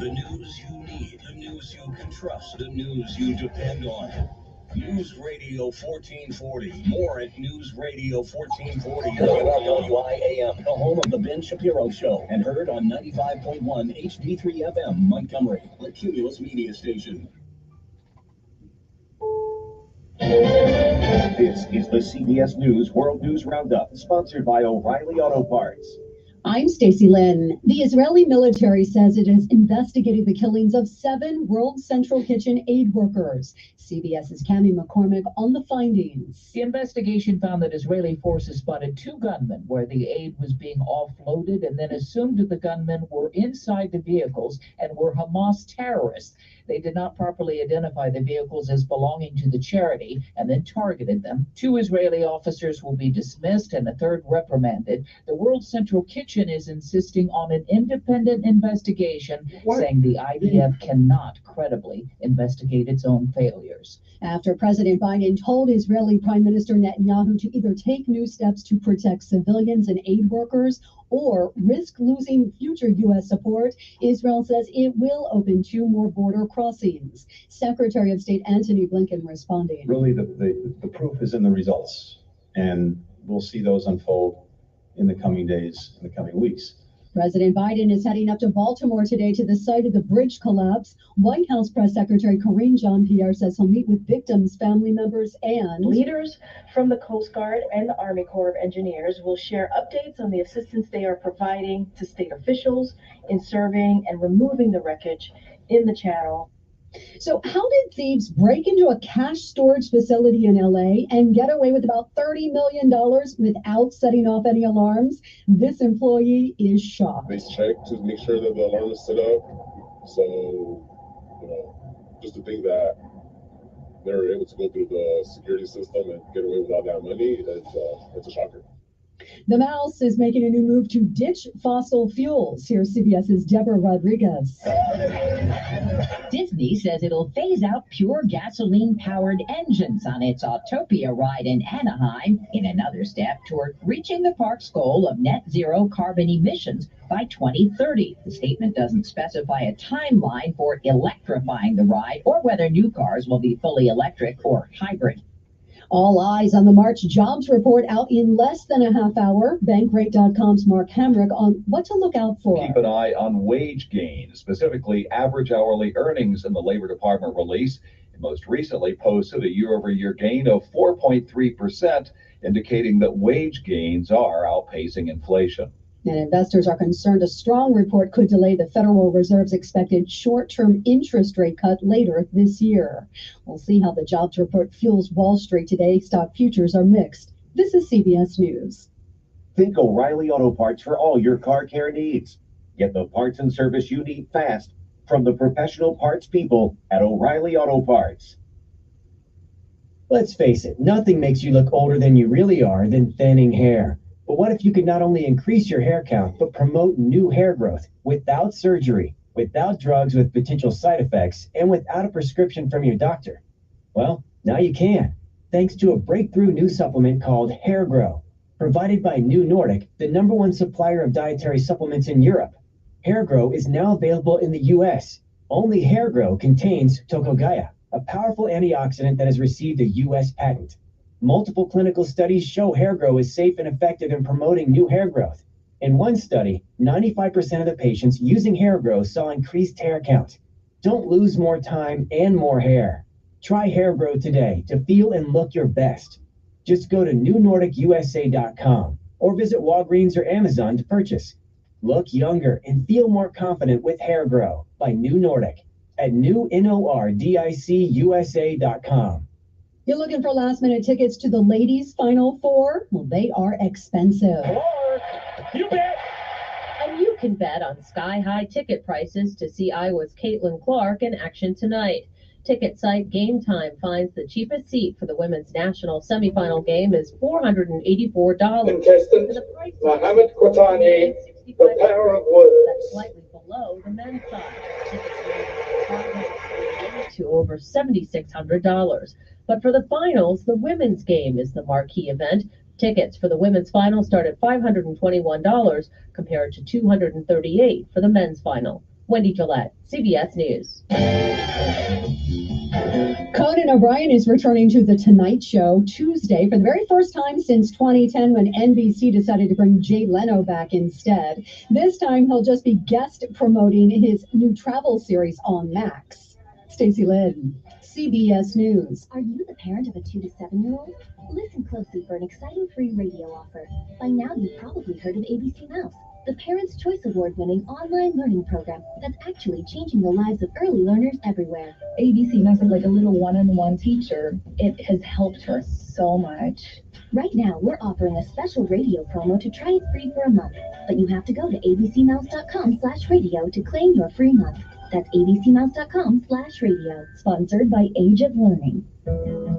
The news you need, the news you can trust, the news you depend on. News Radio 1440. More at News Radio 1440. WLWIAM, the home of the Ben Shapiro Show, and heard on 95.1 HD3 FM, Montgomery, the Cumulus Media Station. This is the CBS News World News Roundup, sponsored by O'Reilly Auto Parts. I'm Stacey Lynn. The Israeli military says it has investigated the killings of 7 World Central Kitchen aid workers. CBS's Cammie McCormick on the findings. The investigation found that Israeli forces spotted 2 gunmen where the aid was being offloaded and then assumed that the gunmen were inside the vehicles and were Hamas terrorists. They did not properly identify the vehicles as belonging to the charity and then targeted them. 2 Israeli officers will be dismissed and a 3rd reprimanded. The World Central Kitchen is insisting on an independent investigation, saying the IDF cannot credibly investigate its own failures. After President Biden told Israeli Prime Minister Netanyahu to either take new steps to protect civilians and aid workers or risk losing future U.S. support, Israel says it will open 2 more border crossings. Secretary of State Antony Blinken responding. Really, the proof is in the results, and we'll see those unfold in the coming days, in the coming weeks. President Biden is heading up to Baltimore today to the site of the bridge collapse. White House Press Secretary Karine Jean-Pierre says he'll meet with victims' family members and leaders from the Coast Guard and the Army Corps of Engineers will share updates on the assistance they are providing to state officials in surveying and removing the wreckage in the channel. So how did thieves break into a cash storage facility in LA and get away with about $30 million without setting off any alarms? This employee is shocked. They checked to make sure that the alarm is set up. So, just to think that they were able to go through the security system and get away without that money, it's a shocker. The Mouse is making a new move to ditch fossil fuels. Here's CBS's Deborah Rodriguez. Disney says it'll phase out pure gasoline-powered engines on its Autopia ride in Anaheim in another step toward reaching the park's goal of net zero carbon emissions by 2030. The statement doesn't specify a timeline for electrifying the ride or whether new cars will be fully electric or hybrid. All eyes on the March jobs report out in less than a half hour. Bankrate.com's Mark Hamrick on what to look out for. Keep an eye on wage gains, specifically average hourly earnings in the Labor Department release. It most recently posted a year-over-year gain of 4.3%, indicating that wage gains are outpacing inflation. And investors are concerned a strong report could delay the Federal Reserve's expected short-term interest rate cut later this year. We'll see how the jobs report fuels Wall Street today. Stock futures are mixed. This is CBS News. Think O'Reilly Auto Parts for all your car care needs. Get the parts and service you need fast from the professional parts people at O'Reilly Auto Parts. Let's face it, nothing makes you look older than you really are than thinning hair. But what if you could not only increase your hair count, but promote new hair growth without surgery, without drugs with potential side effects, and without a prescription from your doctor? Well, now you can, thanks to a breakthrough new supplement called Hair Grow, provided by New Nordic, the #1 supplier of dietary supplements in Europe. Hair Grow is now available in the U.S. Only Hair Grow contains tocopherol, a powerful antioxidant that has received a U.S. patent. Multiple clinical studies show Hair Grow is safe and effective in promoting new hair growth. In one study, 95% of the patients using Hair Grow saw increased hair count. Don't lose more time and more hair. Try Hair Grow today to feel and look your best. Just go to newnordicusa.com or visit Walgreens or Amazon to purchase. Look younger and feel more confident with Hair Grow by New Nordic at newnordicusa.com. You're looking for last-minute tickets to the ladies' Final Four? Well, they are expensive. You bet! And you can bet on sky-high ticket prices to see Iowa's Caitlin Clark in action tonight. Ticket site Game Time finds the cheapest seat for the women's national semifinal game is $484. Contestant Mohammed Qatani, the power of words. That's slightly below the men's side. Tickets to over $7,600. But for the finals, the women's game is the marquee event. Tickets for the women's final start at $521 compared to $238 for the men's final. Wendy Gillette, CBS News. Conan O'Brien is returning to The Tonight Show Tuesday for the very first time since 2010 when NBC decided to bring Jay Leno back instead. This time he'll just be guest promoting his new travel series on Max. Stacey Lynn, CBS News. Are you the parent of a 2 to 7-year-old? Listen closely for an exciting free radio offer. By now you've probably heard of ABC Mouse, the Parents' Choice Award-winning online learning program that's actually changing the lives of early learners everywhere. ABC Mouse is like a little one-on-one teacher. It has helped her so much. Right now, we're offering a special radio promo to try it free for a month, but you have to go to abcmouse.com/radio to claim your free month. That's abcmouse.com/radio. Sponsored by Age of Learning.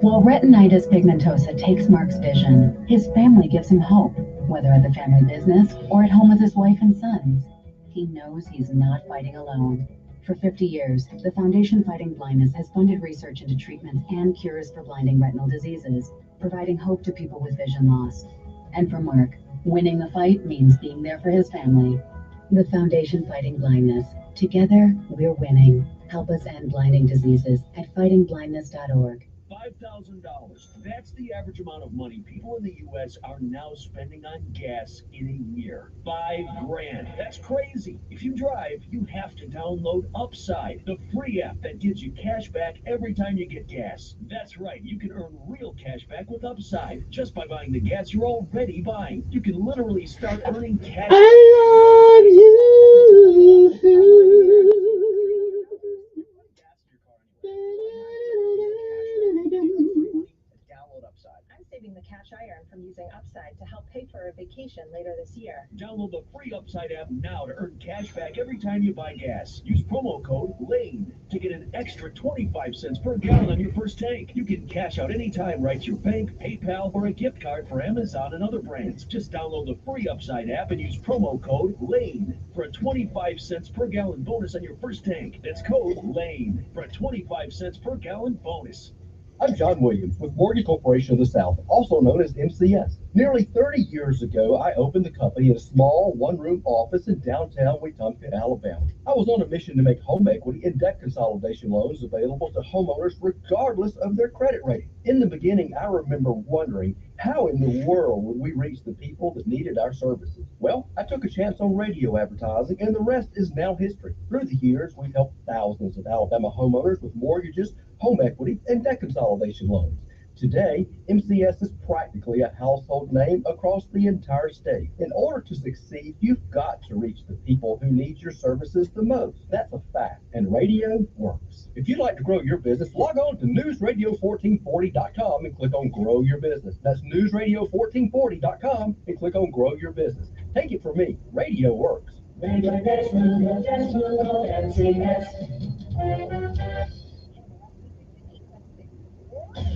While retinitis pigmentosa takes Mark's vision, his family gives him hope, whether at the family business or at home with his wife and sons. He knows he's not fighting alone. For 50 years, the Foundation Fighting Blindness has funded research into treatments and cures for blinding retinal diseases, providing hope to people with vision loss. And for Mark, winning the fight means being there for his family. The Foundation Fighting Blindness. Together, we're winning. Help us end blinding diseases at fightingblindness.org. $5,000. That's the average amount of money people in the U.S. are now spending on gas in a year. $5,000. That's crazy. If you drive, you have to download Upside, the free app that gives you cash back every time you get gas. That's right. You can earn real cash back with Upside just by buying the gas you're already buying. You can literally start earning cash. I love you. The cash I earn from using Upside to help pay for a vacation later this year. Download the free Upside app now to earn cash back every time you buy gas. Use promo code LANE to get an extra 25 cents per gallon on your first tank. You can cash out anytime right to your bank, PayPal, or a gift card for Amazon and other brands. Just download the free Upside app and use promo code LANE for a 25 cents per gallon bonus on your first tank. That's code LANE for a 25 cents per gallon bonus. I'm John Williams with Mortgage Corporation of the South, also known as MCS. Nearly 30 years ago, I opened the company in a small one-room office in downtown Wetumpka, Alabama. I was on a mission to make home equity and debt consolidation loans available to homeowners regardless of their credit rating. In the beginning, I remember wondering, how in the world would we reach the people that needed our services? Well, I took a chance on radio advertising, and the rest is now history. Through the years, we've helped thousands of Alabama homeowners with mortgages, home equity, and debt consolidation loans. Today, MCS is practically a household name across the entire state. In order to succeed, you've got to reach the people who need your services the most. That's a fact, and radio works. If you'd like to grow your business, log on to newsradio1440.com and click on Grow Your Business. That's newsradio1440.com and click on Grow Your Business. Take it from me, radio works.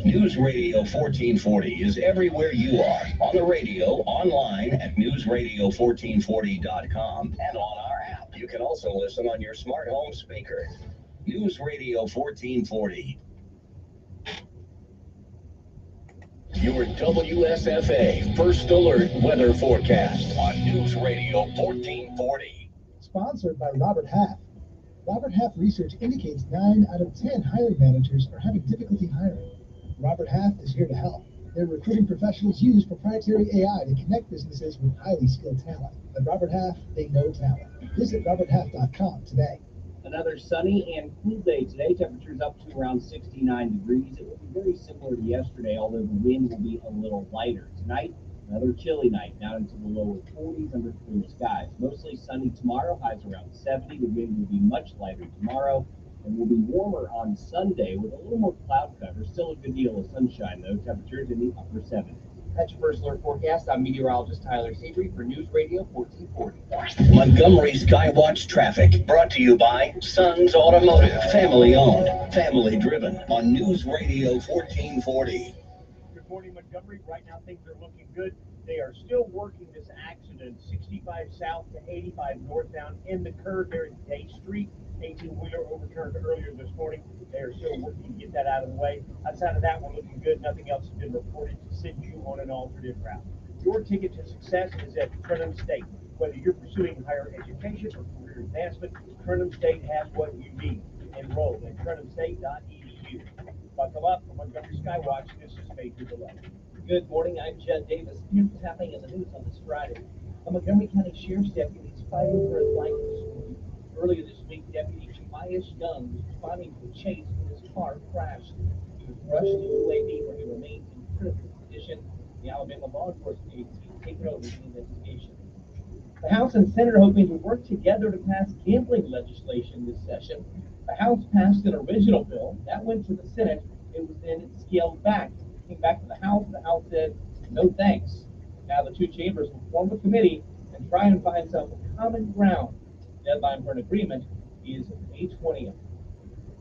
News Radio 1440 is everywhere you are, on the radio, online at newsradio1440.com, and on our app. You can also listen on your smart home speaker. News Radio 1440. Your WSFA First Alert Weather Forecast on News Radio 1440. Sponsored by Robert Half. Robert Half research indicates 9 out of 10 hiring managers are having difficulty hiring. Robert Half is here to help. Their recruiting professionals use proprietary AI to connect businesses with highly skilled talent. At Robert Half, they know talent. Visit roberthalf.com today. Another sunny and cool day today. Temperatures up to around 69 degrees. It will be very similar to yesterday, although the wind will be a little lighter. Tonight, another chilly night, down into the lower 40s under clear skies. Mostly sunny tomorrow, highs around 70. The wind will be much lighter tomorrow and will be warmer on Sunday with a little more cloud cover. Still a good deal of sunshine, though. Temperatures in the upper 70s. That's your First Alert Forecast. I'm meteorologist Tyler Seabury for News Radio 1440. Montgomery Skywatch traffic brought to you by Sons Automotive, family owned, family driven on News Radio 1440. Good morning, Montgomery. Right now things are looking good. They are still working this accident 65 south to 85 northbound in the curve there at Day Street. 18-wheeler overturned earlier this morning. They are still working to get that out of the way. Outside of that, we're looking good. Nothing else has been reported to send you on an alternate route. Your ticket to success is at Trenton State. Whether you're pursuing higher education or career advancement, Trinum State has what you need. Enroll at trinumstate.edu. Buckle up for Montgomery Skywatch. This is Major Delay. Good morning, I'm Judd Davis. Here's what's happening in the news on this Friday. A Montgomery County Sheriff's deputy is fighting for his life this morning. Earlier this week, Deputy Tobias Young was responding to a chase when his car crashed. He was rushed to UAB where he remains in critical condition. The Alabama law enforcement agency has taken over the investigation. The House and Senate are hoping to work together to pass gambling legislation this session. The House passed an original bill. That went to the Senate. It was then scaled back. It came back to the House. The House said, no thanks. Now the two chambers will form a committee and try and find some common ground. The deadline for an agreement is May 20th.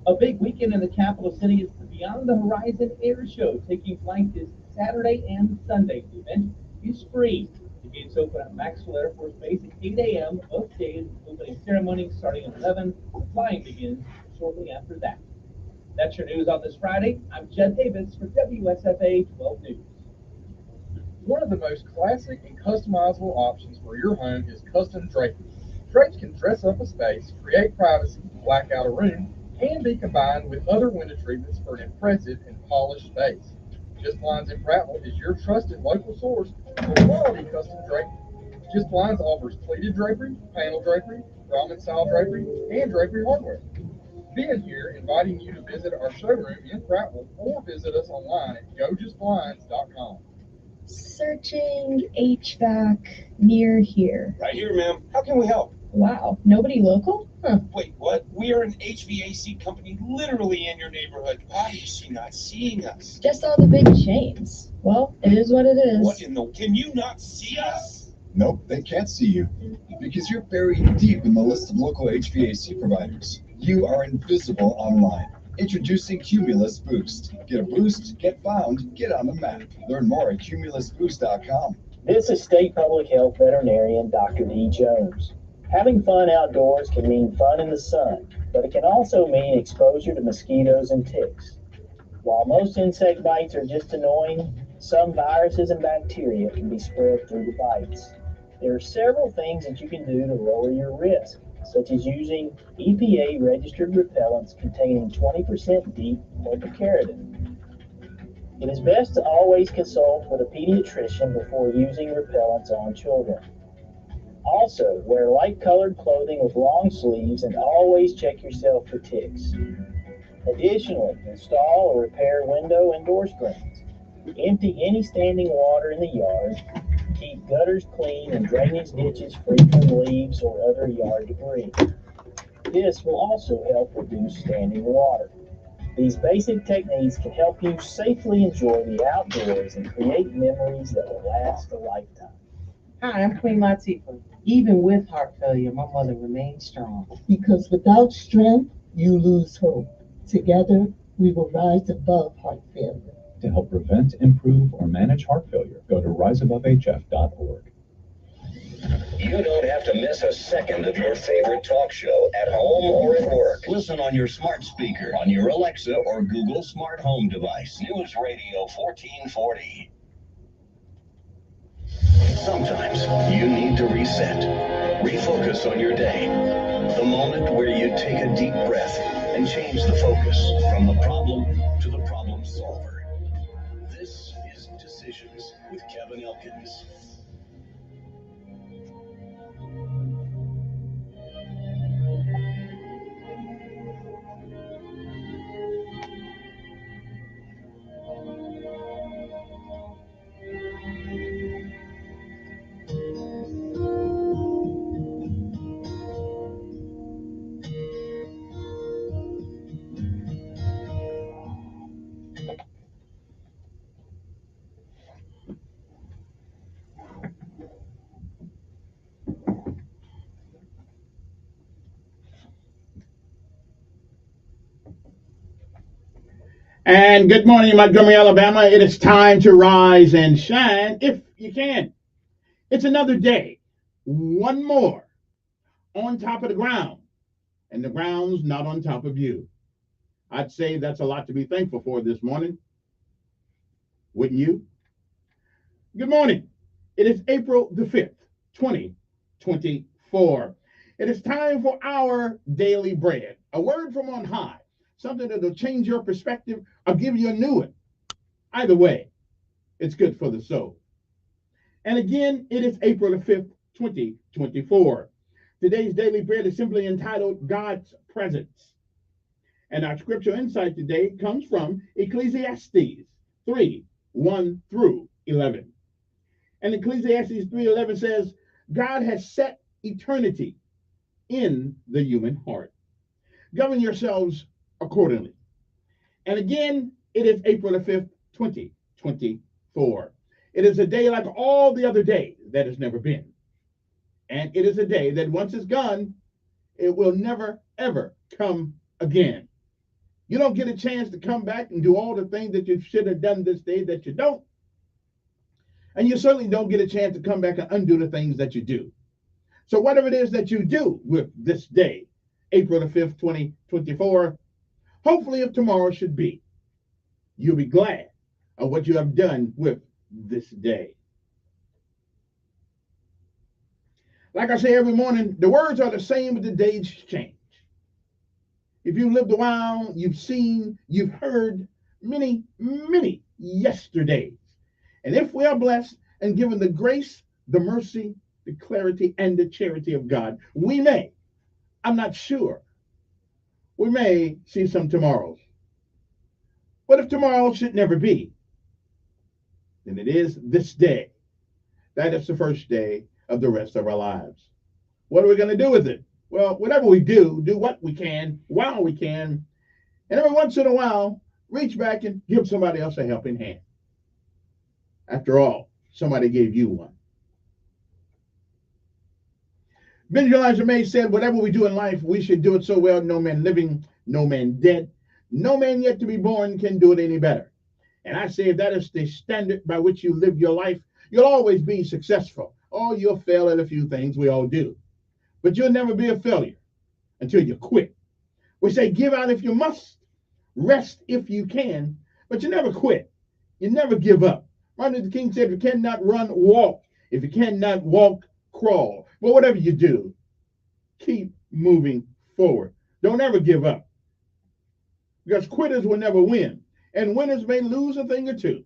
A big weekend in the capital city is the Beyond the Horizon Air Show, taking flight this Saturday and Sunday. The event is free. The gates open at Maxwell Air Force Base at 8 a.m. Both days, opening ceremony starting at 11. The flying begins shortly after that. That's your news on this Friday. I'm Judd Davis for WSFA 12 News. One of the most classic and customizable options for your home is custom drapes. Drapes can dress up a space, create privacy, black out a room, and be combined with other window treatments for an impressive and polished space. Just Blinds in Prattville is your trusted local source for quality custom drapery. Just Blinds offers pleated drapery, panel drapery, Brahmin style drapery, and drapery hardware. Ben here inviting you to visit our showroom in Prattville or visit us online at gojustblinds.com. Searching HVAC near here. Right here, ma'am. How can we help? Wow, nobody local? Huh. Wait, what? We are an HVAC company literally in your neighborhood. Why is she not seeing us? Just all the big chains. Well, it is what it is. What in the... Can you not see us? Nope, they can't see you because you're buried deep in the list of local HVAC providers. You are invisible online. Introducing Cumulus Boost. Get a boost, get found, get on the map. Learn more at cumulusboost.com. This is State Public Health Veterinarian Dr. D. Jones. Having fun outdoors can mean fun in the sun, but it can also mean exposure to mosquitoes and ticks. While most insect bites are just annoying, some viruses and bacteria can be spread through the bites. There are several things that you can do to lower your risk, such as using EPA-registered repellents containing 20% deep methylkeratin. It is best to always consult with a pediatrician before using repellents on children. Also, wear light-colored clothing with long sleeves and always check yourself for ticks. Additionally, install or repair window and door screens. Empty any standing water in the yard. Keep gutters clean and drainage ditches free from leaves or other yard debris. This will also help reduce standing water. These basic techniques can help you safely enjoy the outdoors and create memories that will last a lifetime. Hi, I'm Queen Latifah. Even with heart failure, my mother remains strong. Because without strength, you lose hope. Together, we will rise above heart failure. To help prevent, improve, or manage heart failure, go to riseabovehf.org. You don't have to miss a second of your favorite talk show at home or at work. Listen on your smart speaker, on your Alexa or Google smart home device. News Radio 1440. Sometimes you need to reset, refocus on your day. The moment where you take a deep breath and change the focus from the problem to the problem solver. This is Decisions with Kevin Elkins. And good morning, Montgomery, Alabama. It is time to rise and shine if you can. It's another day, one more on top of the ground, and the ground's not on top of you. I'd say that's a lot to be thankful for this morning. Wouldn't you? Good morning. It is April the 5th, 20 2024. It is time for our daily bread, a word from on high, something that will change your perspective or give you a new one. Either way, it's good for the soul. And again, it is April the 5th, 2024. Today's daily bread is simply entitled God's Presence. And our scripture insight today comes from Ecclesiastes 3, 1 through 11. And Ecclesiastes 3:11 says, God has set eternity in the human heart. Govern yourselves accordingly. And again, it is April the 5th, 2024. It is a day like all the other days that has never been. And it is a day that once it's gone, it will never, ever come again. You don't get a chance to come back and do all the things that you should have done this day that you don't. And you certainly don't get a chance to come back and undo the things that you do. So whatever it is that you do with this day, April the 5th, 2024, hopefully if tomorrow should be, you'll be glad of what you have done with this day. Like I say every morning, the words are the same, but the days change. If you've lived a while, you've seen, you've heard many, many yesterdays. And if we are blessed and given the grace, the mercy, the clarity, and the charity of God, we may, I'm not sure, we may see some tomorrows. But if tomorrow should never be, then it is this day. That is the first day of the rest of our lives. What are we going to do with it? Well, whatever we do what we can while we can, and every once in a while, reach back and give somebody else a helping hand. After all, somebody gave you one. Benjamin Elijah May said, whatever we do in life, we should do it so well, no man living, no man dead, no man yet to be born can do it any better. And I say if that is the standard by which you live your life, you'll always be successful. Oh, you'll fail at a few things, we all do. But you'll never be a failure until you quit. We say give out if you must, rest if you can, but you never quit. You never give up. Martin Luther King said, if you cannot run, walk. If you cannot walk, crawl. But whatever you do, keep moving forward. Don't ever give up. Because quitters will never win. And winners may lose a thing or two.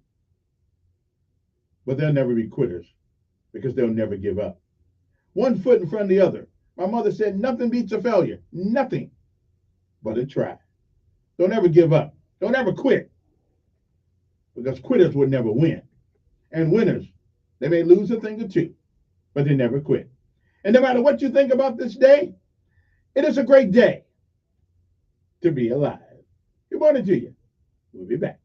But they'll never be quitters because they'll never give up. One foot in front of the other. My mother said, nothing beats a failure. Nothing but a try. Don't ever give up. Don't ever quit. Because quitters will never win. And winners, they may lose a thing or two, but they never quit. And no matter what you think about this day, it is a great day to be alive. Good morning to you. We'll be back.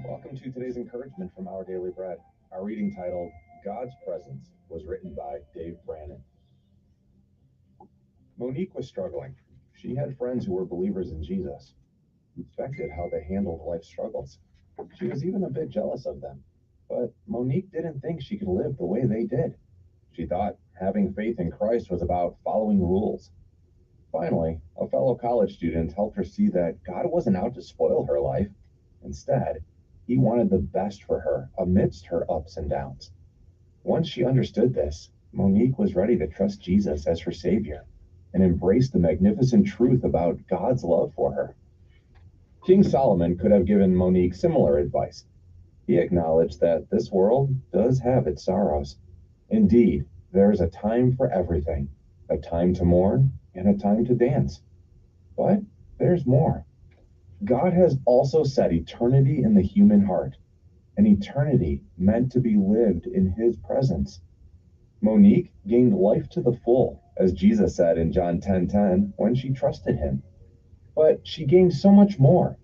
Welcome to today's encouragement from Our Daily Bread. Our reading titled, God's Presence, was written by Dave Brannon. Monique was struggling. She had friends who were believers in Jesus, who respected how they handled life's struggles. She was even a bit jealous of them. But Monique didn't think she could live the way they did. She thought having faith in Christ was about following rules. Finally, a fellow college student helped her see that God wasn't out to spoil her life. Instead, he wanted the best for her amidst her ups and downs. Once she understood this, Monique was ready to trust Jesus as her Savior and embrace the magnificent truth about God's love for her. King Solomon could have given Monique similar advice. He acknowledged that this world does have its sorrows. Indeed, there is a time for everything, a time to mourn and a time to dance. But there's more. God has also set eternity in the human heart, an eternity meant to be lived in His presence. Monique gained life to the full, as Jesus said in John 10:10, when she trusted Him. But she gained so much more.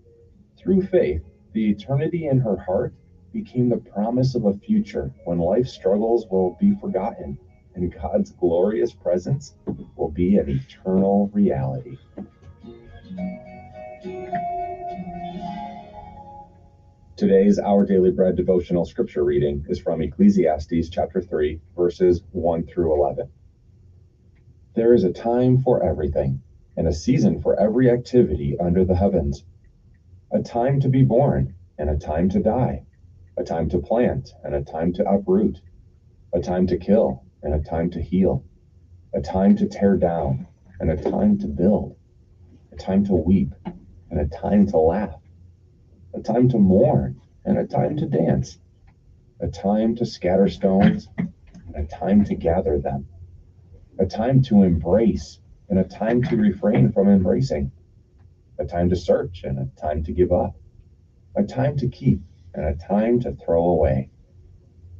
Through faith, the eternity in her heart became the promise of a future when life's struggles will be forgotten and God's glorious presence will be an eternal reality. Today's Our Daily Bread devotional scripture reading is from Ecclesiastes chapter 3, verses 1 through 11. There is a time for everything, and a season for every activity under the heavens. A time to be born, and a time to die. A time to plant, and a time to uproot. A time to kill, and a time to heal. A time to tear down, and a time to build. A time to weep, and a time to laugh. A time to mourn, and a time to dance. A time to scatter stones, and a time to gather them. A time to embrace, and a time to refrain from embracing. A time to search, and a time to give up. A time to keep, and a time to throw away.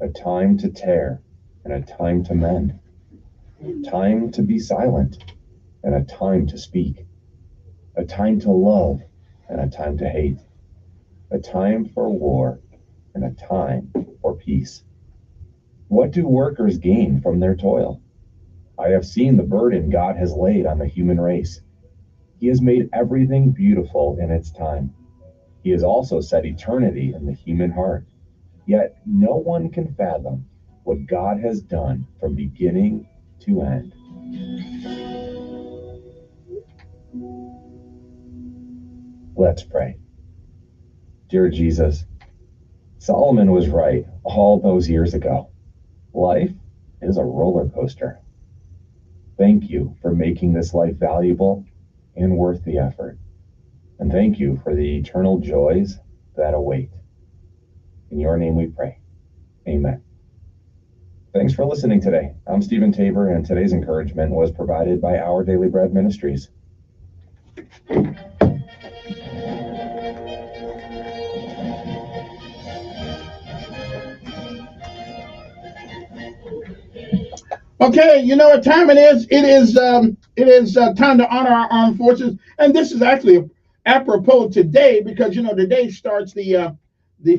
A time to tear, and a time to mend. A time to be silent, and a time to speak. A time to love, and a time to hate. A time for war, and a time for peace. What do workers gain from their toil? I have seen the burden God has laid on the human race. He has made everything beautiful in its time. He has also set eternity in the human heart. Yet no one can fathom what God has done from beginning to end. Let's pray. Dear Jesus, Solomon was right all those years ago. Life is a roller coaster. Thank you for making this life valuable and worth the effort. And thank you for the eternal joys that await. In your name we pray. Amen. Thanks for listening today. I'm Stephen Tabor, and today's encouragement was provided by Our Daily Bread Ministries. Okay, you know what time it is? It is time to honor our armed forces, and this is actually apropos today because today starts the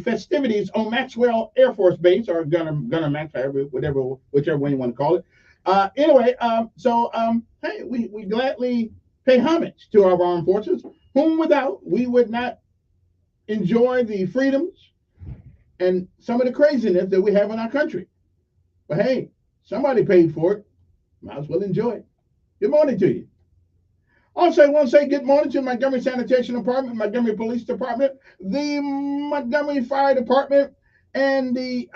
festivities on Maxwell Air Force Base or Gunner Max, whichever way you want to call it. Hey, we gladly pay homage to our armed forces, whom without we would not enjoy the freedoms and some of the craziness that we have in our country. But hey, somebody paid for it. Might as well enjoy it. Good morning to you. Also, I want to say good morning to Montgomery Sanitation Department, Montgomery Police Department, the Montgomery Fire Department, and the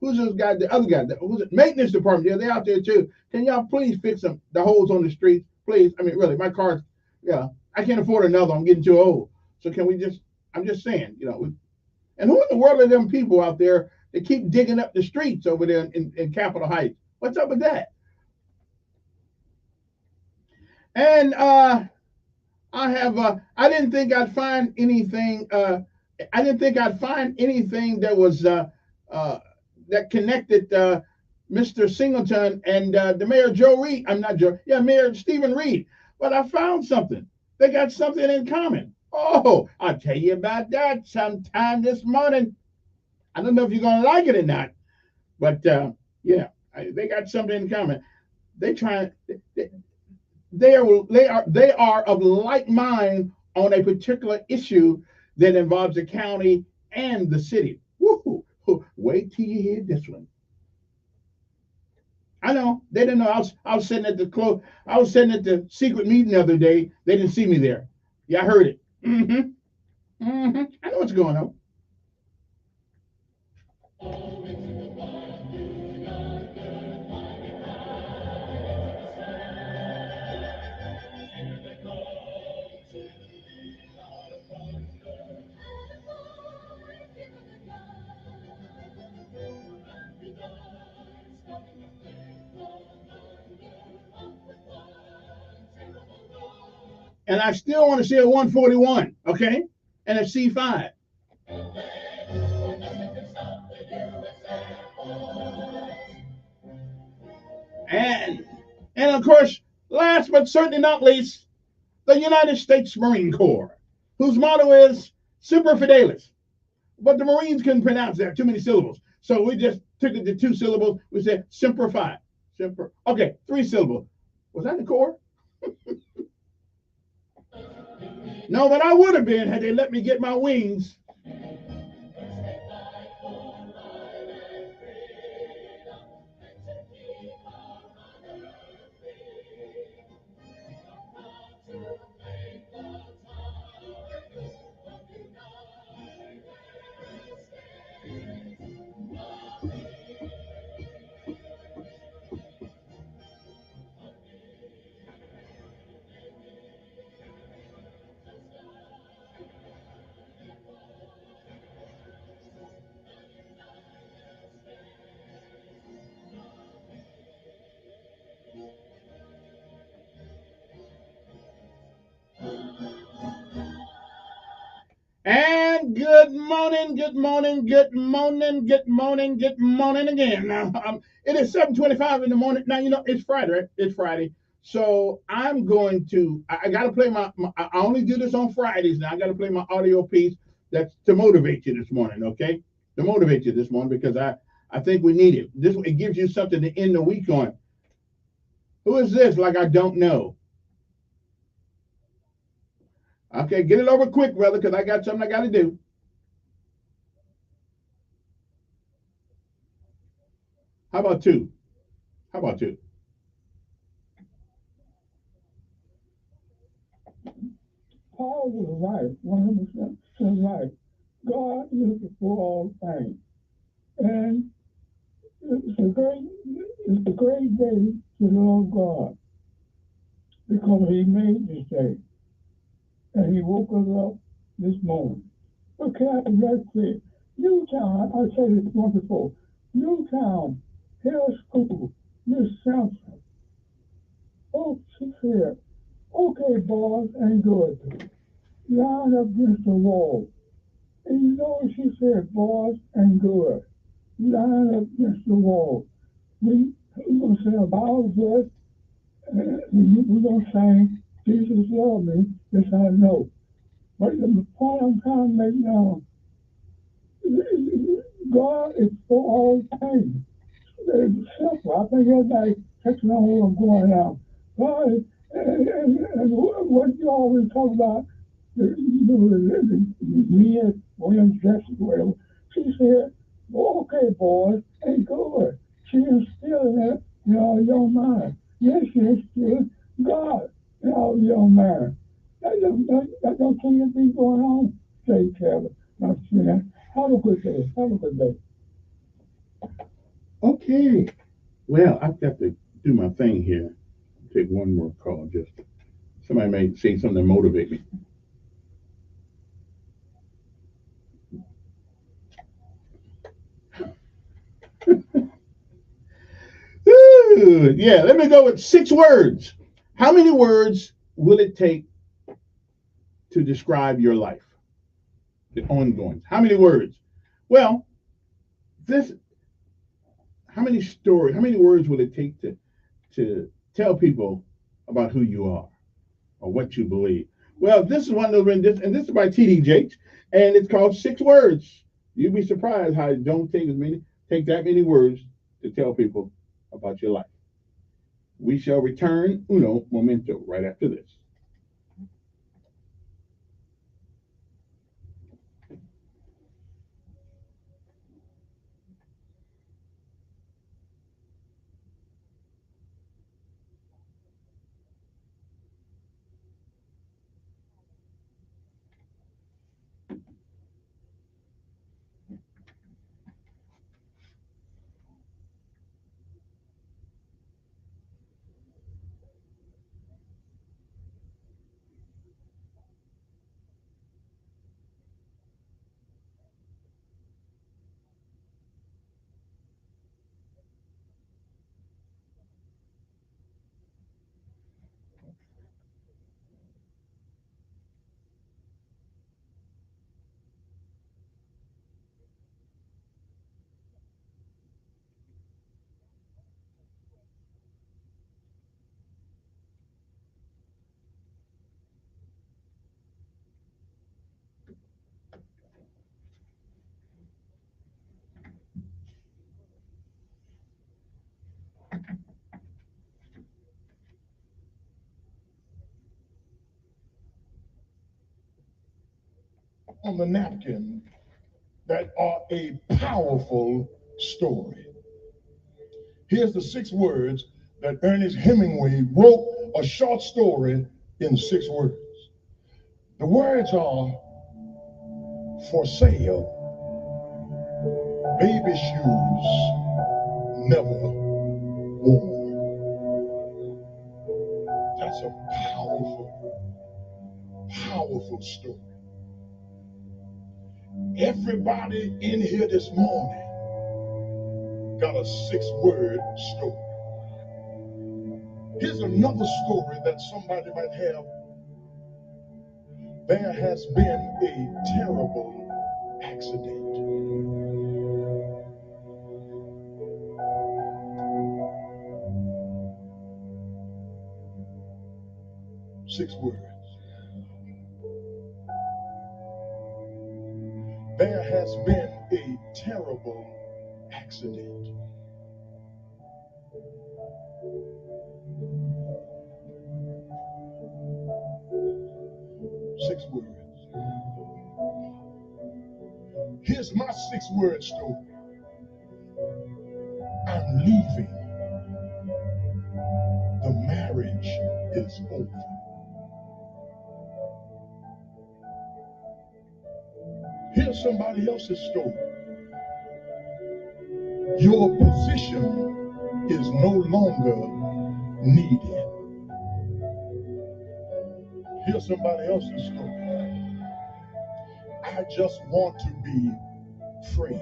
who's this guy? The other guy, Maintenance Department. Yeah, they're out there too. Can y'all please fix the holes on the streets, please? I mean, really, my car's, I can't afford another. I'm getting too old. So can we just? I'm just saying, And who in the world are them people out there that keep digging up the streets over there in Capitol Heights? What's up with that? And I didn't think I'd find anything. I didn't think I'd find anything that was that connected Mr. Singleton and the Mayor Joe Reed. I'm not Joe. Yeah, Mayor Stephen Reed. But I found something. They got something in common. Oh, I'll tell you about that sometime this morning. I don't know if you're gonna like it or not, but they got something in common. They are of like mind on a particular issue that involves the county and the city. Woo-hoo. Wait till you hear this one. I know they didn't know I was sitting at the secret meeting the other day. They didn't see me there. Yeah, I heard it. I know what's going on. And I still want to see a 141, okay? And a C5. And of course, last but certainly not least, the United States Marine Corps, whose motto is Semper Fidelis. But the Marines couldn't pronounce that, too many syllables. So we just took it to 2 syllables. We said Semper Fi. Semper. Okay, 3 syllables. Was that the Corps? No, but I would have been had they let me get my wings. Good morning, good morning, good morning, good morning, good morning again. Now, it is 7:25 in the morning. Now, it's Friday, right? It's Friday. So I'm going to, I got to play I only do this on Fridays now. I got to play my audio piece that's to motivate you this morning, okay? To motivate you this morning because I think we need it. It gives you something to end the week on. Who is this? Like I don't know. Okay, get it over quick, brother, because I got something I got to do. How about two? How about two? Paul was right, 100% right. God is before all things. And it's a great day to love God because He made this day. And He woke us up this morning. Okay, let's see. Newtown, I said it once before. Newtown, Hill School, Miss Sampson. Oh, she said, okay, boys and girls, line up against the wall. And you know what she said, boys and girls, line up against the wall. We're going to say a Bible verse, and we're going to sing, Jesus loved me, yes I know. But the point I'm trying to make now, God is for all things. It's simple. I think everybody catching on where I'm going now. God is, and what you always talk about, Mia Williams Jackson, whatever, she said, well, okay, boys, ain't good. She instilled that in all your mind. Yes, she instilled God in all your mind. That don't seem to be going on, say Kevin. Now, have a good day. Have a good day. Okay. Well, I've got to do my thing here. Take one more call. Just somebody may say something to motivate me. Ooh, yeah, let me go with 6 words. How many words will it take to describe your life? The ongoing. How many words? Well, this. How many words will it take to tell people about who you are or what you believe? Well, this is one of those, and this is by T.D. Jakes, and it's called 6 Words. You'd be surprised how it don't take that many words to tell people about your life. We shall return uno momento right after this. On the napkin that are a powerful story. Here's the 6 words that Ernest Hemingway wrote a short story in 6 words. The words are for sale, baby shoes never worn. That's a powerful story. Everybody in here this morning got a 6-word story. Here's another story that somebody might have. There has been a terrible accident. Six words. There has been a terrible accident. Six words. Here's my six-word story. I'm leaving. The marriage is over. Here's somebody else's story. Your position is no longer needed. Here's somebody else's story. I just want to be friends.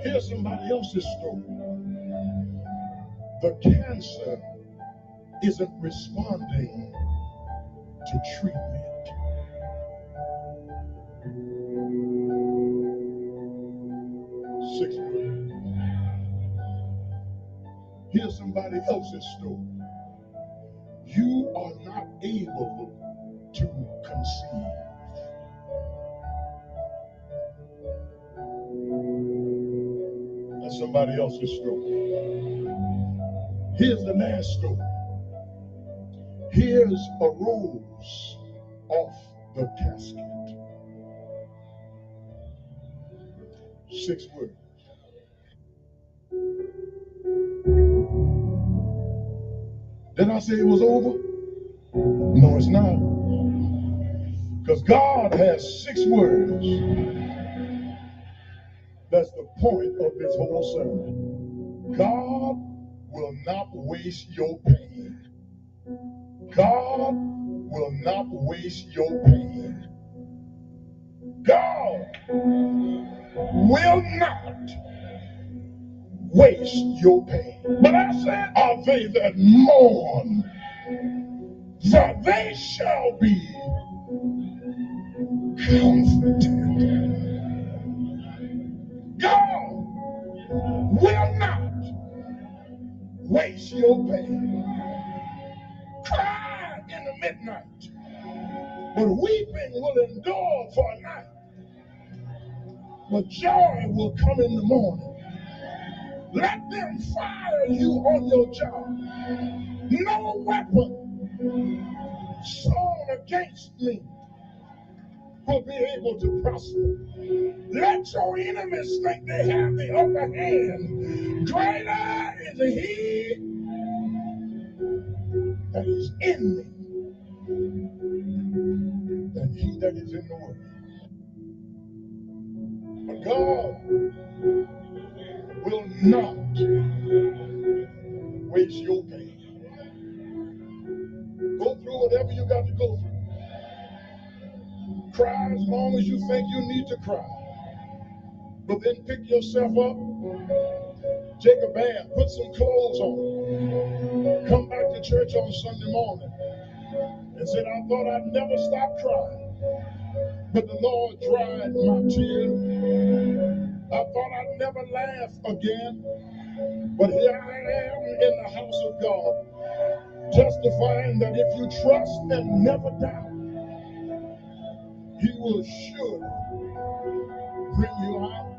Here's somebody else's story. The cancer isn't responding to treatment. Six words. Here's somebody else's story. You are not able to conceive. That's somebody else's story. Here's the last story. Here's a rose off the casket. Six words. Did I say it was over? No, it's not. Because God has six words. That's the point of this whole sermon. God will not waste your pain. God will not waste your pain. God will not waste your pain. But I said, are they that mourn, for they shall be comforted. God will not waste your pain. Cry in the midnight, but weeping will endure for a night. But joy will come in the morning. Let them fire you on your job. No weapon sown against me will be able to prosper. Let your enemies think they have the upper hand. Greater is he that is in me than he that is in the world. But God will not waste your pain. Go through whatever you got to go through. Cry as long as you think you need to cry. But then pick yourself up, take a bath, put some clothes on, come back to church on Sunday morning and said, I thought I'd never stop crying, but the Lord dried my tears. I thought I'd never laugh again, but here I am in the house of God, testifying that if you trust and never doubt, he will surely bring you out.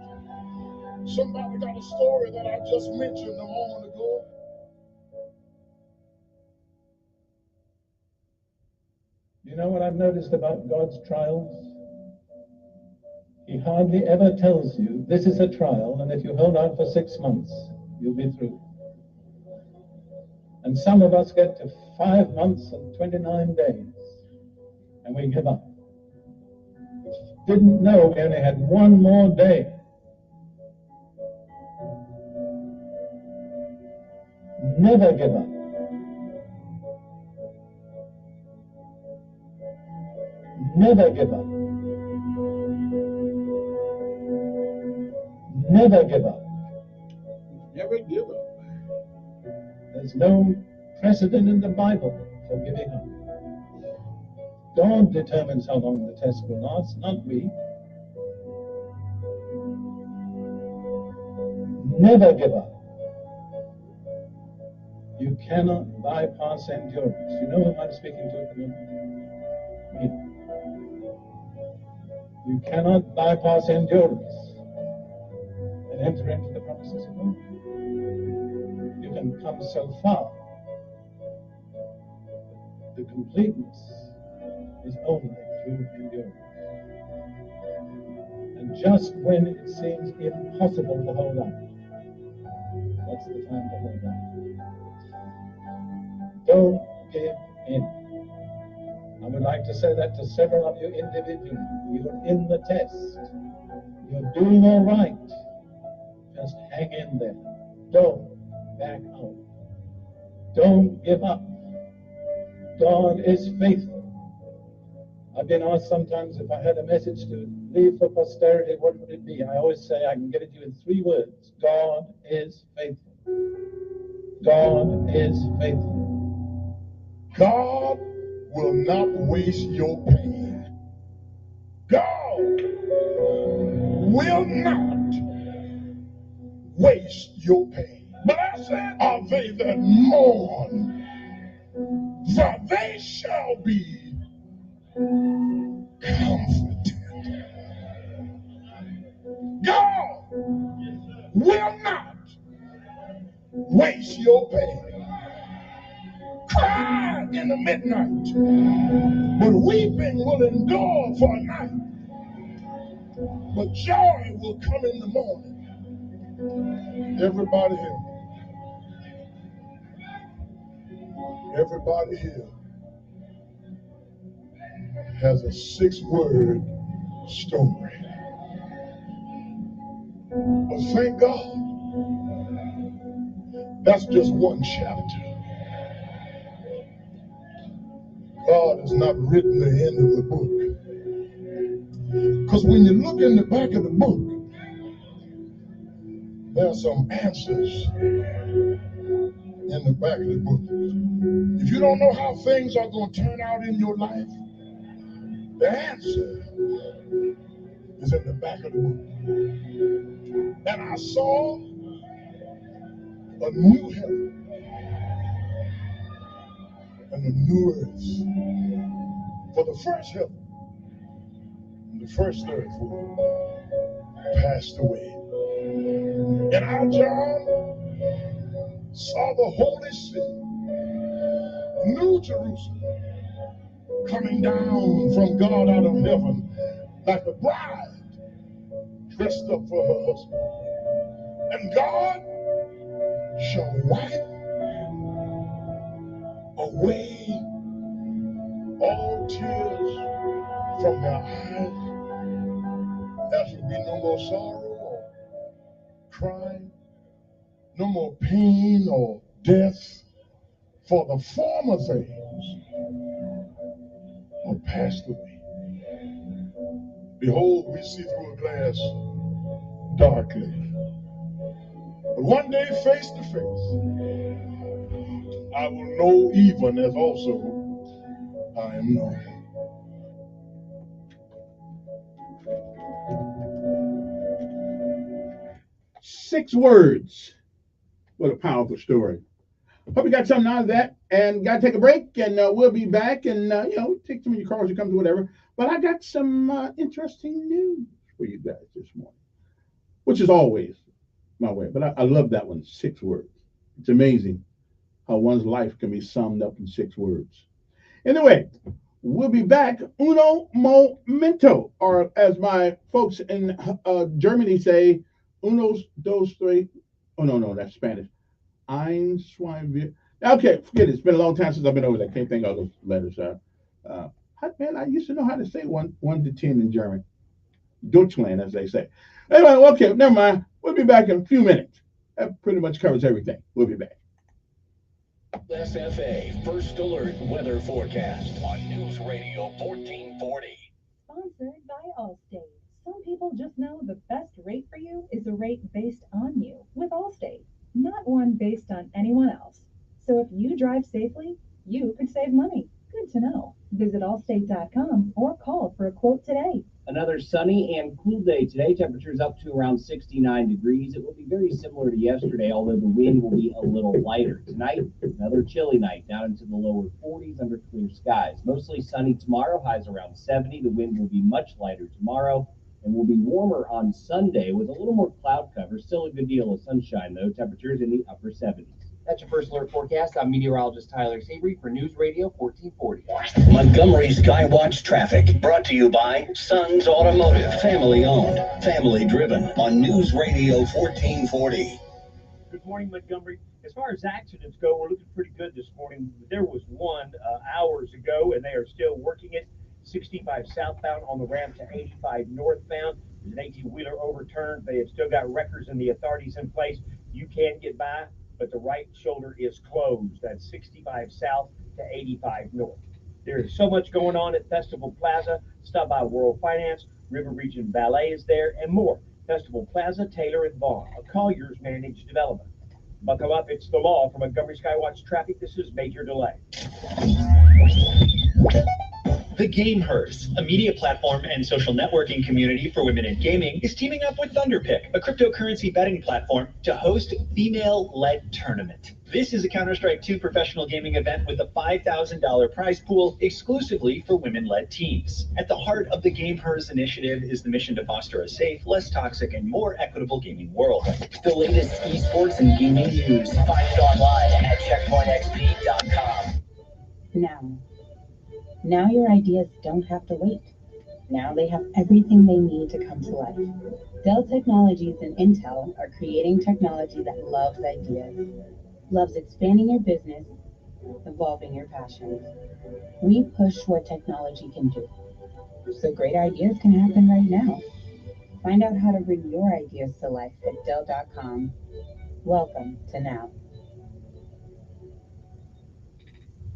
Somebody got a story that I just mentioned a moment ago. You know what I've noticed about God's trials? He hardly ever tells you this is a trial, and if you hold out for 6 months, you'll be through. And some of us get to 5 months and 29 days, and we give up. Didn't know we only had one more day. Never give up. Never give up. Never give up. Never give up. There's no precedent in the Bible for giving up. God determines how long the test will last, not we. Never give up. You cannot bypass endurance. You know whom I'm speaking to at the moment? Me. You cannot bypass endurance and enter into the promises of God. You can come so far. The completeness is only through endurance. And just when it seems impossible to hold on, that's the time to hold on. Don't give in. I would like to say that to several of you individually. You're in the test. You're doing all right. Just hang in there. Don't back out. Don't give up. God is faithful. I've been asked sometimes if I had a message to leave for posterity, what would it be? I always say I can give it to you in 3 words. God is faithful. God is faithful. God will not waste your pain. God will not waste your pain. But I said, are they that mourn, for they shall be comforted. God will not waste your pain. Cry in the midnight, but weeping will endure for a night. But joy will come in the morning. Everybody here. Everybody here has a 6-word story. But thank God, that's just one chapter. God has not written the end of the book. Because when you look in the back of the book, there are some answers in the back of the book. If you don't know how things are going to turn out in your life, the answer is in the back of the book. And I saw a new heaven and a new earth. For the first heaven and the first earth passed away. And I, John, saw the holy city, New Jerusalem, coming down from God out of heaven like a bride dressed up for her husband. And God shall wipe away all tears from their eyes. There shall be no more sorrow or crying, no more pain or death, for the former things are passed away. Behold, we see through a glass darkly. But one day, face to face, I will know even as also I am known. 6 words. What a powerful story. Hope you got something out of that. And got to take a break, and we'll be back. And, take some of your calls, you come to whatever. But I got some interesting news for you guys this morning, which is always my way. But I love that one, 6 words. It's amazing how one's life can be summed up in 6 words. Anyway, we'll be back. Uno momento, or as my folks in Germany say, unos, dos, tres. Oh, no, that's Spanish. Ein, zwei, wir. Okay, forget it. It's been a long time since I've been over there. Can't think of those letters. Man, I used to know how to say 1 to 10 in German. Deutschland, as they say. Anyway, okay, never mind. We'll be back in a few minutes. That pretty much covers everything. We'll be back. SFA First Alert Weather Forecast on News Radio 1440. Sponsored by Allstate. Some people just know the best rate for you is a rate based on you with Allstate, not one based on anyone else. So if you drive safely, you could save money. Good to know. Visit allstate.com or call for a quote today. Another sunny and cool day today. Temperatures up to around 69 degrees. It will be very similar to yesterday, although the wind will be a little lighter. Tonight, another chilly night, down into the lower 40s under clear skies. Mostly sunny tomorrow, highs around 70. The wind will be much lighter tomorrow and will be warmer on Sunday with a little more cloud cover. Still a good deal of sunshine, though. Temperatures in the upper 70s. That's your first alert forecast. I'm meteorologist Tyler Savory for News Radio 1440. Montgomery Skywatch traffic brought to you by Sons Automotive, family owned, family driven on News Radio 1440. Good morning, Montgomery. As far as accidents go, we're looking pretty good this morning. There was one hours ago, and they are still working it. 65 southbound on the ramp to 85 northbound. There's an 18-wheeler overturned. They have still got wreckers and the authorities in place. You can get by, but the right shoulder is closed. That's 65 south to 85 north. There is so much going on at Festival Plaza. Stop by World Finance, River Region Ballet is there, and more. Festival Plaza, Taylor and Vaughn, a Colliers managed development. Buckle up, it's the law. From Montgomery Skywatch Traffic, this is Major Delay. The Gamehers, a media platform and social networking community for women in gaming, is teaming up with Thunderpick, a cryptocurrency betting platform, to host female-led tournament. This is a Counter-Strike 2 professional gaming event with a $5,000 prize pool exclusively for women-led teams. At the heart of the Gamehers initiative is the mission to foster a safe, less toxic, and more equitable gaming world. The latest esports and gaming news. Find it online at checkpointxp.com. Now your ideas don't have to wait. Now they have everything they need to come to life. Dell Technologies and Intel are creating technology that loves ideas, loves expanding your business, evolving your passions. We push what technology can do, so great ideas can happen right now. Find out how to bring your ideas to life at Dell.com. Welcome to Now.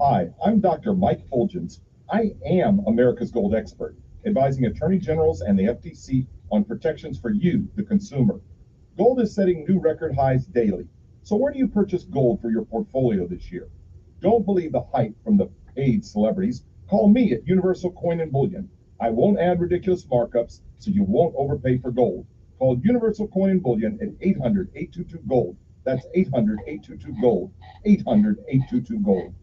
Hi, I'm Dr. Mike Fulgens. I am America's Gold expert, advising attorney generals and the FTC on protections for you, the consumer. Gold is setting new record highs daily. So where do you purchase gold for your portfolio this year? Don't believe the hype from the paid celebrities. Call me at Universal Coin and Bullion. I won't add ridiculous markups, so you won't overpay for gold. Call Universal Coin and Bullion at 800-822-GOLD. That's 800-822-GOLD. 800-822-GOLD.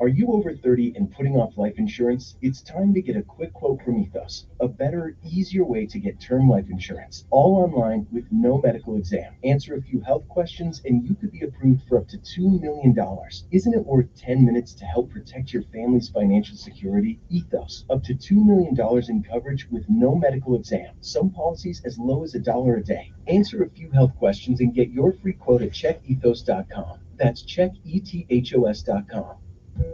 Are you over 30 and putting off life insurance? It's time to get a quick quote from Ethos, a better, easier way to get term life insurance, all online with no medical exam. Answer a few health questions and you could be approved for up to $2 million. Isn't it worth 10 minutes to help protect your family's financial security? Ethos, up to $2 million in coverage with no medical exam. Some policies as low as $1 a day. Answer a few health questions and get your free quote at checkethos.com. That's checkethos.com.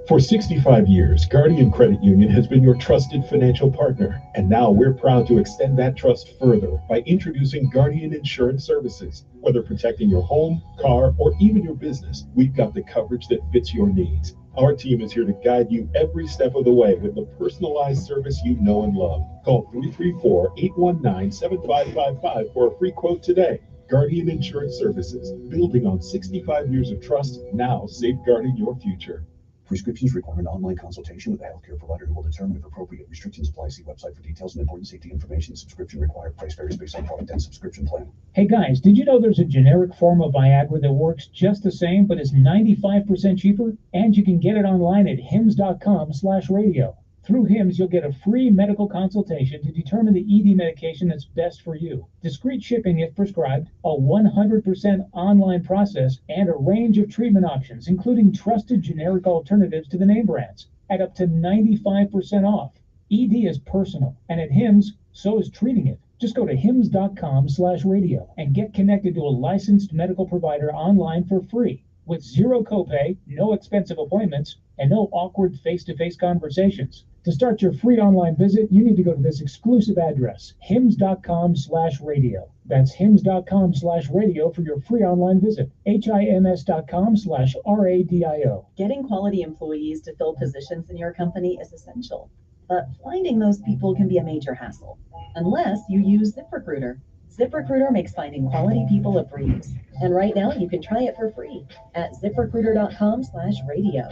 For 65 years, Guardian Credit Union has been your trusted financial partner, and now we're proud to extend that trust further by introducing Guardian Insurance Services. Whether protecting your home, car, or even your business, we've got the coverage that fits your needs. Our team is here to guide you every step of the way with the personalized service you know and love. Call 334-819-7555 for a free quote today. Guardian Insurance Services, building on 65 years of trust, now safeguarding your future. Prescriptions require an online consultation with a healthcare provider who will determine if appropriate restrictions apply. See website for details and important safety information. Subscription required. Price varies based on product and subscription plan. Hey guys, did you know there's a generic form of Viagra that works just the same but is 95% cheaper? And you can get it online at hims.com/radio. Through HIMS, you'll get a free medical consultation to determine the ED medication that's best for you. Discreet shipping if prescribed, a 100% online process, and a range of treatment options, including trusted generic alternatives to the name brands, at up to 95% off. ED is personal, and at HIMS, so is treating it. Just go to hims.com/radio and get connected to a licensed medical provider online for free, with zero copay, no expensive appointments, and no awkward face-to-face conversations. To start your free online visit, you need to go to this exclusive address, hims.com/radio. That's hims.com/radio for your free online visit. hims.com/radio. Getting quality employees to fill positions in your company is essential, but finding those people can be a major hassle, unless you use ZipRecruiter. ZipRecruiter makes finding quality people a breeze. And right now you can try it for free at ziprecruiter.com/radio.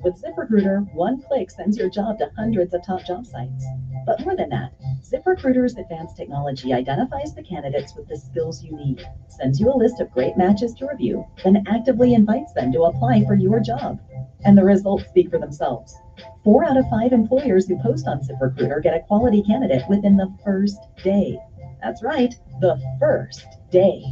With ZipRecruiter, one click sends your job to hundreds of top job sites. But more than that, ZipRecruiter's advanced technology identifies the candidates with the skills you need, sends you a list of great matches to review, then actively invites them to apply for your job. And the results speak for themselves. 4 out of 5 employers who post on ZipRecruiter get a quality candidate within the first day. That's right, the first day.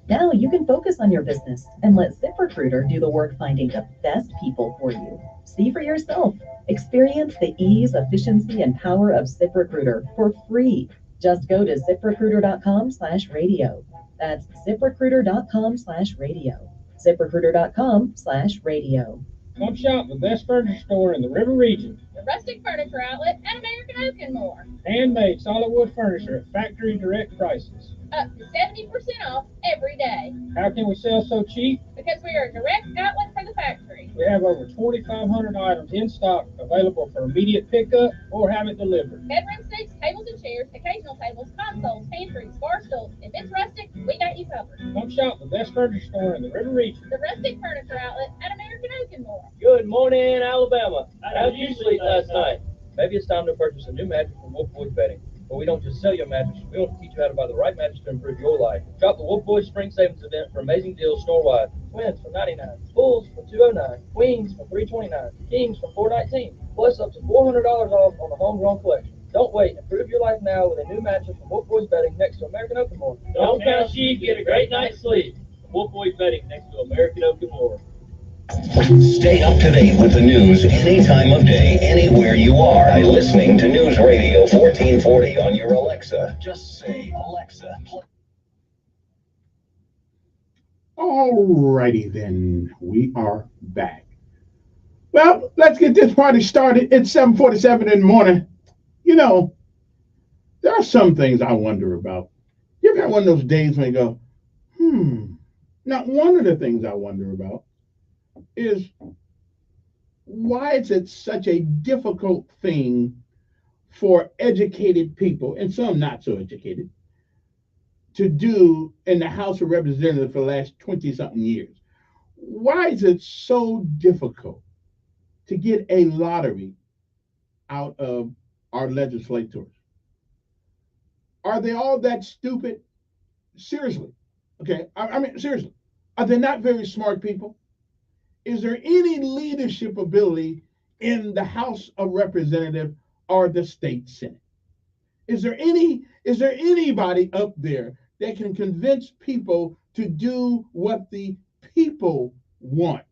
Now you can focus on your business and let ZipRecruiter do the work finding the best people for you. See for yourself. Experience the ease, efficiency, and power of ZipRecruiter for free. Just go to ziprecruiter.com/radio. That's ziprecruiter.com/radio. ziprecruiter.com/radio. Come shop the best furniture store in the River Region. The Rustic Furniture Outlet at American Oak and more. Handmade solid wood furniture at factory direct prices. Up to 70% off every day. How can we sell so cheap? Because we are a direct outlet for the factory. We have over 2,500 items in stock available for immediate pickup or have it delivered. Bedroom seats, tables and chairs, occasional tables, consoles, pantries, bar stools. If it's rustic, we got you covered. Come shop the best furniture store in the River Region. The Rustic Furniture Outlet at American Oak and more. Good morning, Alabama. How'd you sleep last night? Maybe it's time to purchase a new mattress from Wolfwood Bedding. But we don't just sell you a mattress, we want to teach you how to buy the right mattress to improve your life. Shop the Wolf Boys Spring Savings Event for amazing deals store-wide. Twins for $99, Bulls for $209, Queens for $329, Kings for $419, plus up to $400 off on the homegrown collection. Don't wait, improve your life now with a new mattress from Wolf Boys Bedding next to American Oak and More. Don't count sheep, get a great night's sleep. Wolf Boys Bedding next to American Oak and More. Stay up to date with the news any time of day, anywhere you are, by listening to News Radio 1440 on your Alexa. Just say, Alexa, play. Alrighty then, we are back. Well, let's get this party started. It's 7:47 in the morning. You know, there are some things I wonder about. You ever had one of those days when you go, Now, one of the things I wonder about is why is it such a difficult thing for educated people, and some not so educated, to do in the House of Representatives for the last 20-something years? Why is it so difficult to get a lottery out of our legislators? Are they all that stupid? Seriously. Okay, I mean, seriously. Are they not very smart people? Is there any leadership ability in the House of Representatives or the state Senate? Is there anybody up there that can convince people to do what the people want?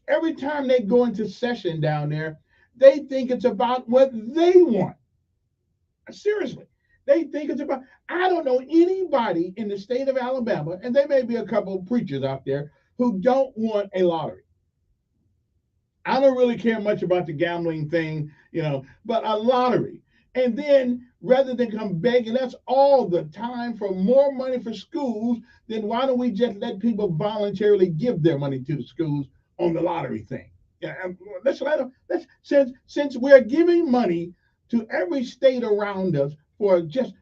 Every time they go into session down there, they think it's about what they want. Seriously. They think it's about, I don't know anybody in the state of Alabama, and there may be a couple of preachers out there who don't want a lottery. I don't really care much about the gambling thing, but a lottery. And then rather than come begging us all the time for more money for schools, then why don't we just let people voluntarily give their money to the schools on the lottery thing? Since we're giving money to every state around us for just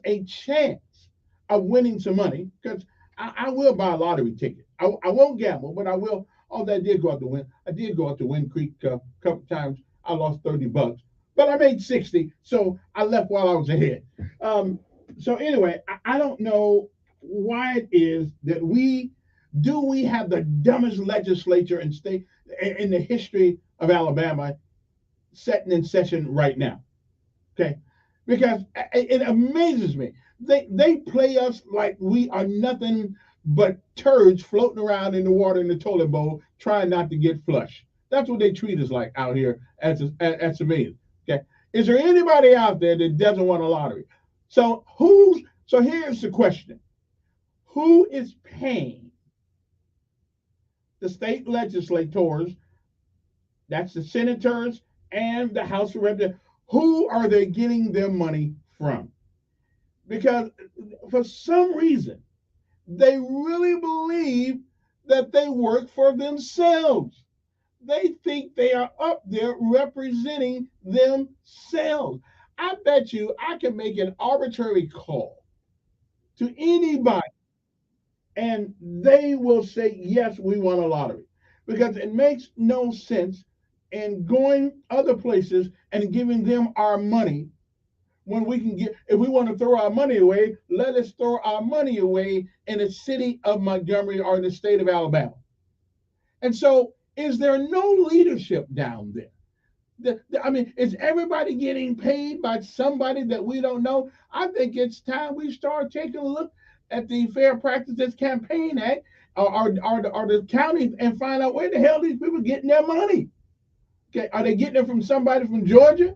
a chance of winning some money, because I will buy a lottery ticket. I won't gamble, but I will. Although I did go out to win. I did go out to Wind Creek a couple times. I lost $30, but I made 60, so I left while I was ahead. So anyway, I don't know why it is that we have the dumbest legislature in the history of Alabama sitting in session right now. Okay, because it amazes me. They play us like we are nothing but turds floating around in the water in the toilet bowl, trying not to get flushed. That's what they treat us like out here at civilians. Okay, is there anybody out there that doesn't want a lottery? So here's the question: who is paying the state legislators? That's the senators and the House of Representatives. Who are they getting their money from? Because for some reason, they really believe that they work for themselves. They think they are up there representing themselves. I bet you I can make an arbitrary call to anybody, and they will say, yes, we want a lottery. Because it makes no sense in going other places and giving them our money when we can get, if we want to throw our money away, let us throw our money away in the city of Montgomery or the state of Alabama. And so, is there no leadership down there? I mean, is everybody getting paid by somebody that we don't know? I think it's time we start taking a look at the Fair Practices Campaign Act or the counties and find out where the hell these people getting their money. Okay, are they getting it from somebody from Georgia,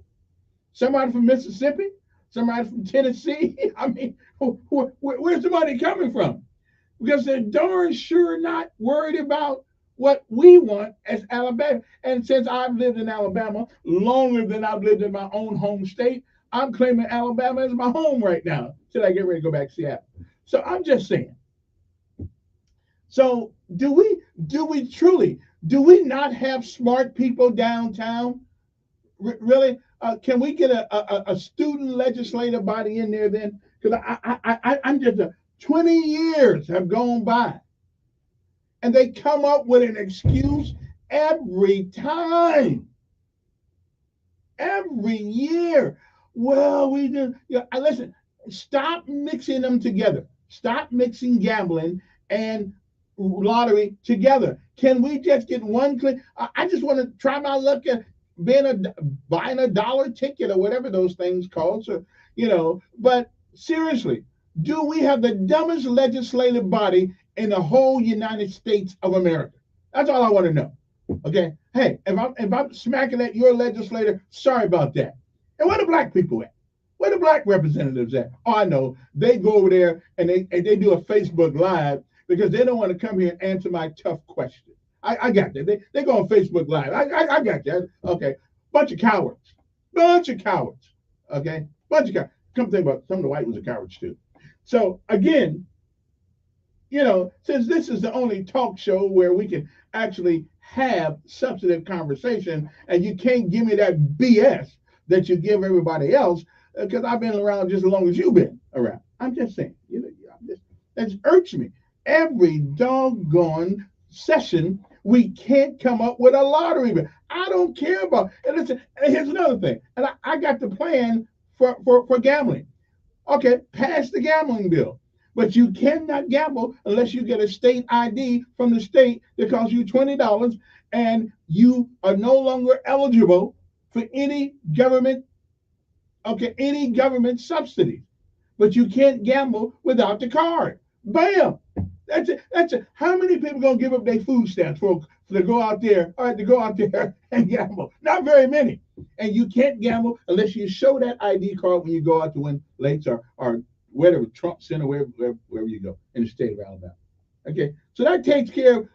somebody from Mississippi, somebody from Tennessee? I mean, where's the money coming from? Because they're darn sure not worried about what we want as Alabama. And since I've lived in Alabama longer than I've lived in my own home state, I'm claiming Alabama as my home right now till I get ready to go back to Seattle. So I'm just saying. So do we truly, do we not have smart people downtown? Really? Can we get a student legislative body in there then? Because I'm just 20 years have gone by, and they come up with an excuse every time, every year. Well, we do. Listen, stop mixing them together. Stop mixing gambling and lottery together. Can we just get one clean? I just want to try my luck at buying a dollar ticket or whatever those things called. So, but seriously, do we have the dumbest legislative body in the whole United States of America? That's all I want to know. Okay. Hey, if I'm smacking at your legislator, sorry about that. And where the black people at? Where the black representatives at? Oh, I know. They go over there and they do a Facebook Live because they don't want to come here and answer my tough question. I got that. They go on Facebook Live. I got that. Okay. Bunch of cowards. Bunch of cowards. Okay. Bunch of cowards. Come think about it, some of the white ones are cowards too. So again, since this is the only talk show where we can actually have substantive conversation, and you can't give me that BS that you give everybody else, because I've been around just as long as you've been around. I'm just saying, that irks me. Every doggone session, we can't come up with a lottery bill. I don't care about. And listen, here's another thing, and I got the plan for gambling. Okay, pass the gambling bill. But you cannot gamble unless you get a state ID from the state that costs you $20, and you are no longer eligible for any government subsidy. But you can't gamble without the card. Bam! That's it. That's it. How many people gonna give up their food stamps to go out there? All right, to go out there and gamble. Not very many. And you can't gamble unless you show that ID card when you go out to win lakes or whatever, Trump Center, wherever you go in the state of Alabama. Okay, so that takes care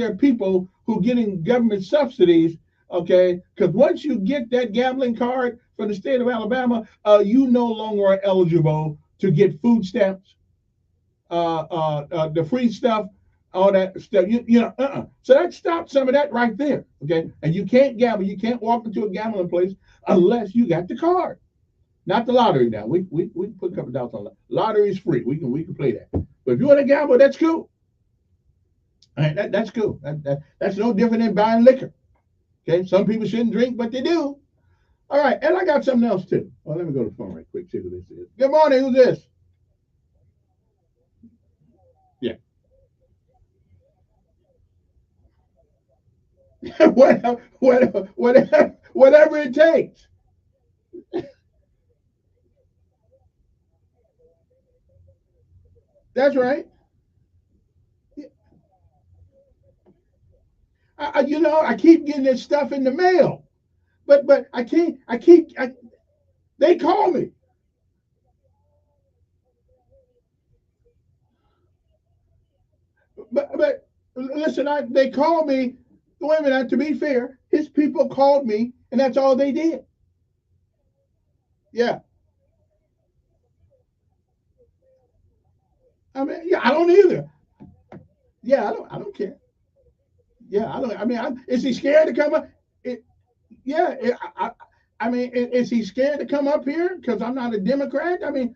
of people who are getting government subsidies. Okay, because once you get that gambling card from the state of Alabama, you no longer are eligible to get food stamps, the free stuff, all that stuff. So that stops some of that right there. Okay, and you can't gamble. You can't walk into a gambling place unless you got the card. Not the lottery now. We put a couple dollars on that. Lottery is free. We can play that. But if you want to gamble, that's cool. All right, that's cool. That's no different than buying liquor. Okay, some people shouldn't drink, but they do. All right, and I got something else too. Well, let me go to the phone right quick. See who this is. Good morning. Who's this? Yeah. whatever it takes. That's right. I keep getting this stuff in the mail, but I can't. They call me. But listen, they called me. Wait a minute. To be fair, his people called me, and that's all they did. Yeah. I mean, yeah, I don't either. Yeah, I don't care. Yeah, I don't. I mean, is he scared to come up? Yeah, I mean, is he scared to come up here because I'm not a Democrat? I mean,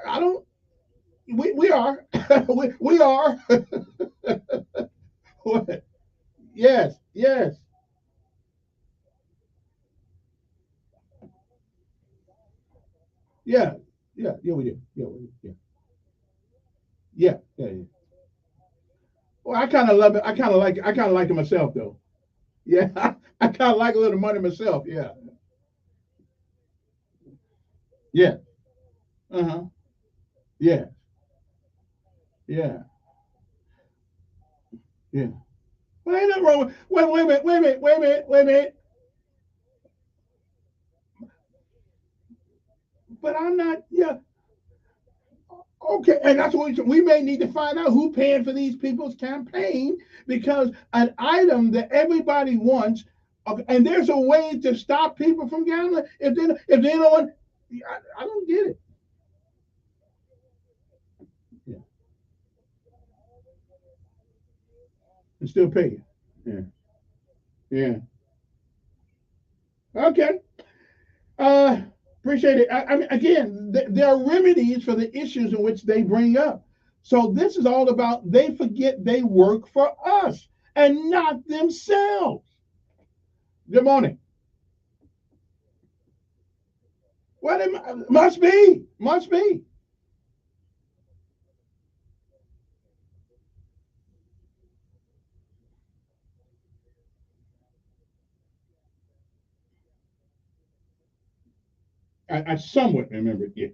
I don't. We are. we are. What? Yes, yes. Yeah, yeah, we do. Yeah, we do. Yeah, yeah, yeah, yeah. Well, I kind of love it. I kind of like it myself, though. Yeah, I kind of like a little money myself. Yeah, yeah. Uh huh. Yeah, yeah, yeah. Well, ain't nothing wrong with. Wait a minute. Wait a minute. Wait a minute. Wait a minute. But I'm not. Yeah. Okay, and that's what we may need to find out who paying for these people's campaign because an item that everybody wants, okay, and there's a way to stop people from gambling. If they don't want, I don't get it. Yeah, and still pay you. Yeah, yeah. Okay. Uh, Appreciate it. I mean, again, there are remedies for the issues in which they bring up. So this is all about they forget they work for us and not themselves. Good morning. Well, it must be. Must be. I somewhat remember it. Yes.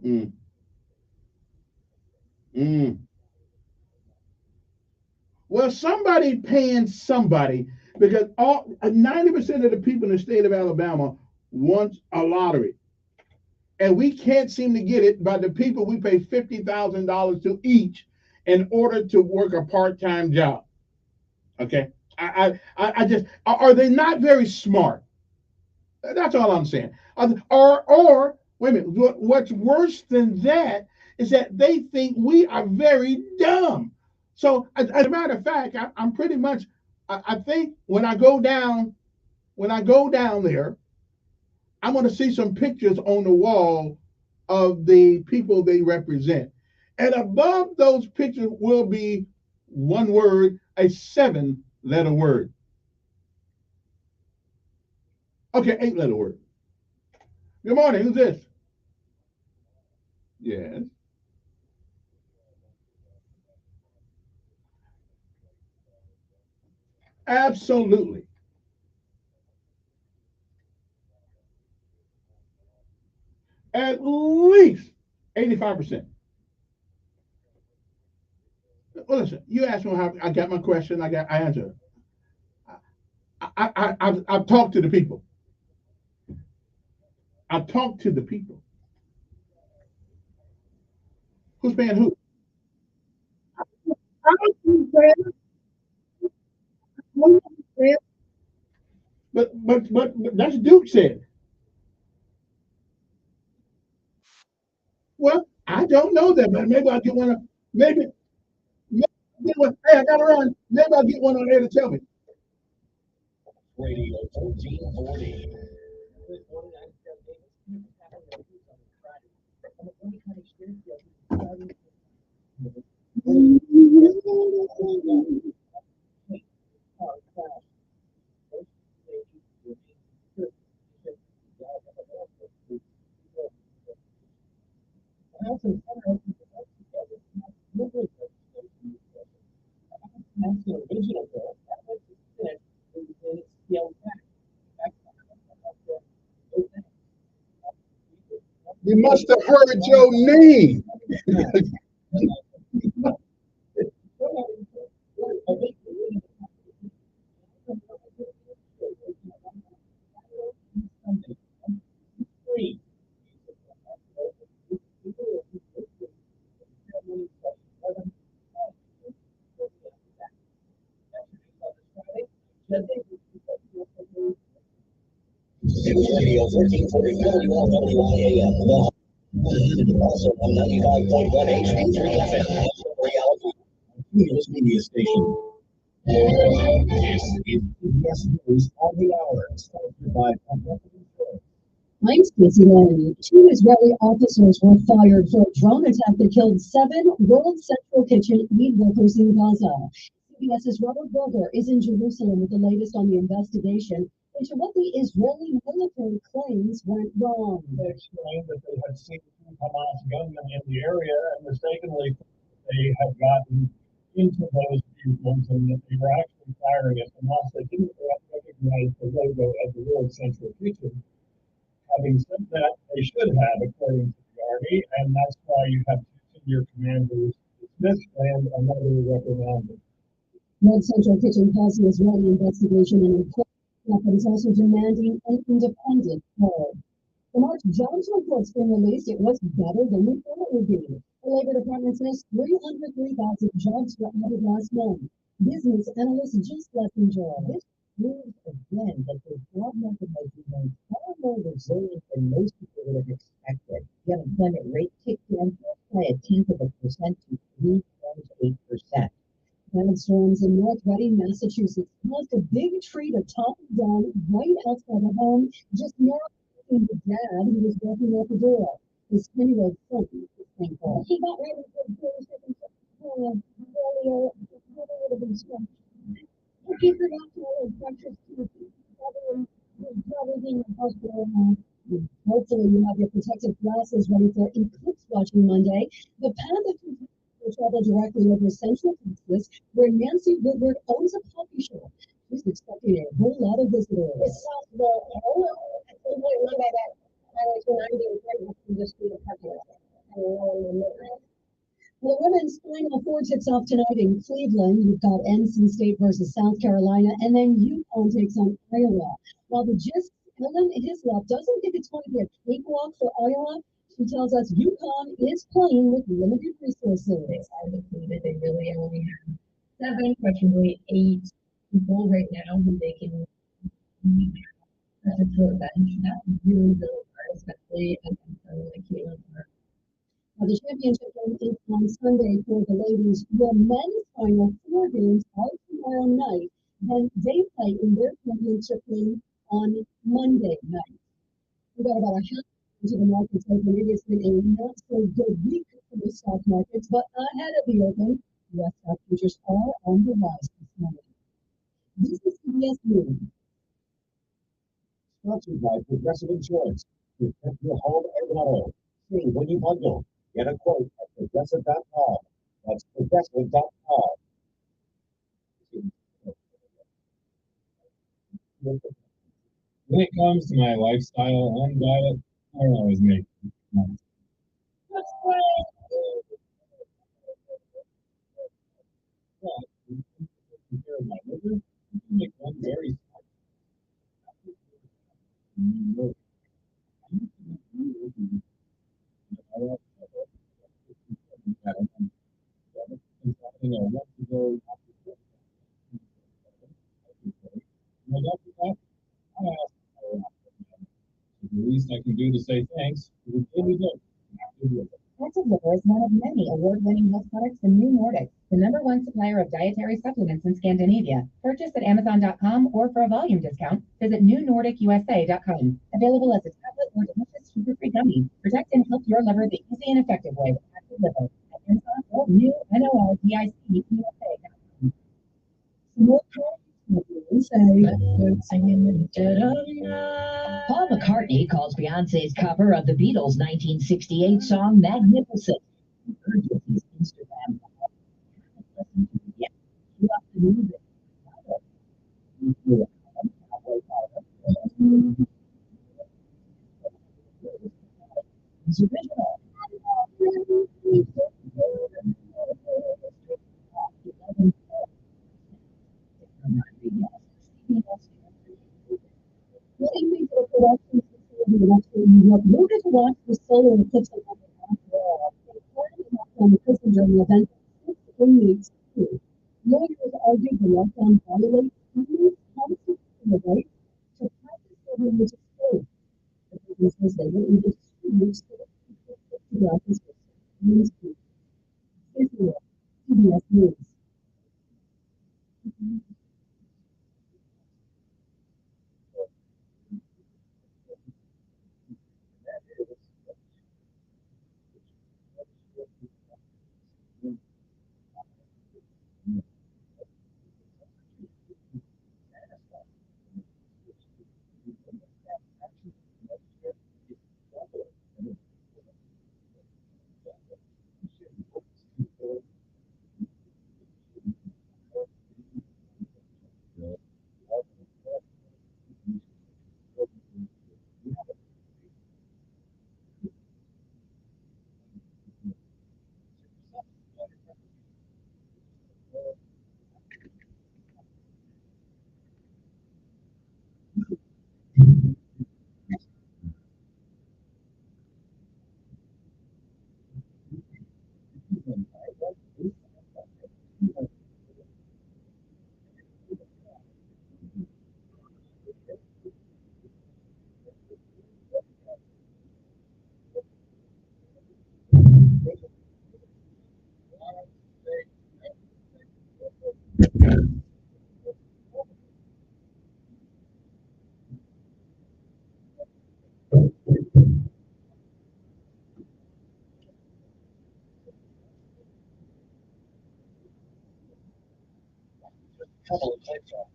Mm, mm. Well, somebody paying somebody because all 90% of the people in the state of Alabama want a lottery, and we can't seem to get it by the people we pay $50,000 to each in order to work a part-time job. Okay, I just are they not very smart? That's all I'm saying. Or wait a minute. What's worse than that is that they think we are very dumb. So, as a matter of fact, I'm pretty much. I think when I go down there, I'm going to see some pictures on the wall of the people they represent, and above those pictures will be one word, a seven-letter word. Okay, eight-letter word. Good morning. Who's this? Yes. Absolutely. At least 85%. Well, listen, you asked me how I got my question, I answered. I've talked to the people. I've talked to the people. Who's paying who? But that's Duke said. Well, I don't know that, but maybe I'll get one. Maybe I'll get one. Hey, I got to run. Maybe I'll get one on there to tell me. Radio 1440. You must have heard your name. Radio 1440 WIAM. Also on 95.1 HD3 FM. Reality. News media station. This is CBS News on the Hour, sponsored by Progressive Insurance. I'm Stacey Lanning. 2 Israeli officers were fired for a drone attack that killed 7 World Central Kitchen aid workers in Gaza. CBS's Robert Berger is in Jerusalem with the latest on the investigation into what the Israeli military claims went wrong. They explained that they had seen Hamas gunmen in the area and mistakenly they had gotten into those vehicles and that they were actually firing at Hamas. They didn't recognize the logo of the World Central Kitchen. Having said that, they should have, according to the Army, and that's why you have 2 senior commanders dismissed and another reprimanded. World Central Kitchen calls the Israeli investigation an important, but is also demanding an independent probe. The March jobs report's been released. It was better than we thought it would be. The Labor Department says 303,000 jobs were added last month. Business analysts just left in job. This proves again that the job market has been far more resilient than most people would have expected. The unemployment rate ticked down by 0.1% to 3.8%. Storms in North Reading, Massachusetts caused a big tree to topple down right outside the home, just north of the dad who was walking out the door. His 10-year-old son was thankful. He got ready for the earlier, would have been struck. He forgot to wear precious teeth. Probably in the hospital now. Hopefully you have your protective glasses ready for eclipse watching Monday. The path of will travel directly over Central Texas, where Nancy Woodward owns a coffee shop. She's expecting a whole lot of visitors. It's possible at some point Monday that Highway 290 is ready to just be a parking lot. The women's Final Four tips off tonight in Cleveland. You've got NC State versus South Carolina, and then UConn takes on Iowa. While the Gist Ellen Hislop doesn't think it's going to be a cakewalk for Iowa, she tells us UConn is playing with limited resources. They really only have 7, questionably 8 people right now who they can to a bench. That's really hard, especially against someone like Caitlin Clark. The championship game is on Sunday for the ladies. The men's Final Four games are tomorrow night. Then they play in their championship game on Monday night. We got about a half into the markets open. It has been a not so good week for the stock markets, but ahead of the open, U.S. stock futures are on the rise this morning. This is CBS News. Sponsored by Progressive Insurance. Protect your home and auto. See when you bundle. Get a quote at progressive.com. That's progressive.com. When it comes to my lifestyle and diet, I don't always make money. Take care of my liver, you can make one very the least I can do to say thanks is really good. Active Liver is one of many award-winning health products from New Nordic, the #1 supplier of dietary supplements in Scandinavia. Purchase at Amazon.com or for a volume discount, visit newnordicusa.com. Available as a tablet or delicious sugar-free gummy. Protect and help your liver the easy and effective way with Active Liver at Amazon or newnordicusa.com. Paul McCartney calls Beyonce's cover of the Beatles' 1968 song magnificent. He urges his Instagram it's original. We'll get to watch the solar eclipse on the prison during the event. 6 inmates too. Lawyers argued the lockdown violates the constitutional right to practice their religious faith. The prison says they will even distribute glasses for CBS News. couple of clicks on.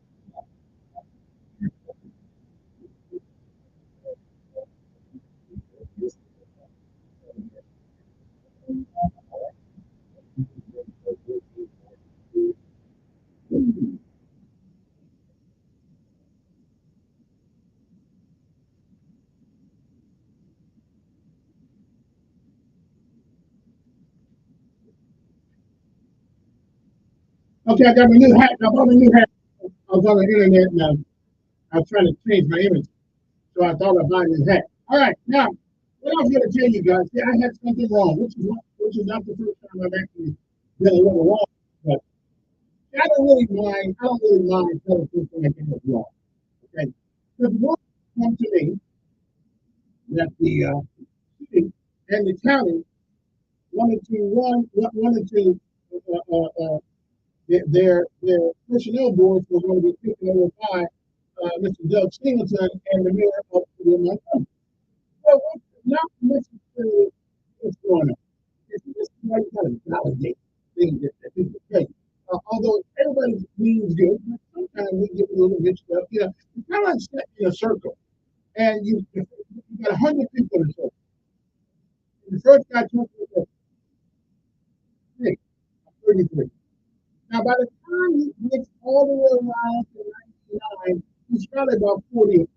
Okay, I got my new hat. I bought a new hat. I was on the internet and I was trying to change my image. So I thought I'd buy a new hat. All right, now, what I was going to tell you guys, see, I had something wrong, which is not the first time I've actually been a little wrong. But I don't really mind telling people like that was wrong. Okay? Because one come to me that the city and the county wanted to their personnel boards were going to be taken over by Mr. Doug Singleton and the mayor of Montgomery. Well, not necessarily what's going on. This is why you got to validate things that people say. Although everybody means good, but sometimes we get a little mixed up. You know, it's kind of like sitting in a circle, and you got 100 people in a circle. And the first guy talks to hey, I'm 33. Now, by the time he gets all the way around to 99, he's probably about 40.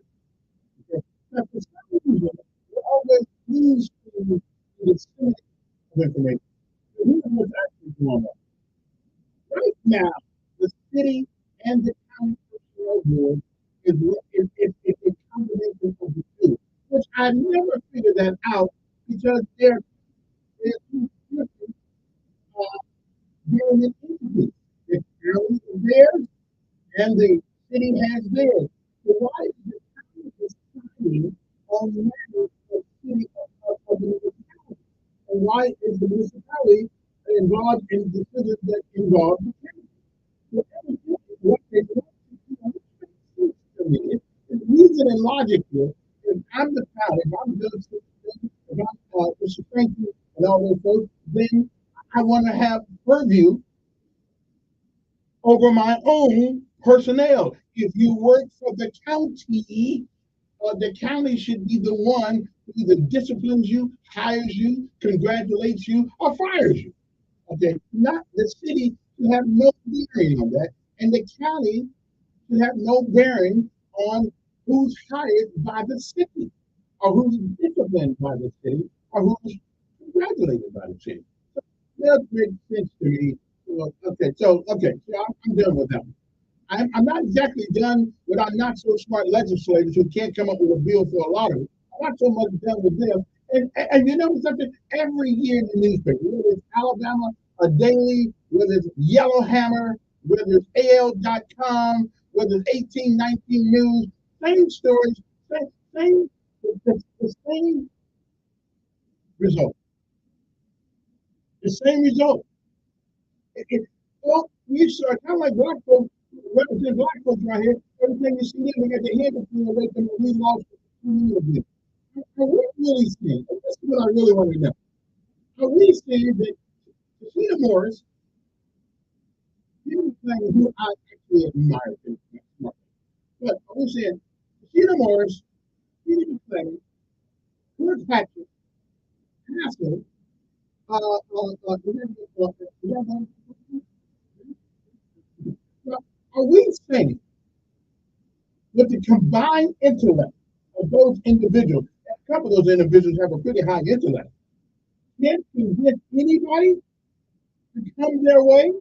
Okay? Now, for some reason, we always lose to the dissemination of information. So here's what's actually going on. Right now, the city and the county personnel board is a combination of the two, which I never figured that out because they're two different government entities. The county is theirs and the city has theirs. So why is the county deciding on the matters of city of the municipality? And why is the municipality involved in decisions that involve the county? What they want to do to me is reason and logic here. If I'm the county, if I'm doing something, if I'm Mr. Frankie and all those folks, then I want to have purview over my own personnel. If you work for the county should be the one who either disciplines you, hires you, congratulates you, or fires you. Okay, not the city should have no bearing on that, and the county should have no bearing on who's hired by the city, or who's disciplined by the city, or who's congratulated by the city. So that makes sense to me. So I'm done with that. I'm not exactly done with our not so smart legislators who can't come up with a bill for a lottery. I'm not so much done with them. And you know something? Every year in the newspaper, whether it's Alabama, a daily, whether it's Yellowhammer, whether it's AL.com, whether it's 1819 News, same stories, the same result. The same result. Well, you saw kind of like black folks, represent black folks right here. Everything you see them, they got their hand between the legs and we lost 2 years ago. Are we really saying, and this is what I really want to know, are we saying that Sheena Morris, who I actually admire, but are we saying Sheena Morris, Sheena McClain, George Patrick, Haskell, are we saying with the combined intellect of those individuals, a couple of those individuals have a pretty high intellect, can't convince anybody to come their way?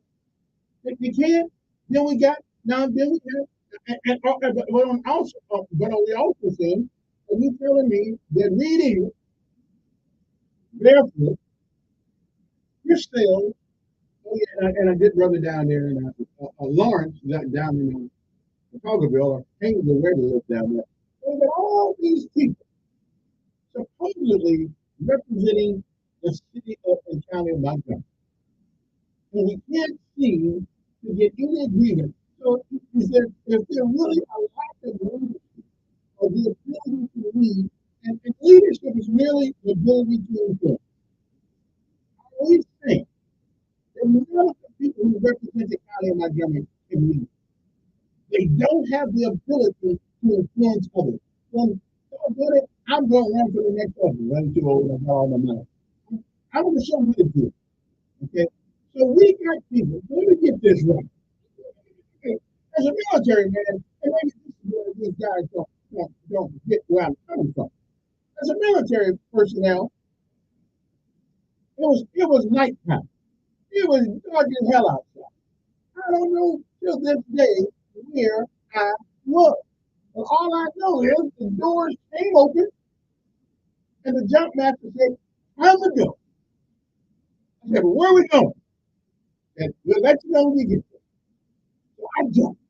If you can't, then we got, but are we also saying, are you telling me that reading barefoot, you're still, and I did brother down there in Lawrence, down in Chicagoville, or Haynesville, where they live down there. So that all these people supposedly representing the city of and county of Montgomery. And we can't seem to get any agreement. So is there really a lack of leadership or the ability to lead? And leadership is really the ability to influence. I always think that none of the people who represent the county of Montgomery can lead. They don't have the ability to influence others. When I'm good at, I'm going on to the next level. I'm too old, I got all my money. I'm going to show you the deal. Okay? So we got people, let me get this right. Okay. As a military man, and maybe this is where these guys don't get where I'm coming from. As a military personnel, it was nighttime. It was dark as hell outside. I don't know till this day where I was. But all I know is the doors came open and the jump master said, "Time to go." I said, "Well, where are we going?" And we'll let you know when we get there. So I jumped.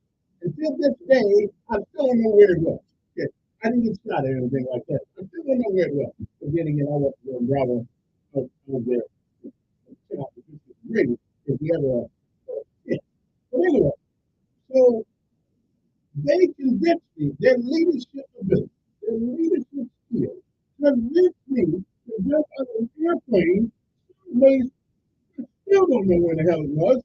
Until this day, I still don't know where it was. Okay. I didn't get shot or anything like that. I still don't know where it was. But getting it, I went to Bravo over there. Check out the really if you ever yeah. But anyway, so they convinced me, their leadership ability, their leadership skills, convinced me to jump out of an airplane. Ways I still don't know where the hell it was,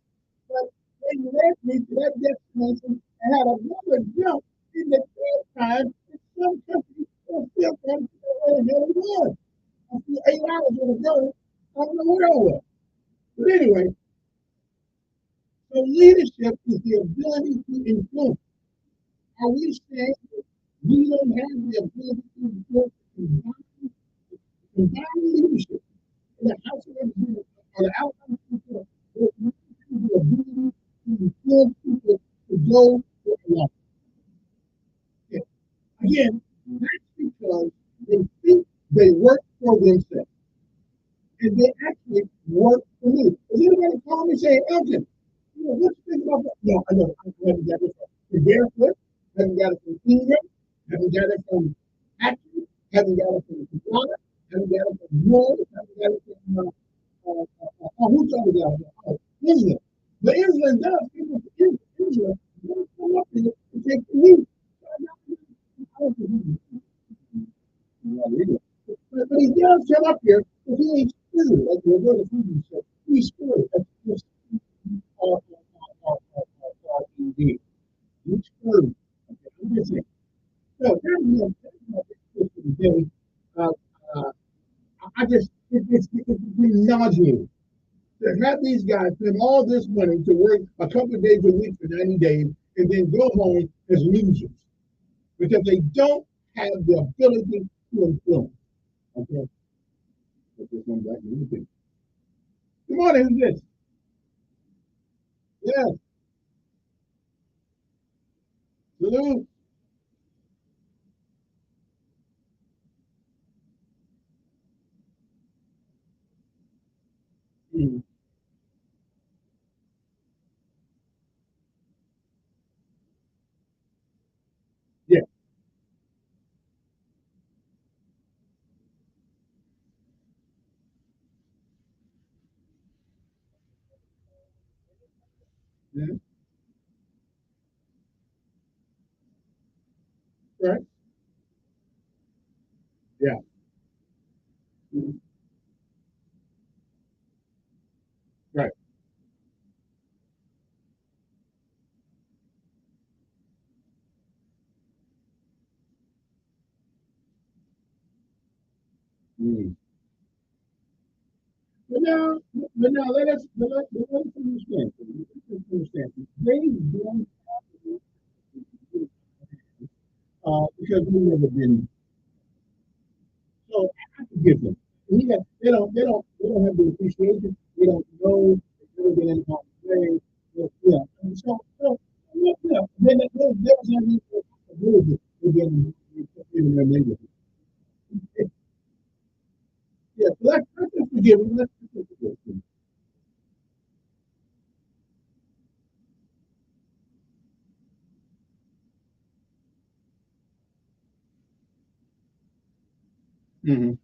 but they led me to that destination and had another jump in the third time in some country and still can't figure out where the hell it was. I flew 8 hours on a go. I don't know where I was. But anyway, so leadership is the ability to influence. Are we saying that we don't have the ability to influence combine leadership in the House of Representatives or the outcome of the ability to influence people to go where they want? Yeah. Again, that's because they think they work for themselves. And they actually work for me. Is anybody calling me saying, "Elton, you know, what you think about that?" No, I know. I haven't got it from Barefoot, haven't got it from Kenya, haven't got it from Action, haven't got it from Ghana, haven't got it from Moore, haven't got it from, who's other guy? Israel. But Israel does, people from Israel, they come up here to take the lead. But he does come up here, but he ain't screwed. Like the brother Fuji said, he's screwed. That's just indeed. He's screwed. Okay, I'm just saying. So that's my big for the day. I just it's nauseating to have these guys spend all this money to work a couple of days a week for 90 days and then go home as losers because they don't have the ability to influence. Okay. Put this one back in the thing. Good morning, who's this? Yes. Hello. Mm. Yeah. Yeah. Right. Yeah. Mm. Right. Mm. But now let us understand. Let's understand. They don't because we've never been. So I forgive them. They don't have the appreciation. They don't know. They've never been in harm's way. Yeah. And so yeah. There's any possibility within their neighborhood. Yeah. So let's just forgive them. Let's just forgive them. Mm-hmm.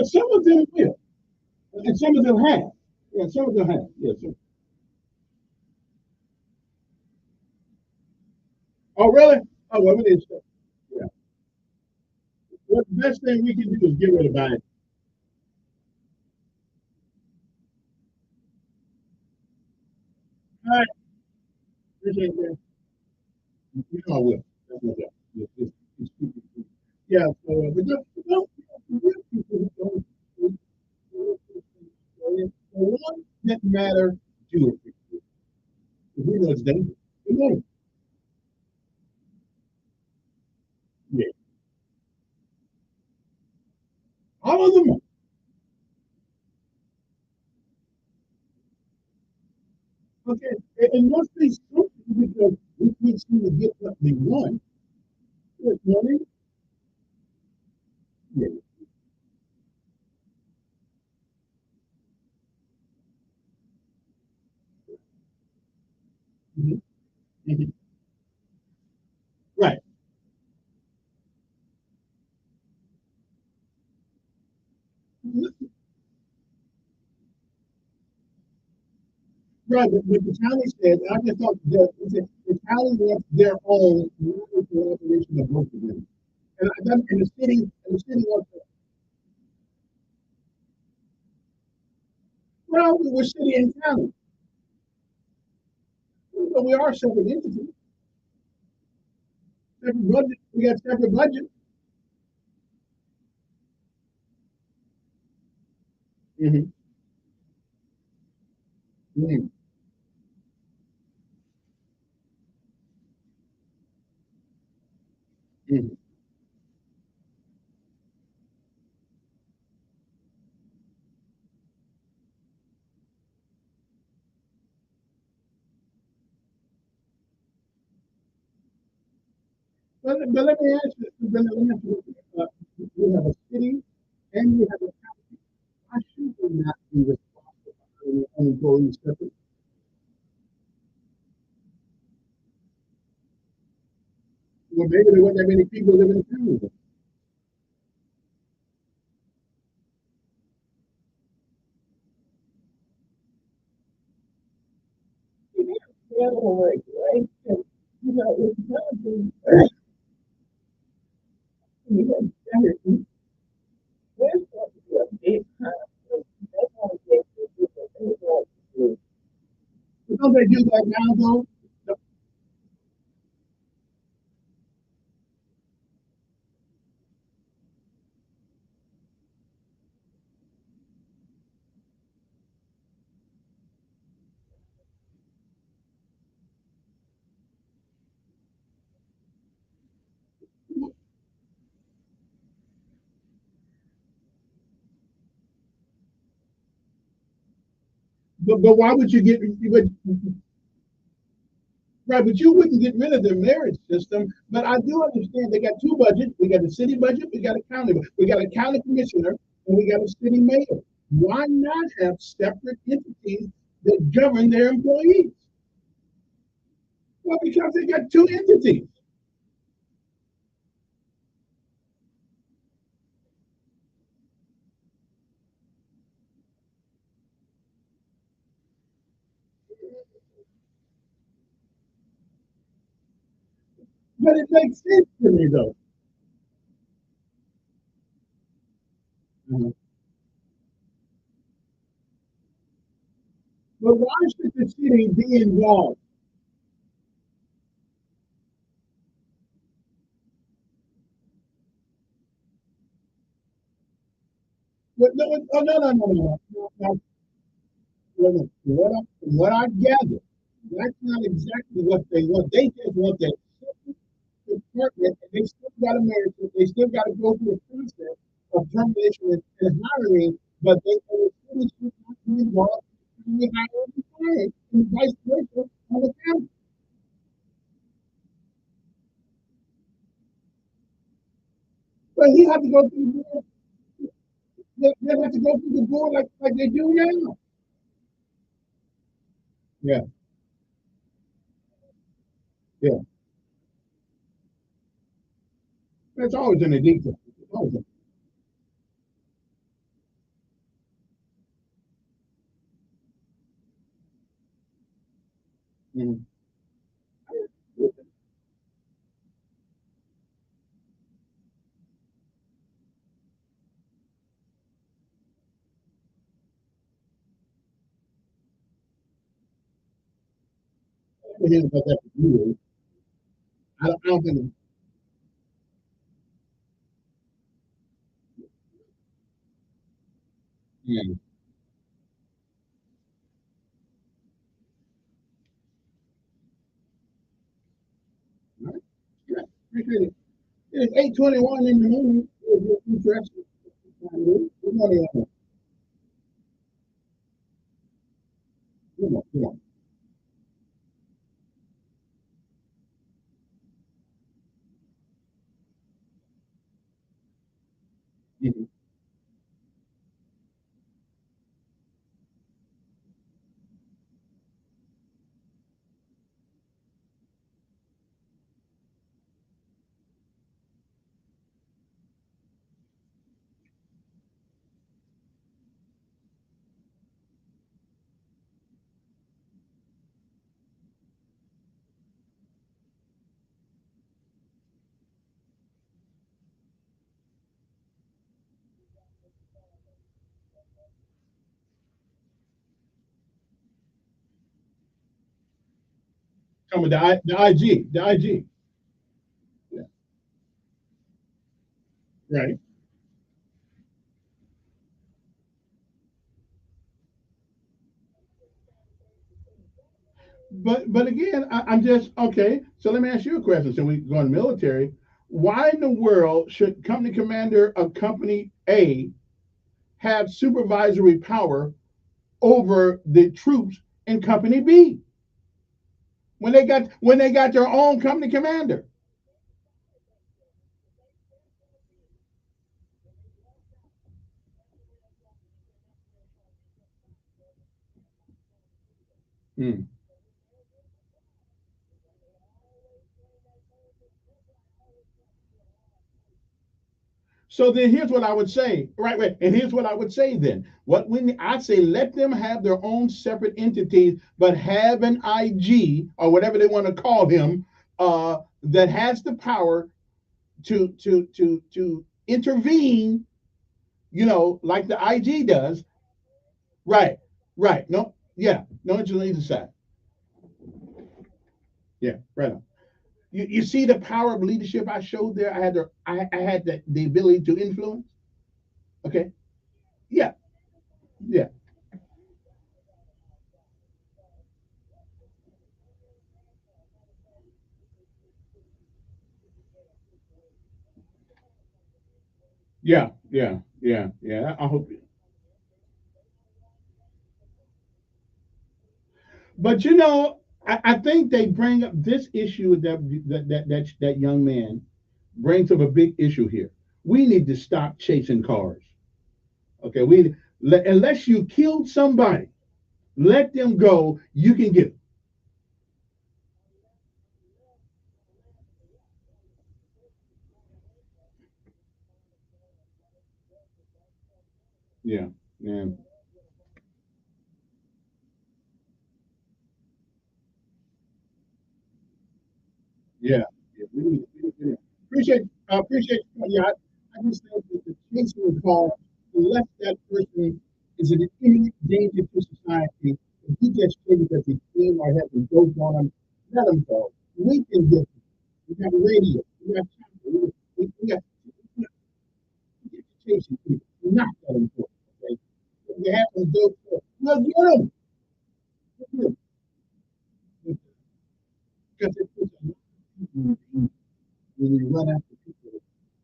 Some of them will, and some of them have. Yeah, some of them have. Yes, sir. Oh, really? Oh, well, it is. Yeah. What the best thing we can do is get rid of Biden. All right. You know I will. That's no doubt. Yeah, so, but just, the one that matter, do it. We know it's dangerous. We know it. Yeah. All of them. Okay. And must be something because we can't seem to get what we want. Good morning. Yeah. Mhm. Mhm. Right. Right, but the county said, I just thought that the county wants their own municipal operation of both of them. And the city wants, well, we're city and county, but we are separate entities. Separate budget, we got separate budget. Mm-hmm. Mm-hmm. Mm-hmm. But let me ask you, we have a city and we have a county. Why should we not be responsible for our own employees separate? Well, maybe there weren't that many people living in the county. Federal regulation, it's gonna be, there's going to be a big conflict. They want to get this, they want to do. Don't they do that now, though? But why would you get, right, but you wouldn't get rid of the marriage system. But I do understand they got two budgets. We got a city budget, we got a county, we got a county commissioner, and we got a city mayor. Why not have separate entities that govern their employees? Well, because they got two entities. But it makes sense to me, though. Mhm. But why should the city be involved? But no, oh, no, no, no, no, no, no. What I gather, that's not exactly what they want. They just want that department, and they still got to marry, they still got to go through the process of termination and hiring, but they should not be involved in the hiring and vice versa on the county. But he have to go through the board. They have to go through the board like they do now. Yeah, yeah. It's always in the detail. It's always in. Mhm. been hearing about that for years. I don't think. Yeah. All right. Yeah. Appreciate it. It's 8:21 in the morning. Interesting. Good morning. Come on, come on. Mhm. Come with the IG, the IG. Yeah. Right. But again, I'm just okay. So let me ask you a question. So we go in the military. Why in the world should company commander of company A have supervisory power over the troops in company B when they got their own company commander? Hmm. So then here's what I would say. Right. And here's what I would say then. What when I say let them have their own separate entities, but have an IG or whatever they want to call him, that has the power to intervene, like the IG does. Right. Right. No, yeah, no interest on either side. Yeah, right on. You see the power of leadership I showed there? I had the ability to influence. Okay. Yeah, yeah. Yeah, yeah, yeah, yeah. I hope. But I think they bring up this issue that young man brings up a big issue here. We need to stop chasing cars. Okay, unless you killed somebody, let them go. You can get it. Yeah, yeah, yeah. Yeah. Appreciate. Yeah, I just think that the chasing the car, unless that person is an imminent danger to society, if he just thinks that the team or has a dope on him, let him go. We can get. We got radio. We got channel. We got chasing people. Not that important. Okay, if you have some dope, well, get them. Because it puts a lot of people in danger when you run after people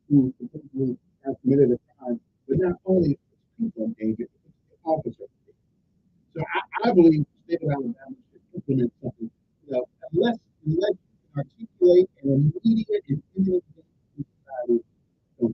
who potentially have committed a crime, but not only is people in danger, it's the officer. So I believe the state of Alabama should implement something, unless you can articulate an immediate and imminent danger to society. So,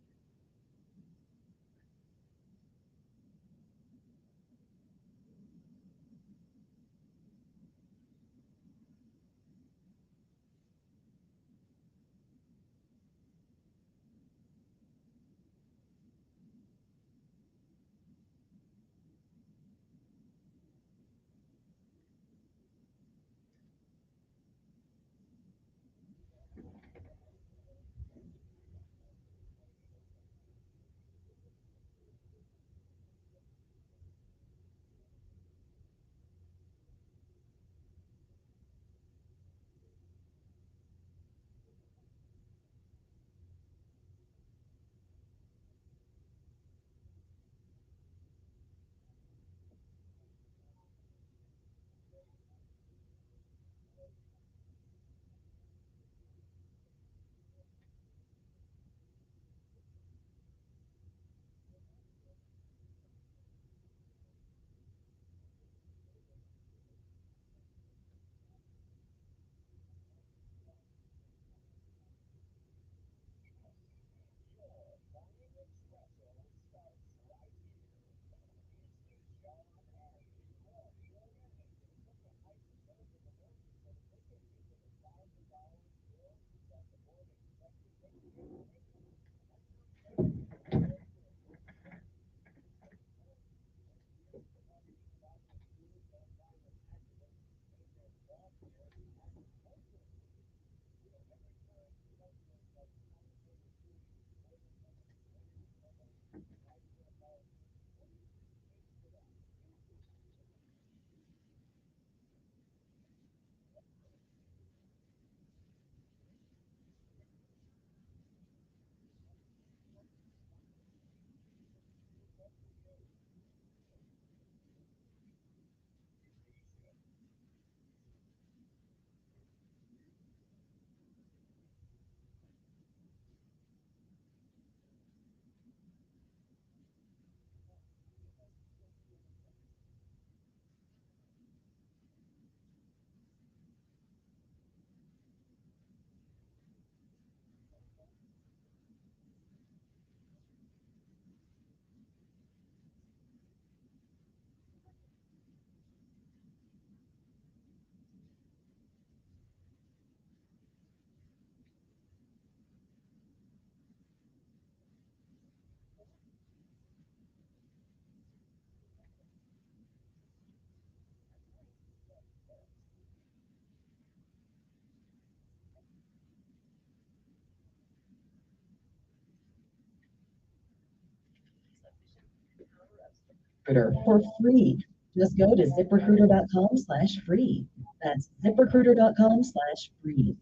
ZipRecruiter for free. Just go to ziprecruiter.com/free. That's ziprecruiter.com/free.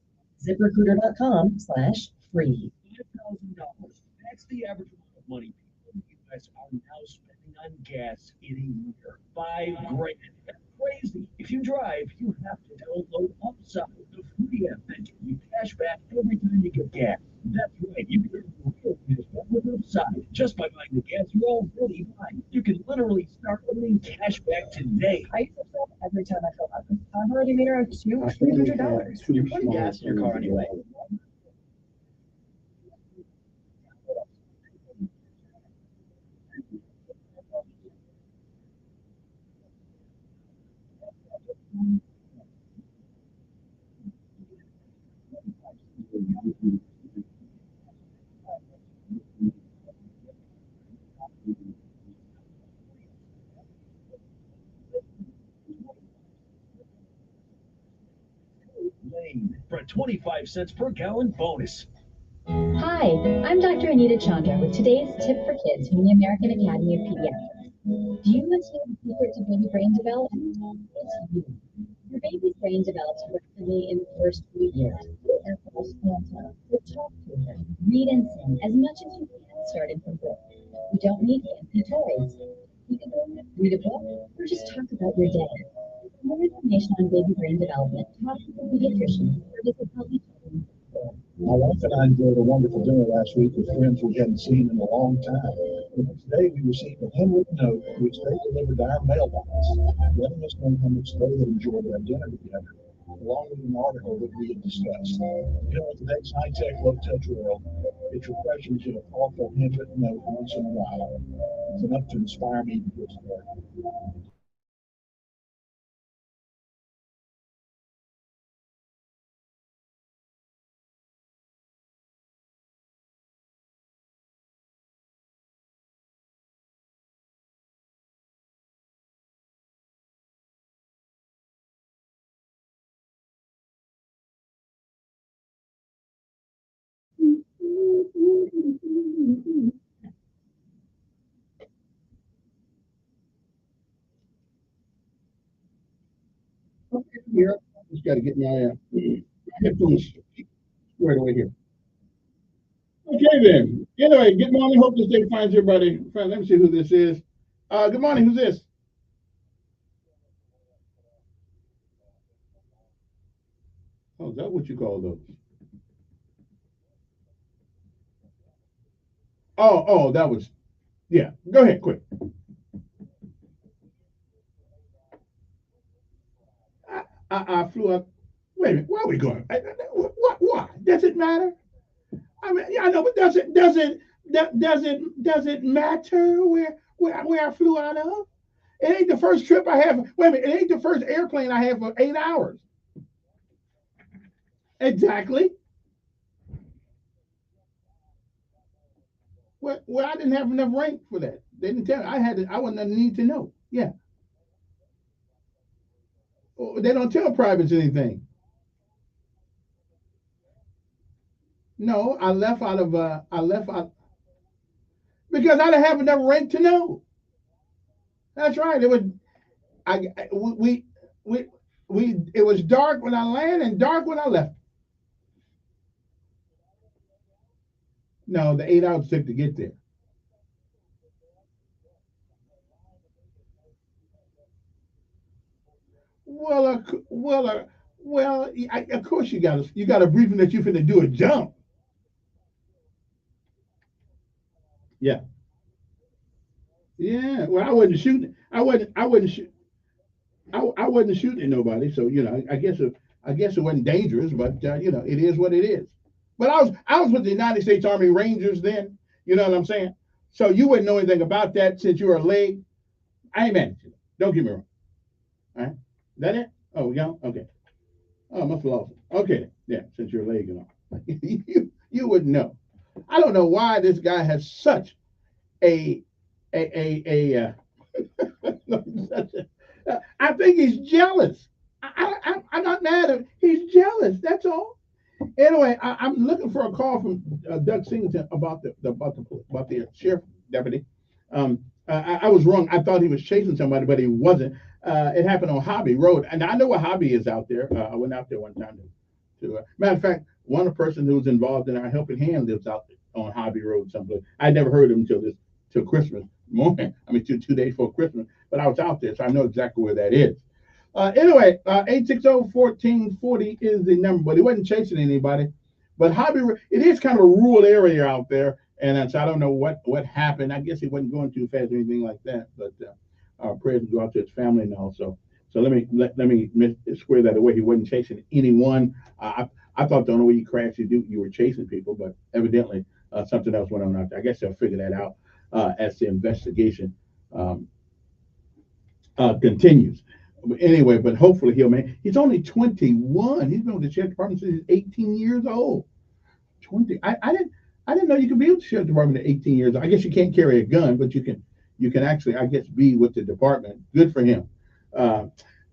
ziprecruiter.com/free. $5,000. That's the average amount of money people in the U.S. are now spending on gas in a year. $5,000. That's crazy. If you drive, you have to download Upside, the free app that gives you cash back every time you get gas. That's right. You can earn real cash back with Upside just by buying the gas you're already buying. You can literally start earning cash back today. I use Upside every time I fill up. I've already made around $200. You're putting gas in your car anyway. Lane for a 25 cents per gallon bonus. Hi, I'm Dr. Anita Chandra with today's tip for kids from the American Academy of Pediatrics. Do you want to know the secret to baby brain development? It's you. Your baby's brain develops rapidly in the first few years. Therefore, stand up, talk to her, read and sing as much as you can starting from birth. You don't need fancy toys. You can go read a book or just talk about your day. For more information on baby brain development, talk to a pediatrician or visit Healthy Children's Bookstore. My wife and I enjoyed a wonderful dinner last week with friends we hadn't seen in a long time. The next day, we received a handwritten note which they delivered to our mailbox, letting us know how much they had enjoyed our dinner together, along with an article that we had discussed. You know, in today's high-tech, low-touch world, it's refreshing to get a thoughtful handwritten note once in a while. It's enough to inspire me to get started. Okay, here, just got to get my headphones squared away here. Okay, then. Anyway, good morning. Hope this day finds everybody. Let me see who this is. Good morning. Who's this? Oh, is that what you call those? Oh, that was, yeah. Go ahead, quick. I flew up. Wait a minute. Where are we going? Why? Does it matter? I mean, yeah, I know, but does it matter where I flew out of? It ain't the first trip I have. Wait a minute. It ain't the first airplane I have for 8 hours. Exactly. Well, I didn't have enough rank for that. They didn't tell me. I wouldn't need to know. Yeah. They don't tell privates anything. No, I left out because I didn't have enough rank to know. That's right. It was it was dark when I landed and dark when I left. No, the 8 hours took to get there. Of course you got a briefing that you're finna do a jump. Yeah. Yeah. Well, I wasn't shooting. I wasn't shooting. I wasn't shooting at nobody, so I guess it wasn't dangerous, but it is what it is. But I was with the United States Army Rangers then. You know what I'm saying? So you wouldn't know anything about that since you're a leg. I ain't mad at you. Don't get me wrong. All right. That it? Oh, yeah. Okay. Oh, I must have lost it. Okay. Yeah. Since you're a leg and all, you wouldn't know. I don't know why this guy has such a I think he's jealous. I'm not mad at him. He's jealous. That's all. Anyway, I'm looking for a call from Doug Singleton about the sheriff deputy. I was wrong. I thought he was chasing somebody, but he wasn't. It happened on Hobby Road, and I know what Hobby is out there. I went out there one time matter of fact, one person who's involved in our Helping Hand lives out on Hobby Road someplace. I never heard of him till Christmas morning. I mean, 2 days before Christmas, but I was out there, so I know exactly where that is. Anyway, 860-1440 is the number, but he wasn't chasing anybody. But it is kind of a rural area out there, and so I don't know what happened. I guess he wasn't going too fast or anything like that. But our prayers go out to his family now. So let me square that away. He wasn't chasing anyone. I thought the only way you crashed, you were chasing people, but evidently something else went on out there. I guess they'll figure that out as the investigation continues. Anyway, but hopefully he's only 21. He's been with the sheriff department since he's 18 years old. 20. I didn't know you could be with the sheriff department at 18 years old. I guess you can't carry a gun, but you can actually, I guess, be with the department. Good for him.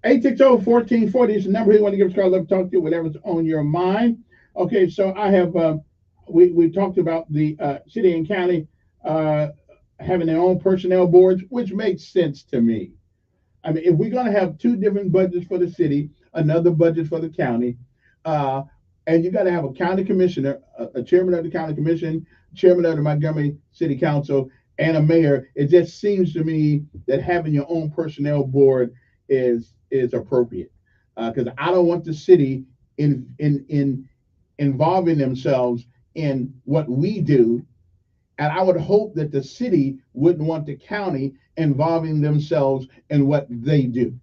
860-1440 is the number you want to give us a call. Let me talk to you, whatever's on your mind. Okay, so I have we talked about the city and county having their own personnel boards, which makes sense to me. I mean, if we're going to have two different budgets for the city, another budget for the county, and you got to have a county commissioner, a chairman of the county commission, chairman of the Montgomery City Council, and a mayor, it just seems to me that having your own personnel board is appropriate, because I don't want the city involving themselves in what we do, and I would hope that the city wouldn't want the county involving themselves in what they do.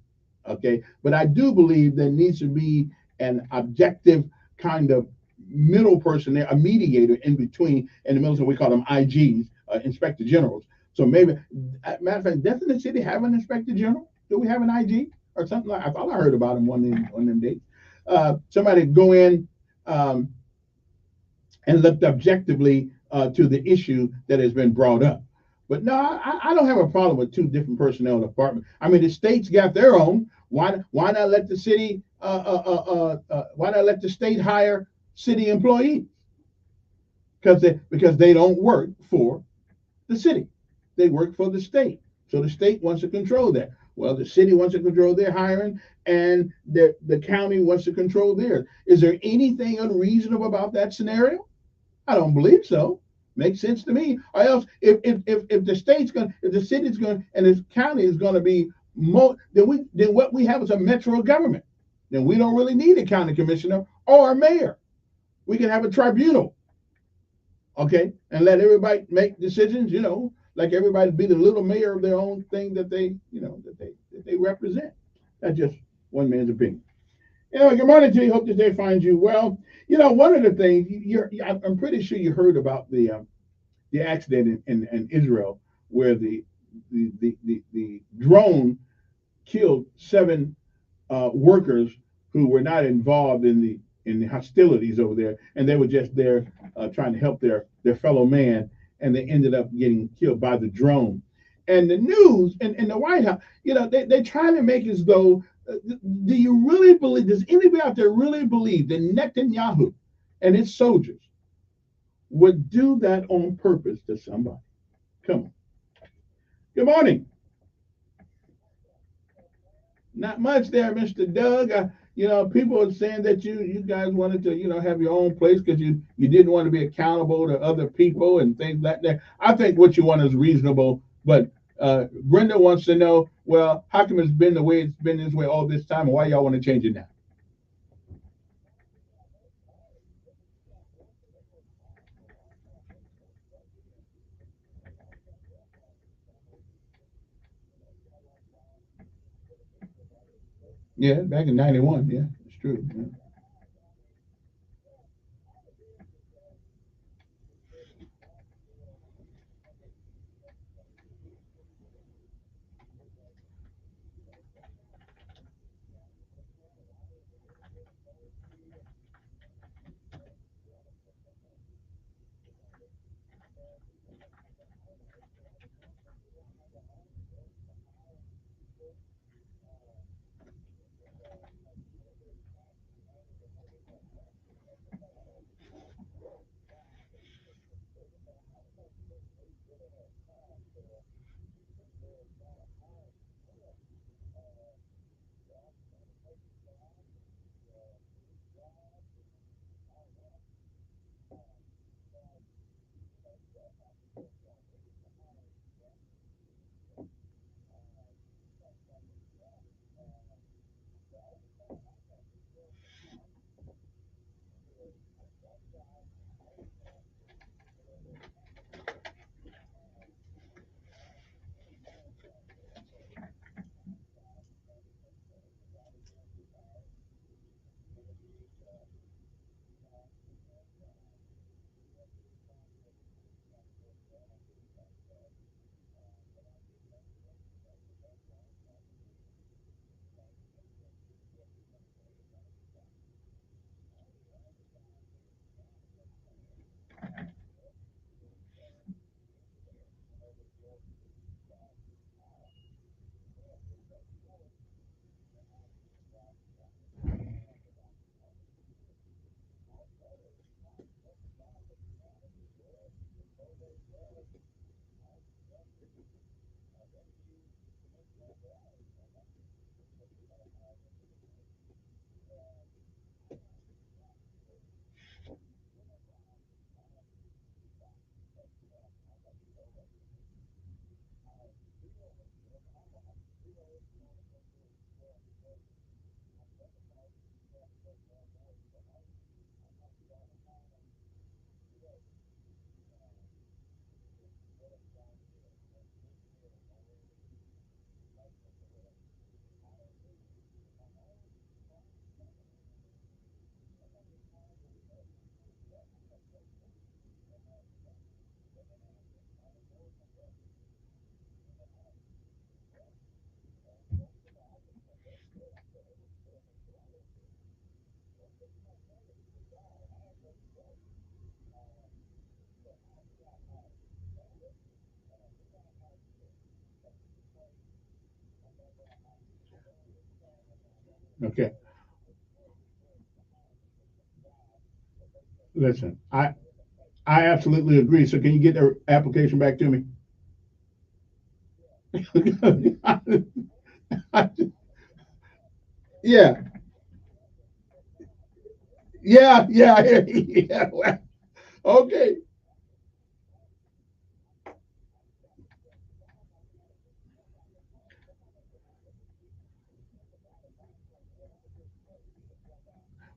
Okay, but I do believe there needs to be an objective kind of middle person there, a mediator in between, in the middle, so we call them IGs, inspector generals. So maybe, matter of fact, doesn't the city have an inspector general? Do we have an IG or something like? I thought I heard about him on them days. Somebody go in and looked objectively to the issue that has been brought up. But no, I don't have a problem with two different personnel departments. I mean, the state's got their own. Why not let the city? Why not let the state hire city employees? Because they don't work for the city, they work for the state. So the state wants to control that. Well, the city wants to control their hiring, and the county wants to control theirs. Is there anything unreasonable about that scenario? I don't believe so. Makes sense to me. Or else, if the state's going, if the city's going, and the county is going to be more, then what we have is a metro government. Then we don't really need a county commissioner or a mayor. We can have a tribunal, okay, and let everybody make decisions. Like everybody be the little mayor of their own thing that they represent. That's just one man's opinion. Good morning to you. Hope today finds you well. One of the things I'm pretty sure you heard about the accident in Israel where the drone killed 7 workers who were not involved in the hostilities over there, and they were just there trying to help their fellow man, and they ended up getting killed by the drone. And the news and the White House, they try to make as though. Do you really believe? Does anybody out there really believe that Netanyahu and his soldiers would do that on purpose to somebody? Come on. Good morning. Not much there, Mr. Doug. People are saying that you guys wanted to, have your own place because you didn't want to be accountable to other people and things like that. I think what you want is reasonable, but Brenda wants to know, well, how come it's been the way it's been this way all this time, and why y'all want to change it now? Yeah, back in '91. Yeah, it's true. Yeah. Okay. Listen, I absolutely agree. So can you get the application back to me? Yeah, yeah. Yeah. Well, okay.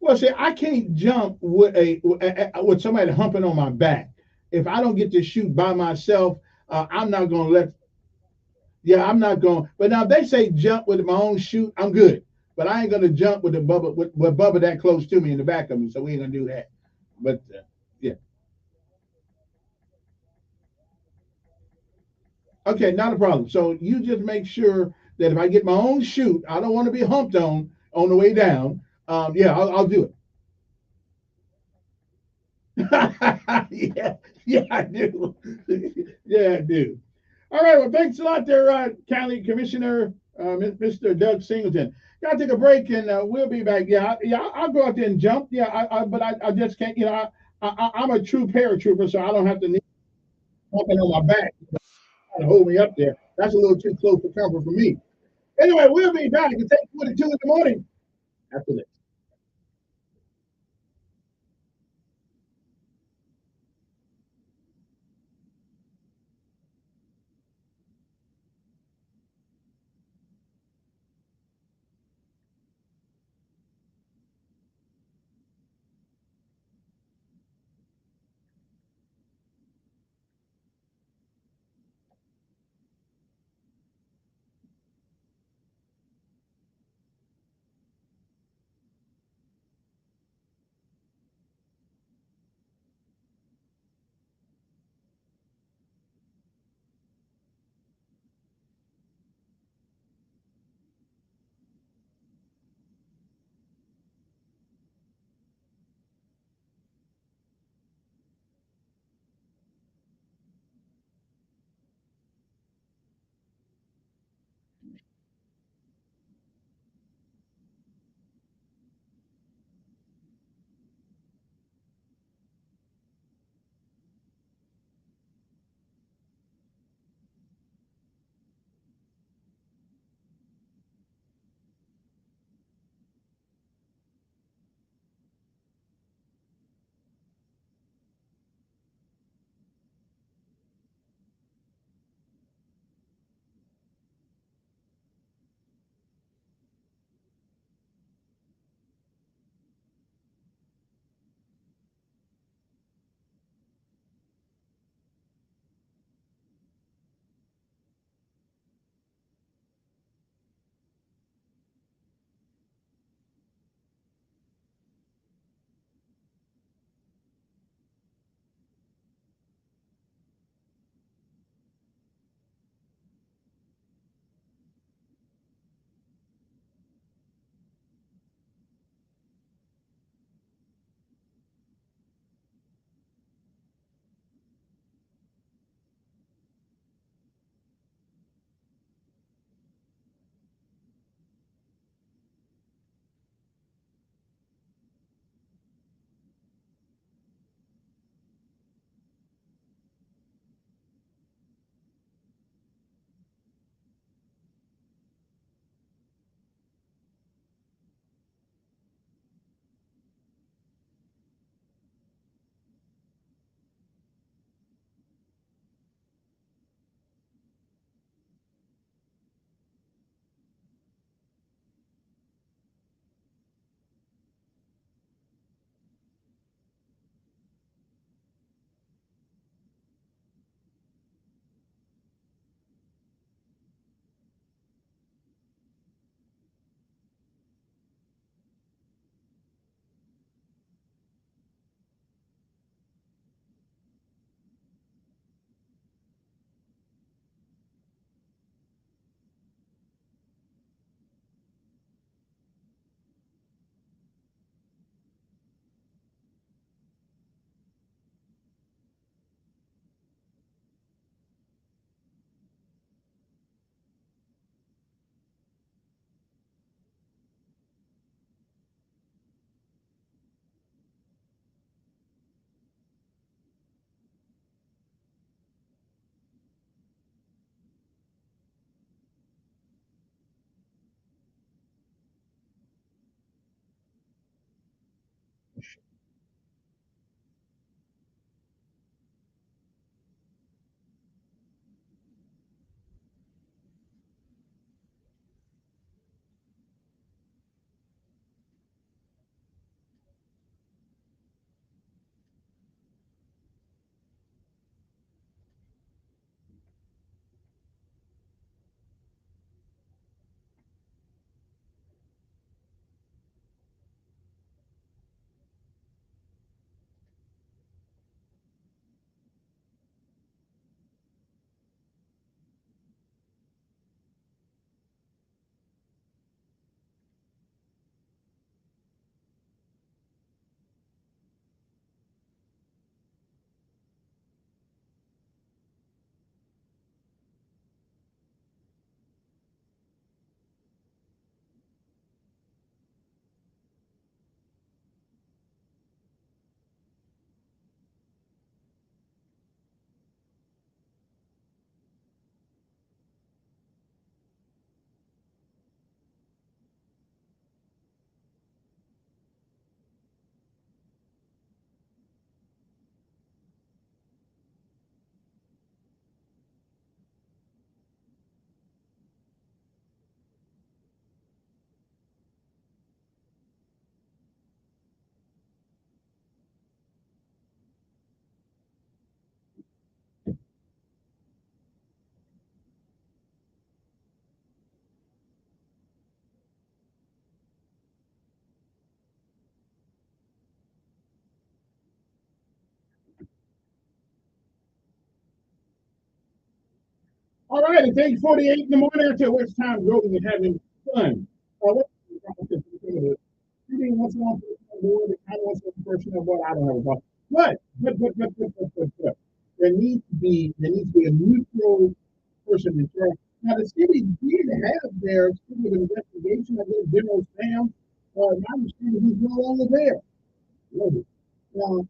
Well, see, I can't jump with with somebody humping on my back. If I don't get to shoot by myself, I'm not gonna let. Yeah, I'm not going. But now if they say jump with my own shoot, I'm good. But I ain't gonna jump with the Bubba with Bubba that close to me in the back of me. So we ain't gonna do that. But yeah, okay, not a problem. So you just make sure that if I get my own shoot, I don't want to be humped on the way down. Yeah, I'll do it. Yeah, yeah, I do. Yeah, I do. All right. Well, thanks a lot there, County Commissioner, Mr. Doug Singleton. Got to take a break, and we'll be back. Yeah, I'll go out there and jump. Yeah, but I just can't. You know, I'm a true paratrooper, so I don't have to need something on my back to hold me up there. That's a little too close for comfort for me. Anyway, we'll be back. It's 8:42 in the morning after this. All right, it's 8:48 in the morning. I tell you what, it's time to go and having fun. Shooting what's on the board, I don't want to person of what I don't have a problem. But there needs to be a neutral person in charge. Now the city did have their sort of investigation. I guess General Sam, my understanding he's no longer there. Was it? Now,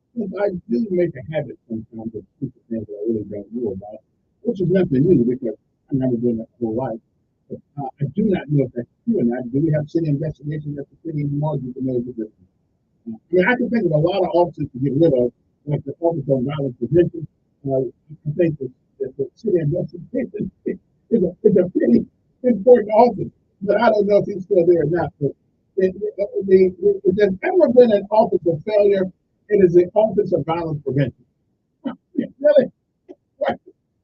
I do make a habit sometimes of stupid things that I really don't know about, which is nothing new because I've never done that whole life. But I do not know if that's true or not. Do we have city investigations at the city anymore? Do you know the difference? I mean, I can think of a lot of offices to get rid of, like the Office on Violence Prevention. I think that the city investigation is a pretty important office, but I don't know if he's still there or not. But if there's ever been an office of failure, it is the Office of Violence Prevention. Really?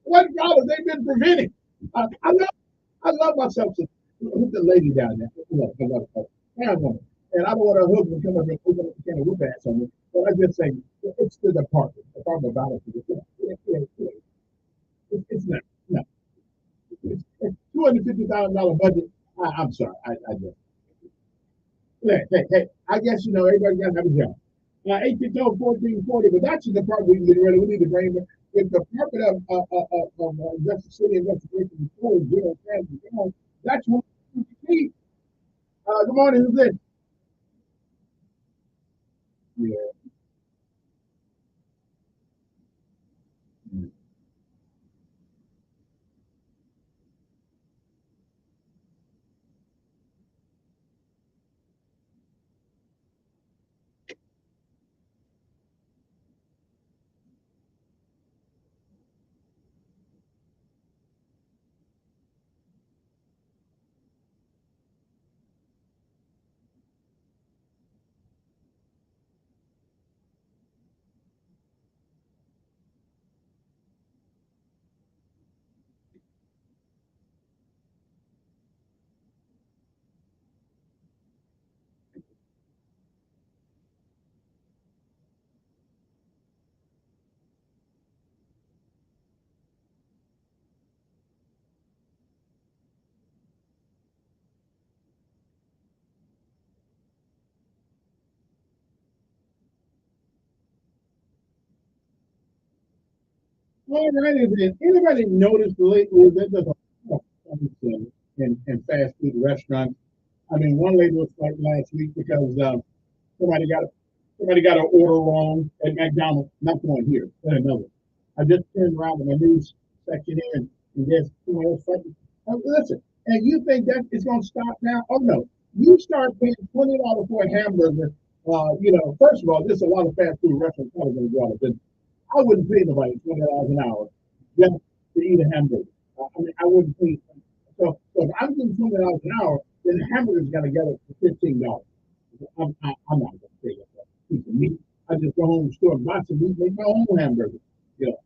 What violence they been preventing? I love myself. Who's the lady down there? I love her. And I don't want her husband to come up and open up a can of whoop ass on me. But I just say it's the Department of Violence Prevention. It's not. No. It's $250,000 budget. I'm sorry. I just. Hey, I guess, everybody got to have a job. 8-14-40, but that's the department we can get rid of. We need to bring them. If the Department of Justice City Investigation is closed, that's what we need. Good morning, who's this? Yeah. All right, anybody noticed lately that there's a lot of in fast food restaurants? I mean, one lady was like last week because somebody got somebody got an order wrong at McDonald's. Not one here, but another. I just turned around to my news section here and there's someone else fighting. Listen, and you think that it's going to stop now? Oh no! You start paying $20 for a hamburger First of all, there's a lot of fast food restaurants probably going to go out of business. I wouldn't pay nobody $20 an hour just to eat a hamburger. I wouldn't pay. So if I'm getting $20 an hour, then the hamburger's going to get it for $15. I'm not going to pay that for a piece of meat. I just go home and store and buy some meat, make my own hamburger. You know.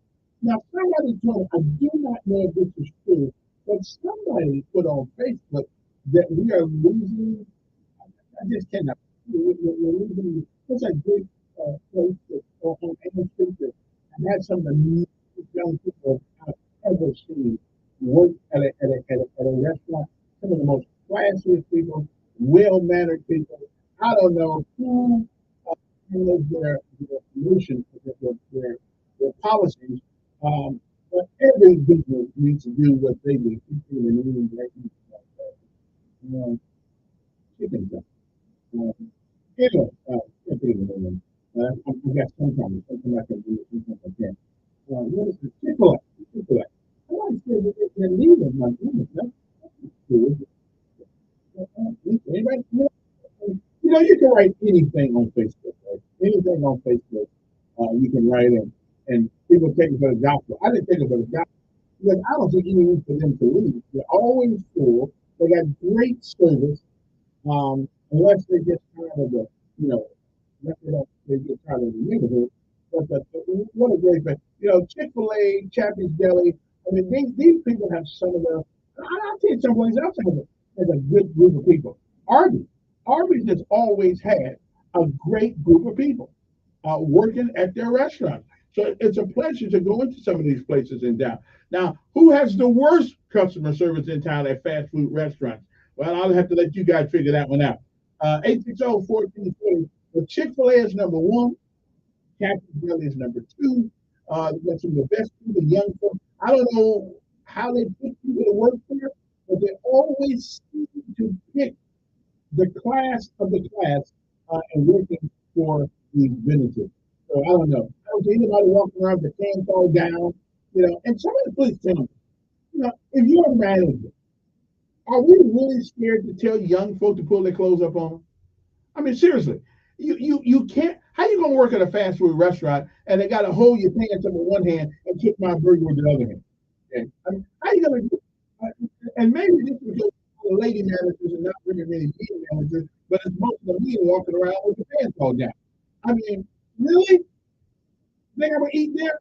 Now, somebody told me, I do not know if this is true, but somebody put on Facebook that we are losing. I just cannot. We're losing. There's a great place on Main Street that had some of the most young people I've ever seen work at a restaurant. Some of the most classiest people, well-mannered people. I don't know who handles their solution, their policies. But every business needs to do what they do. Chicken stuff. Anyway, can't think of it. I got sometimes something I can do, sometimes I can't. What is the Chick-fil-A? Chick-fil-A. I like to say that they're leaving my goodness. That's good. Anybody? You can write anything on Facebook, right? Anything on Facebook, you can write it, and people take it for the gospel. I didn't take it for the gospel because I don't think any need for them to leave. They're always full. They got great service, unless they get tired of they get tired of the neighborhood. But what a great thing. Chick-fil-A, Chappie's Deli. I mean, these people have some of the. I'll tell you some places outside has a good group of people. Arby's has always had a great group of people working at their restaurant. So it's a pleasure to go into some of these places in town. Now, who has the worst customer service in town at fast food restaurants? Well, I'll have to let you guys figure that one out. 860-1440. The Chick-fil-A is number one. Cactus Deli is number two. That's some of the best people, young folks. I don't know how they put people to work there, but they always seem to pick the class of the class and working for these businesses. So I don't know. I don't see anybody walking around with the pants all down, and somebody please tell me, if you're a manager, are we really scared to tell young folk to pull their clothes up on them? I mean, seriously, you can't. How you gonna work at a fast food restaurant and they got to hold your pants up with one hand and kick my burger with the other hand? Okay? I mean, how you gonna do? And maybe this is because the lady managers are not very many men managers, but it's most of the men walking around with the pants all down. I mean, really? Think I'm gonna eat there?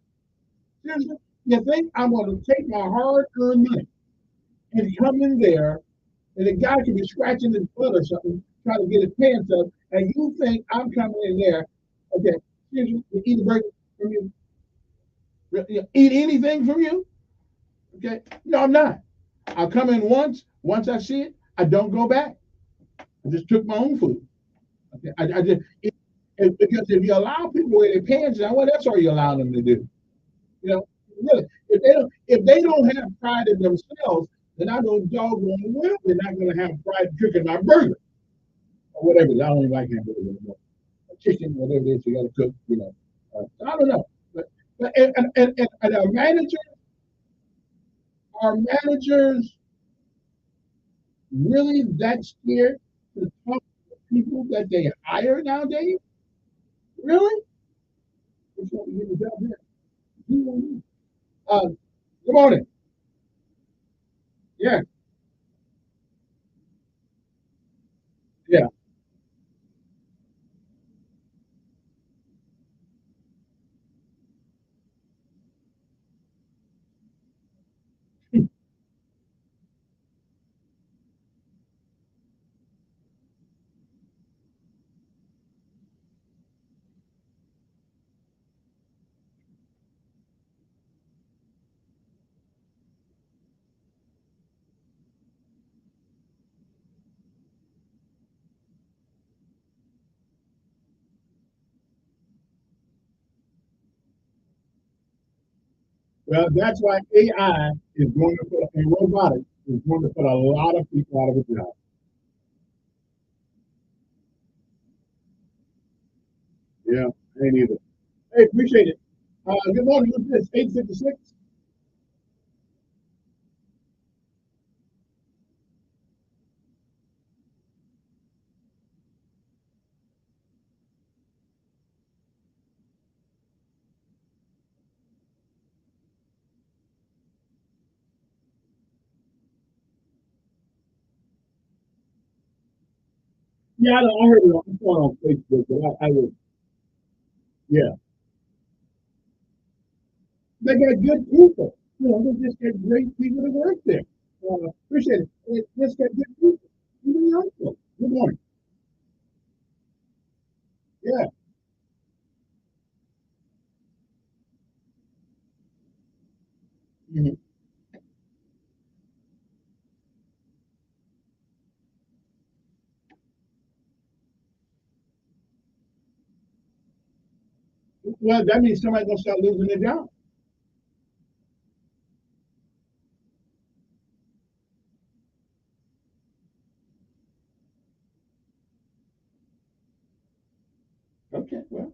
Seriously? You think I'm gonna take my hard-earned money and come in there, and the guy could be scratching his butt or something, trying to get his pants up, and you think I'm coming in there, okay, excuse me, to eat a burger from you? Eat anything from you? Okay? No, I'm not. I'll come in once I see it, I don't go back. I just took my own food. Okay? I just because if you allow people to wear their pants down, what else are you allowing them to do? Really, if they don't have pride in themselves, then I know doggone well they're not going to have pride cooking my burger or whatever. I don't even like hamburgers anymore. Chicken, whatever it is, you got to cook. I don't know, but and our managers really that scared to talk to people that they hire nowadays? Really? Which one to get the job here? Good morning. Yeah. Yeah. Well, that's why AI is going to put, and robotics is going to put a lot of people out of a job. Yeah, I ain't either. Hey, appreciate it. Good morning. What's this? 856? I heard it on Facebook, but I would, yeah. They got good people. They just got great people to work there. Appreciate it. They just got good people. Even young folks. Good morning. Yeah. Mhm. Well, that means somebody's gonna start losing their job. Okay, well,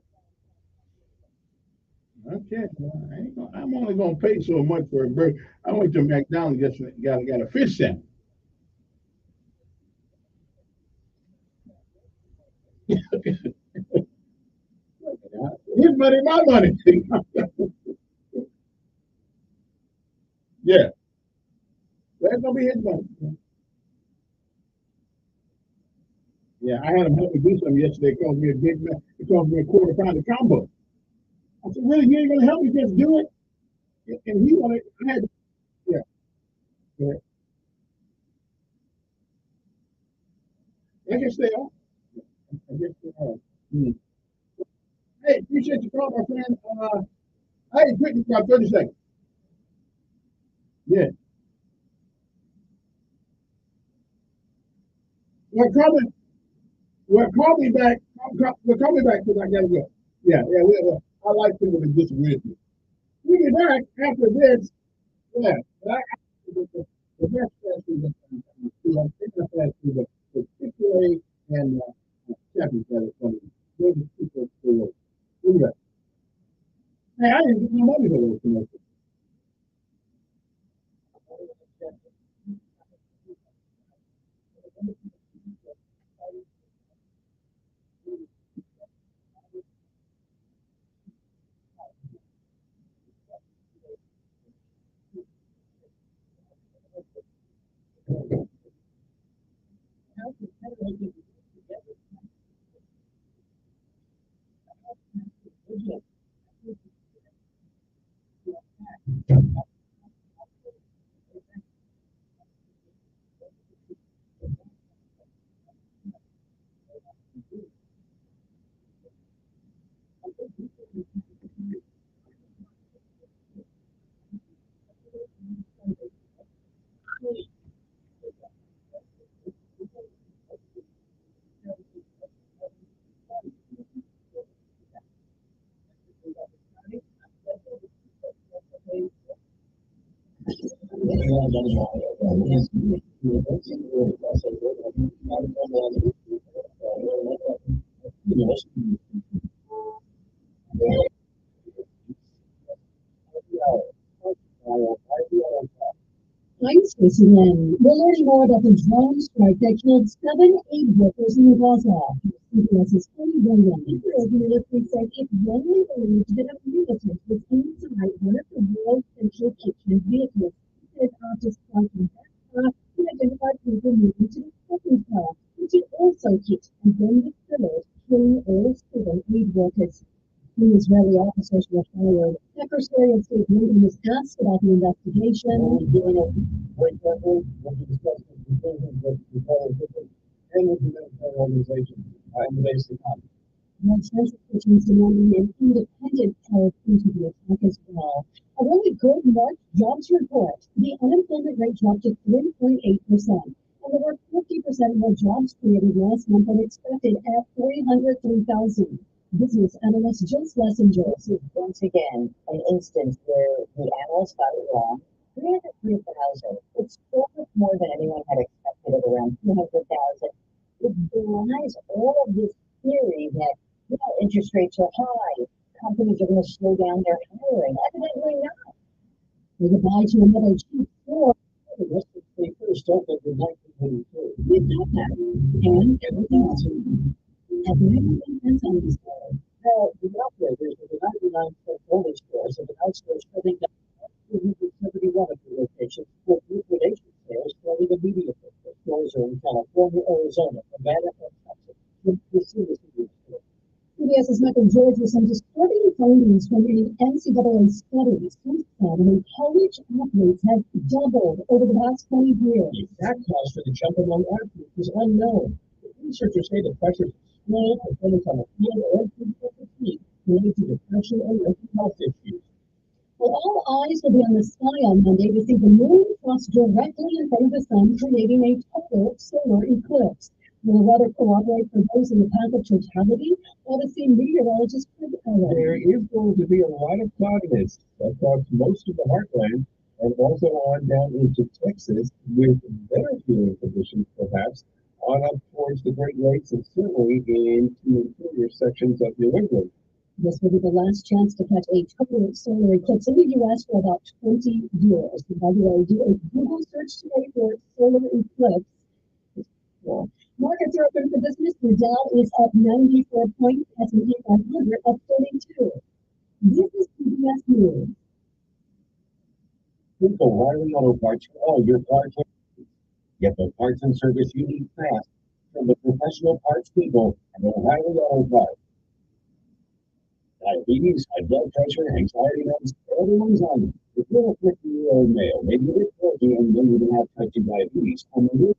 okay. Well, I'm only gonna pay so much for a burger. I went to McDonald's, got a fish sandwich. His money, my money. Yeah, that's gonna be his money. Yeah, I had him help me do something yesterday. It cost me a big Mac. It cost me a quarter pound of combo. I said, really, you ain't gonna help me just do it? And he wanted, I had, yeah, yeah. I can stay on. I guess stay on. Hey, appreciate your call, my friend. Hey, quick, about 30 seconds. Yeah. Well, call me back. Call me back because I gotta go. Yeah, yeah. I like people to disagree with me. We'll be back after this. Yeah. But the best fast food I think the fast food, the Chick-fil-A and Chevy that is funny. Those are two fast food. We'll be back. Hey, I didn't get my money for those commercials. I'm Stacey Lynn. We're learning more about the drone strike that killed 7 aid workers in Gaza. CBS's Tony Williams. Military said it wrongly believed that a militant was inside one of the world's central kitchen vehicles. It says after striking that car, he identified people moving to the second car, which it also hit and then the third, killing all 7 aid workers. The Israeli officers were fired. Secretary of State Blinken was asked about the investigation. Doing it very carefully with the discussion of conclusions with the federal officials and with the military organization in the days to come. North Central Kitchens demanding an independent probe into the attack as well. A really good March jobs report. The unemployment rate dropped to 3.8%, and there were 50% more jobs created last month than expected at 303,000. Business analyst Jill Schlesinger. This is once again an instance where the analysts got it wrong. 303,000. It's so much more than anyone had expected at around 200,000. It belies all of this theory that, interest rates are high, companies are going to slow down their hiring. Evidently not. Say goodbye to another cheap floor. They first opened in 1982. We've done that. And everything else. Have you ever been hands on this story? Well, the operators of the 99-cent only stores have been outsourced down 271 of the locations with liquidation sales starting immediately. The stores are in California, Arizona, Nevada, and Texas. CBS's Michael George with some disturbing findings from an NCAA study. Since then, college athletes have doubled over the past 20 years. The exact cause for the jump among athletes is unknown. Researchers say the pressures of school, performance on the field, or physical fatigue can lead to depression and mental health issues. Well, all eyes will be on the sky on Monday to see the moon cross directly in front of the sun, creating a total solar eclipse. Will the weather cooperate for those in the path of totality? Well, to see meteorologist Kevin Elkins. There is going to be a lot of cloudiness across most of the heartland and also on down into Texas with better viewing conditions perhaps on up towards the Great Lakes and certainly into interior sections of New England. This will be the last chance to catch a total solar eclipse in the U.S. for about 20 years. By the way, do a Google search today for solar eclipse. Markets are open for business. The Dow is up 94 points. S&P 500 up 32. This is PBS News. Think O'Reilly Auto Parts for all your car needs. Get the parts and service you need fast from the professional parts people at O'Reilly Auto Parts. Diabetes, high blood pressure, anxiety meds, everyone's on them. If you're a 50-year-old male, maybe you're 40 and don't even have type 2 diabetes, and the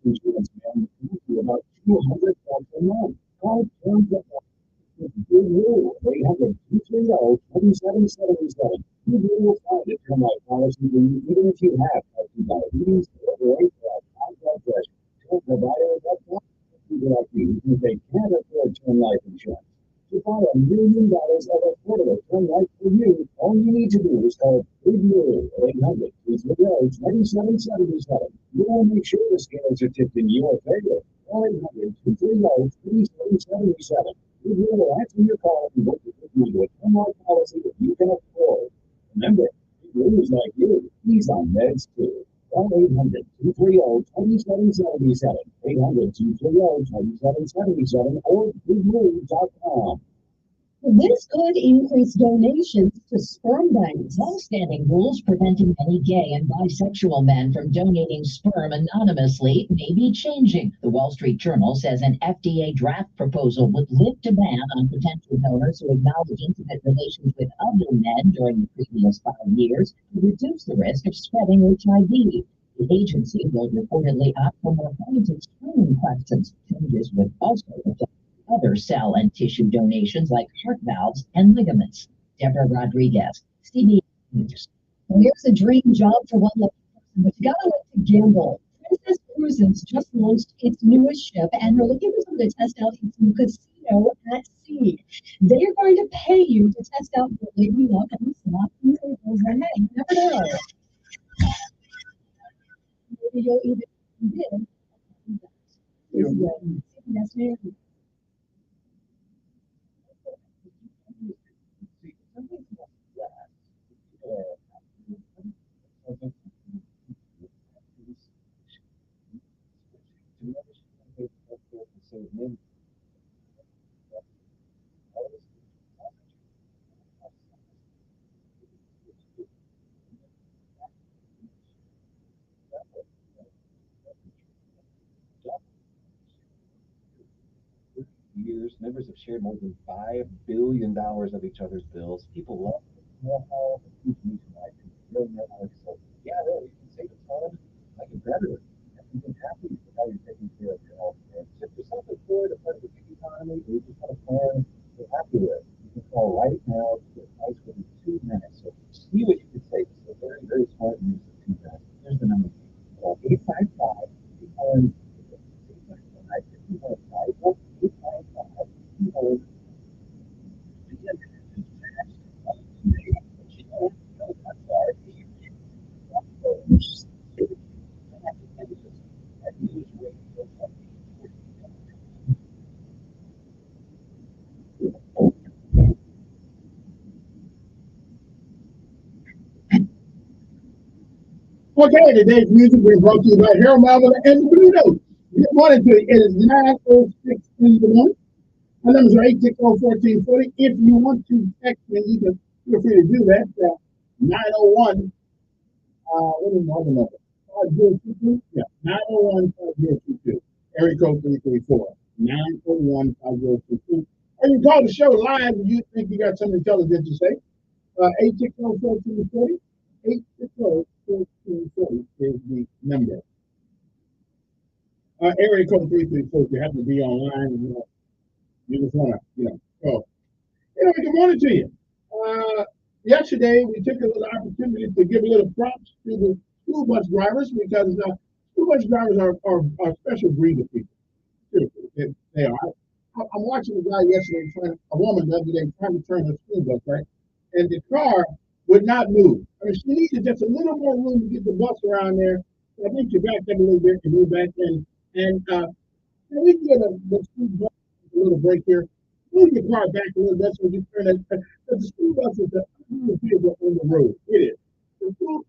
insurance man will you about $200 a month. Call Term Good Rule, 800-230-2777. Good Rule will find a term life policy for you even if you have type 2 diabetes, overweight, or high blood pressure. Tell providers up front people like you who they can't afford term life insurance. To buy $1 million of affordable term life for you, all you need to do is call Good Rule, 800-230-2777. You want to make sure the scales are tipped in your favor. Call 800-230-2777. Good Rule will answer your call and work with you to a term life policy that you can afford. Remember, Good Rule is like you. He's on meds too. Call 800-230-2777, 800-230-2777, or goodrule.com. This could increase donations to sperm banks. Long-standing rules preventing many gay and bisexual men from donating sperm anonymously may be changing. The Wall Street Journal says an FDA draft proposal would lift a ban on potential donors who acknowledge intimate relations with other men during the previous 5 years to reduce the risk of spreading HIV. The agency will reportedly opt for more pointed screening questions. Changes would also affect other cell and tissue donations like heart valves and ligaments. Deborah Rodriguez, CBS News. Well, here's a dream job for one lucky person, but you gotta like to gamble. Princess Cruises just launched its newest ship, and they're looking for someone to test out its new casino at sea. They are going to pay you to test out your lady luck and slot and tables, and hey, you never know. Maybe you'll even win. CBS News. Years, members have shared more than $5 billion of each other's bills. People love so yeah, really, you can save a ton, like a better. And you can happy with how you're taking care of your health. And if you're self-employed, a part of the gig economy, or you just want a plan you're happy with, you can call right now to get advice within 2 minutes. So see what you can save. It's a very, very smart use of 2 minutes. Here's the number. Call 855 Okay, today's music was brought to you by Harold Marble and the Burrito. Good morning to you. It is 9:06 in the morning. My numbers are 860-1440. If you want to text me, you can feel free to do that. 901, what is my other number? 5022? Yeah, 901-5022. Area code 334. 941-5022. Or you can call the show live if you think you got something intelligent to say. 860-1440. 860-1440 is the number. Area code 334. You have to be online. And, you just want to, call. Good morning to you. Yesterday, we took a little opportunity to give a little props to the school bus drivers because school bus drivers are a special breed of people. Seriously, they are. I'm watching a guy yesterday, a woman the other day, trying to turn her school bus, right? And the car would not move. I mean, she needed just a little more room to get the bus around there. So I think she backed up a little bit and moved back in. And we can get the school bus a little break here. Move your car back a little bit so you turn it. Because the school bus is the vehicle on the road. It is. The school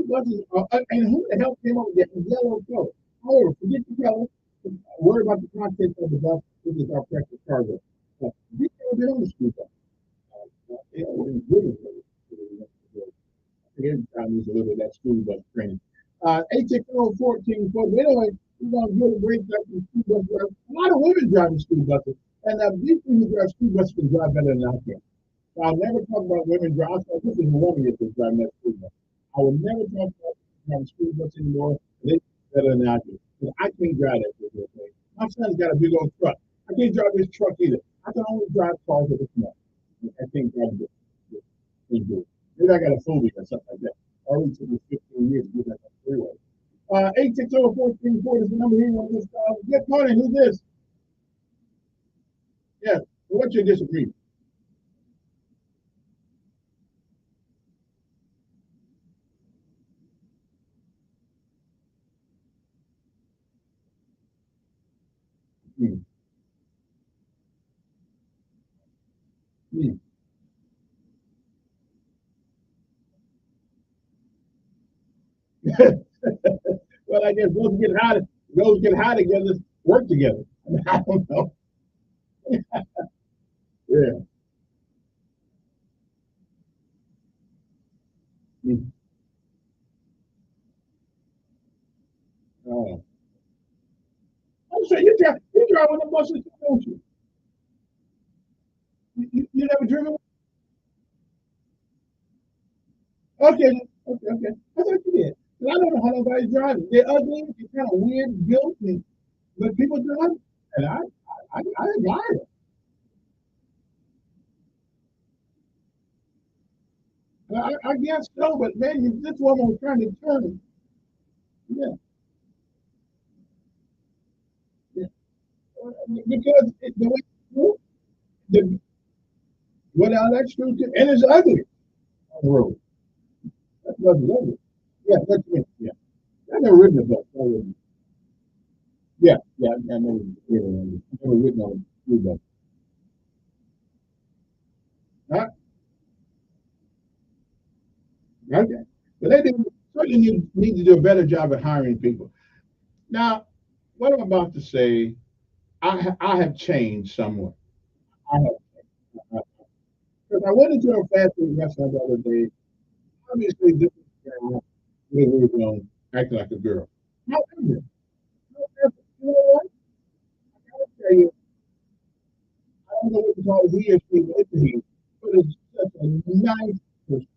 buses are, and who the hell came up with that yellow color? However, forget the color. Worry about the content of the bus. This is our precious cargo. You never been on the school bus. Every time there's a little bit of that school bus training. 860-1440. Anyway, we're going to give a break up to school bus drivers. A lot of women driving school buses. And these people who drive school buses can drive better than I can. So I'll never talk about women driving. This is a woman that's driving that school bus. I will never talk about driving school bus anymore. They better than I do. Because I can't drive that big thing. My son's got a big old truck. I can't drive this truck either. I can only drive cars with a small. I can't drive it. Maybe I got a phobia or something like that. I already took me 15 years to get that freeway. 860-1440 is the number here on this. Good morning. Who's this? Yeah. So what's your disagreement? Well, I guess those get high together, work together. I don't know. Yeah. Oh. I'm saying you drive on the buses, don't you? You never driven? Okay. I thought you did. But I don't know how nobody's driving. They're ugly, they're kind of weird, guilty, but people drive, and I admire it. I guess so, but man, this woman was trying to turn. Yeah. Because the way the well, that's true too, and it's ugly on the road. That's ugly. Yeah, that's me. Yeah, I never ridden a bus. I never ridden on a bus. Huh? Okay, but they certainly need to do a better job at hiring people. Now, what I'm about to say, I have changed somewhat. I have. Because I went into a fast food restaurant the other day. Obviously, this is really young, acting like a girl. However, you know what? I gotta tell you, I don't know what to call he or she, but it's a he. But it's such a nice person.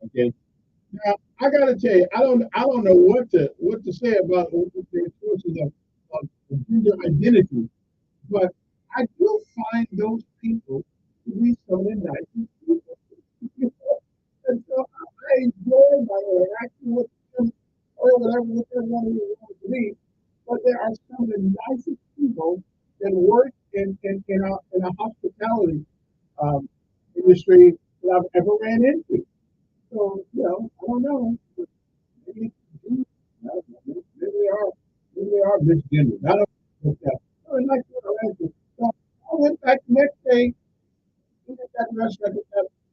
Okay. Now I gotta tell you, I don't know what to say about the choices of gender identity, but I do find those people to be some of the nicest people. And so I enjoy my interaction with them or whatever one of you want to be. But there are some of the nicest people that work in a hospitality industry that I've ever ran into. So, I don't know. Maybe, maybe they are misgendered. I don't know. I don't like what I answered. So I went back the next day, went back to the restaurant.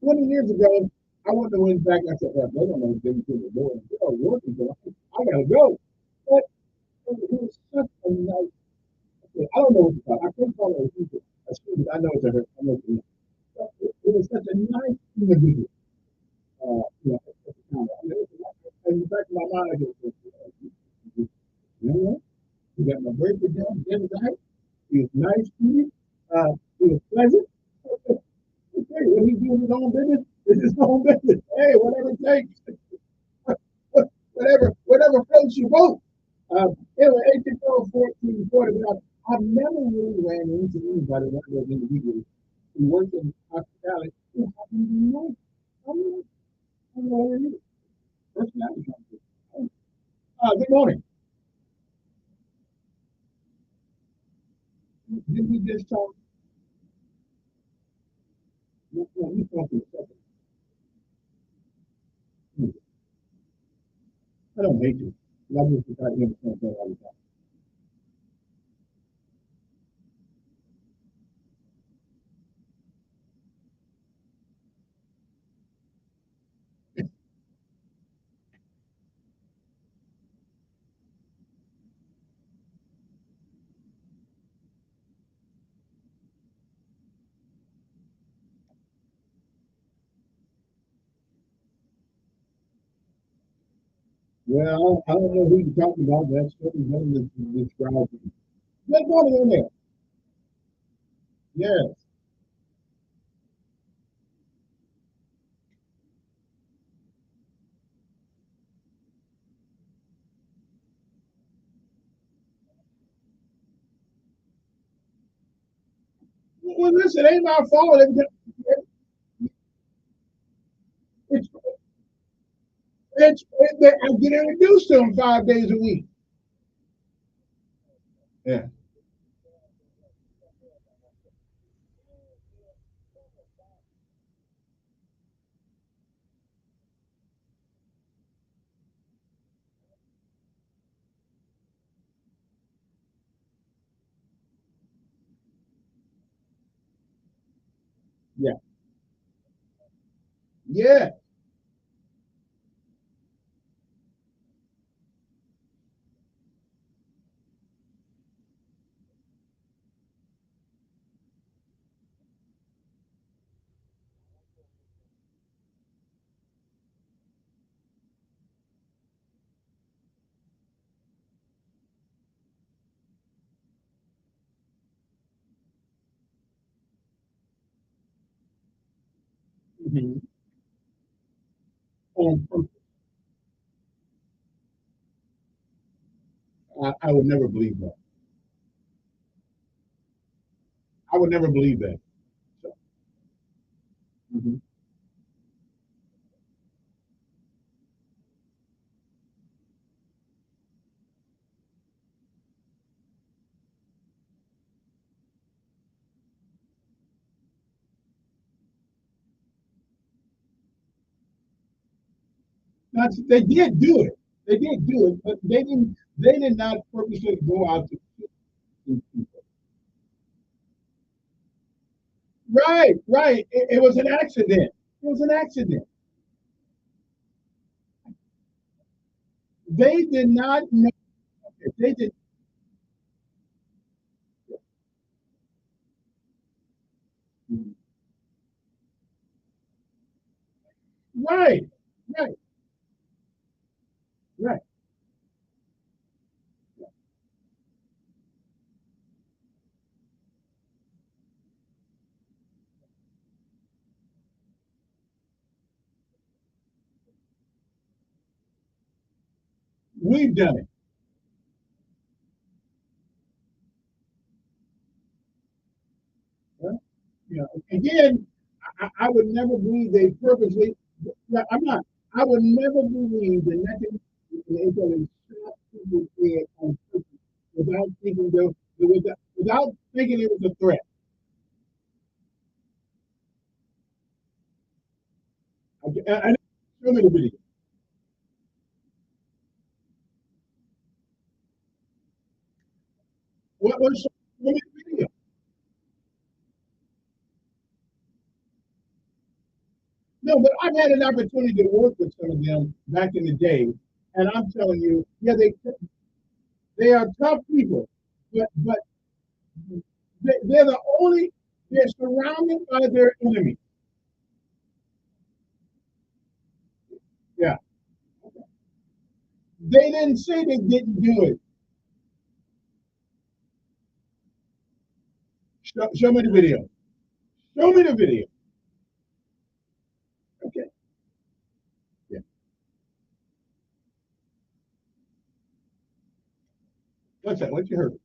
20 years ago, I wouldn't have went back. I said, well, they don't know what they're doing. They're working, so I gotta go. But it was such a nice. I don't know what to call it. I can't call it a student. I know it's a her. I know it's a her. But it was such a nice individual. At the time. In the back of my mind, I go, you know what? You got my birthday down, the other night. He was nice to me. He was pleasant. Okay, what he do in his own business is his own business. Hey, whatever it takes, whatever floats your boat. Anyway, 864-1440. I've never really ran into anybody, one of those individuals who worked in hospitality who had no, I don't know what it is. Personality. Good morning. Did we just talk? No, we talked in a second. I don't hate you. I just try to understand that all the time. Well, I don't know who you're talking about. That's certainly one that describes it. Good morning in there. Yes. Well, listen, it ain't my fault. It's, I get introduced to them 5 days a week. Yeah. Yeah. Yeah. Mm-hmm. I would never believe that. I would never believe that. So, mhm. They did do it. They did do it, but they didn't. They did not purposely go out to kill people. Right, right. It was an accident. It was an accident. They did not know. They did. Right, right, right. We've done it. Huh? You know, again, I would never believe they purposely. No, I'm not. I would never believe that nothing is going to stop people dead on purpose without thinking without thinking it was a threat. I show me the video. What show me the video? No, but I've had an opportunity to work with some of them back in the day, and I'm telling you, yeah, they are tough people, but they're the only they're surrounded by their enemies. Yeah, they didn't say they didn't do it. Show me the video. Show me the video. Okay. Yeah. What's that? What you heard?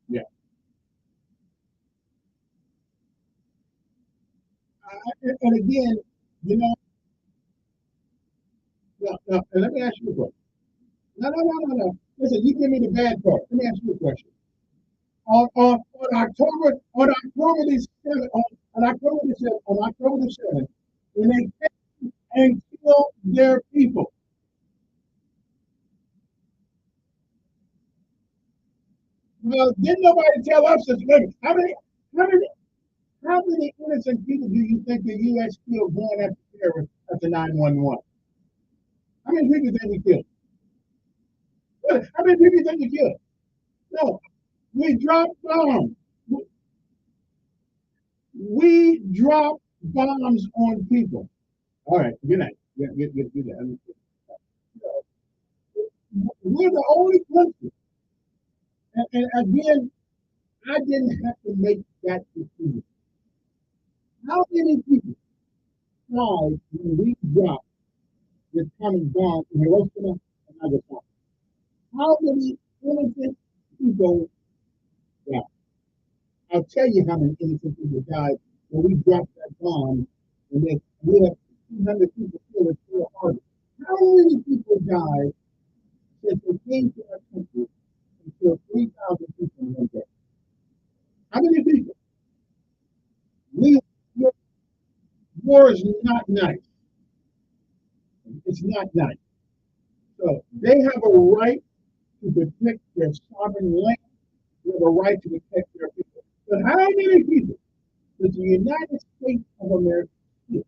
Yeah. And again, you know, and let me ask you a question. No. Listen, you give me the bad part. Let me ask you a question. On October the 7th, when they came and killed their people. Well, didn't nobody tell us this? How many innocent people do you think the U.S. killed going after terrorists after 9/11? How many people did we kill? How many people did we kill? No, we dropped bombs. We dropped bombs on people. All right, good night. Yeah, good night. We're the only country. And again, I didn't have to make that decision. How many people died when we dropped this atomic bomb in Hiroshima and Nagasaki? How many innocent people died? I'll tell you how many innocent people died when we dropped that bomb, and then we had 200 people killed at Pearl Harbor. How many people died since they came to our country and killed 3,000 people in one day? How many people? War is not nice. It's not nice. So they have a right to protect their sovereign land. They have a right to protect their people. But how many people does the United States of America kill?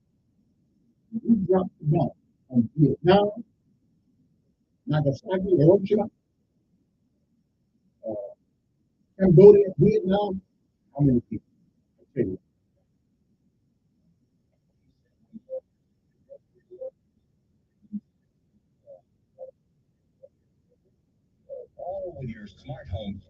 We dropped the bomb on Vietnam, Nagasaki, Hiroshima, Cambodia, Vietnam. How many people? I'll tell you. All with your smart home.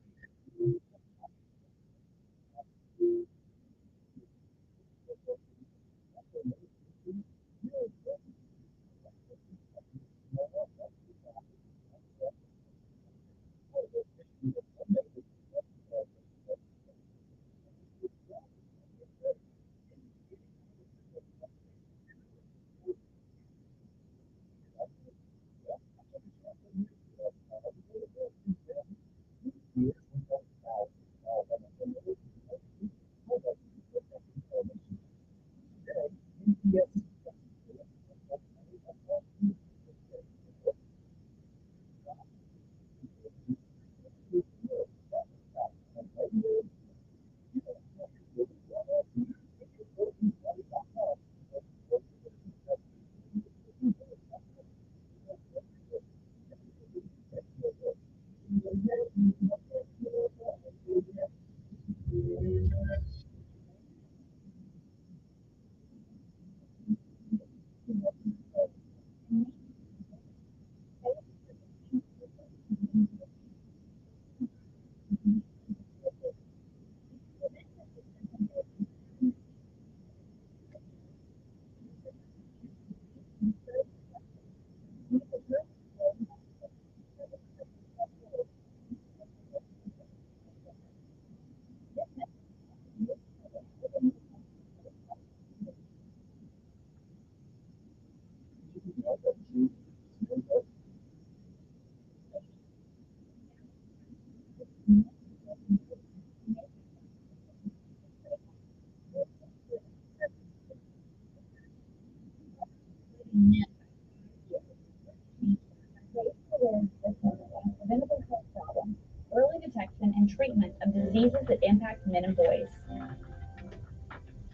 Preventable health problems, early detection and treatment of diseases that impact men and boys.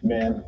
Man.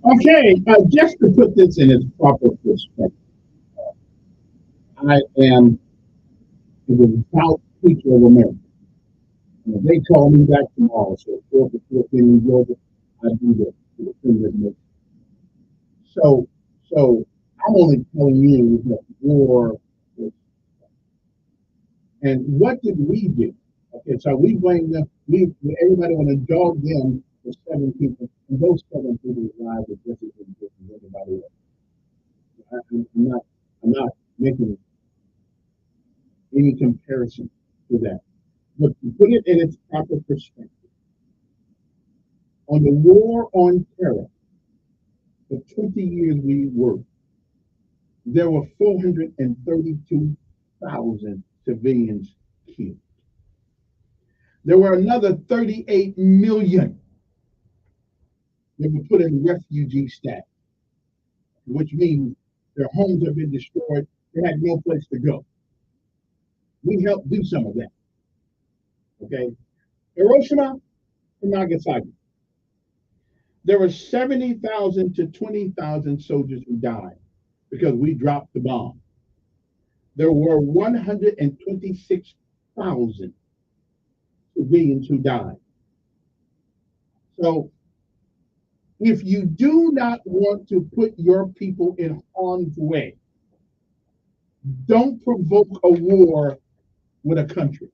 Okay, just to put this in its proper perspective, I am the devout preacher of America. And if they call me back tomorrow, so 4th or 5th in Georgia, I do the defend this nation. So I'm only telling you that war is. And what did we do? Okay, so we blame them. Everybody want to dog them for 7 people, and those 7 people's lives are just as important as everybody else. I'm not making any comparison to that. But to put it in its proper perspective, on the war on terror, the 20 years we worked, there were 432,000 civilians killed. There were another 38 million that were put in refugee status, which means their homes have been destroyed. They had no place to go. We helped do some of that. Okay? Hiroshima and Nagasaki. There were 70,000 to 20,000 soldiers who died because we dropped the bomb. There were 126,000 civilians who died. So if you do not want to put your people in harm's way, don't provoke a war with a country.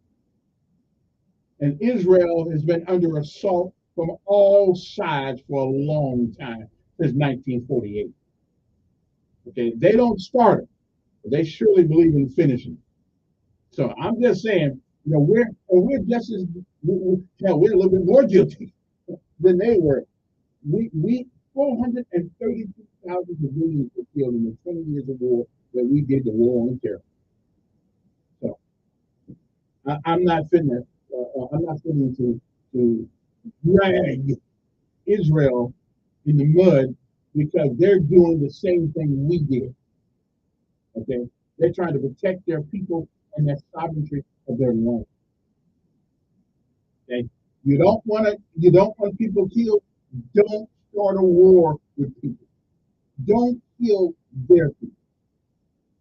And Israel has been under assault from all sides for a long time, since 1948. Okay, they don't start it, but they surely believe in finishing it. So I'm just saying, we're just as we're a little bit more guilty than they were. We 432,000 civilians were killed in the 20 years of war that we did the war on terror. So I'm not fitting to drag Israel in the mud because they're doing the same thing we did. Okay, they're trying to protect their people and their sovereignty of their land. Okay, You don't want people killed. Don't start a war with people. Don't kill their people.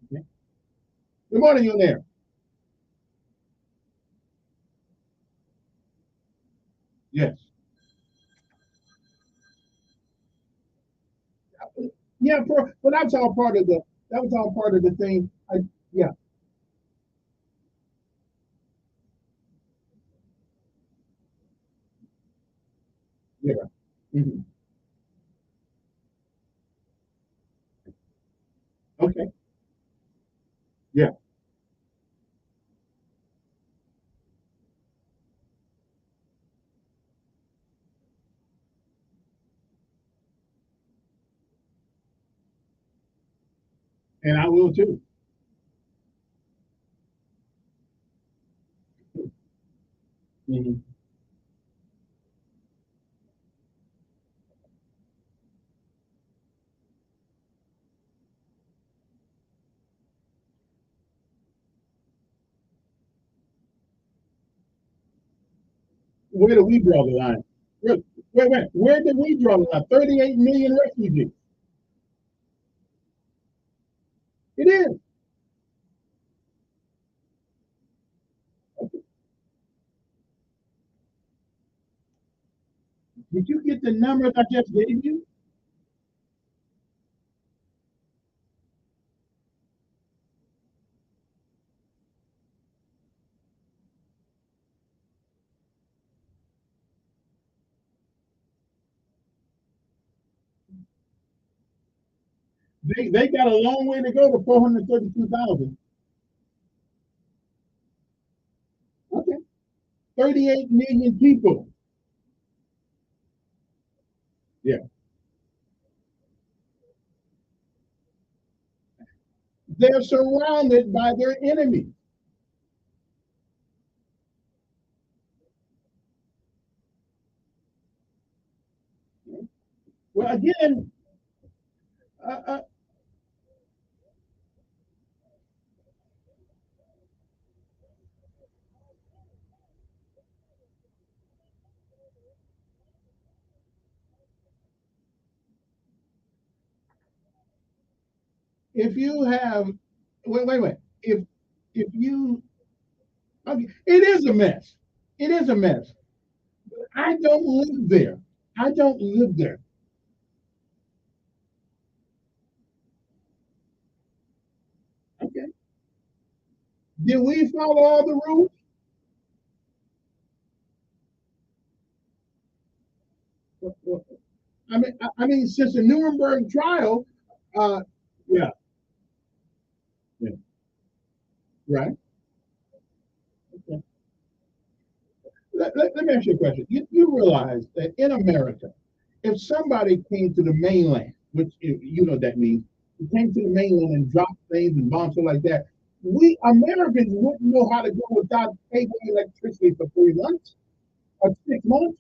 Okay? Good morning, you there. Yes. Yeah, but that's all part of the that was all part of the thing. Yeah. Yeah. Hmm. Okay. Yeah. And I will too. Hmm. Where do we draw the line? Where did we draw the line? 38 million refugees. It is. Did you get the numbers I just gave you? They got a long way to go to 432,000. Okay. 38 million people. Yeah. They're surrounded by their enemies. Well, again, uh, uh, if you have, wait. If you, okay, it is a mess. It is a mess. I don't live there. I don't live there. Okay. Did we follow all the rules? I mean, since the Nuremberg trial, uh, yeah, yeah, right. Okay. Let me ask you a question. You realize that in America, if somebody came to the mainland, which you know that means, came to the mainland and dropped things and bombs and like that, we Americans wouldn't know how to go without cable and electricity for 3 months or 6 months.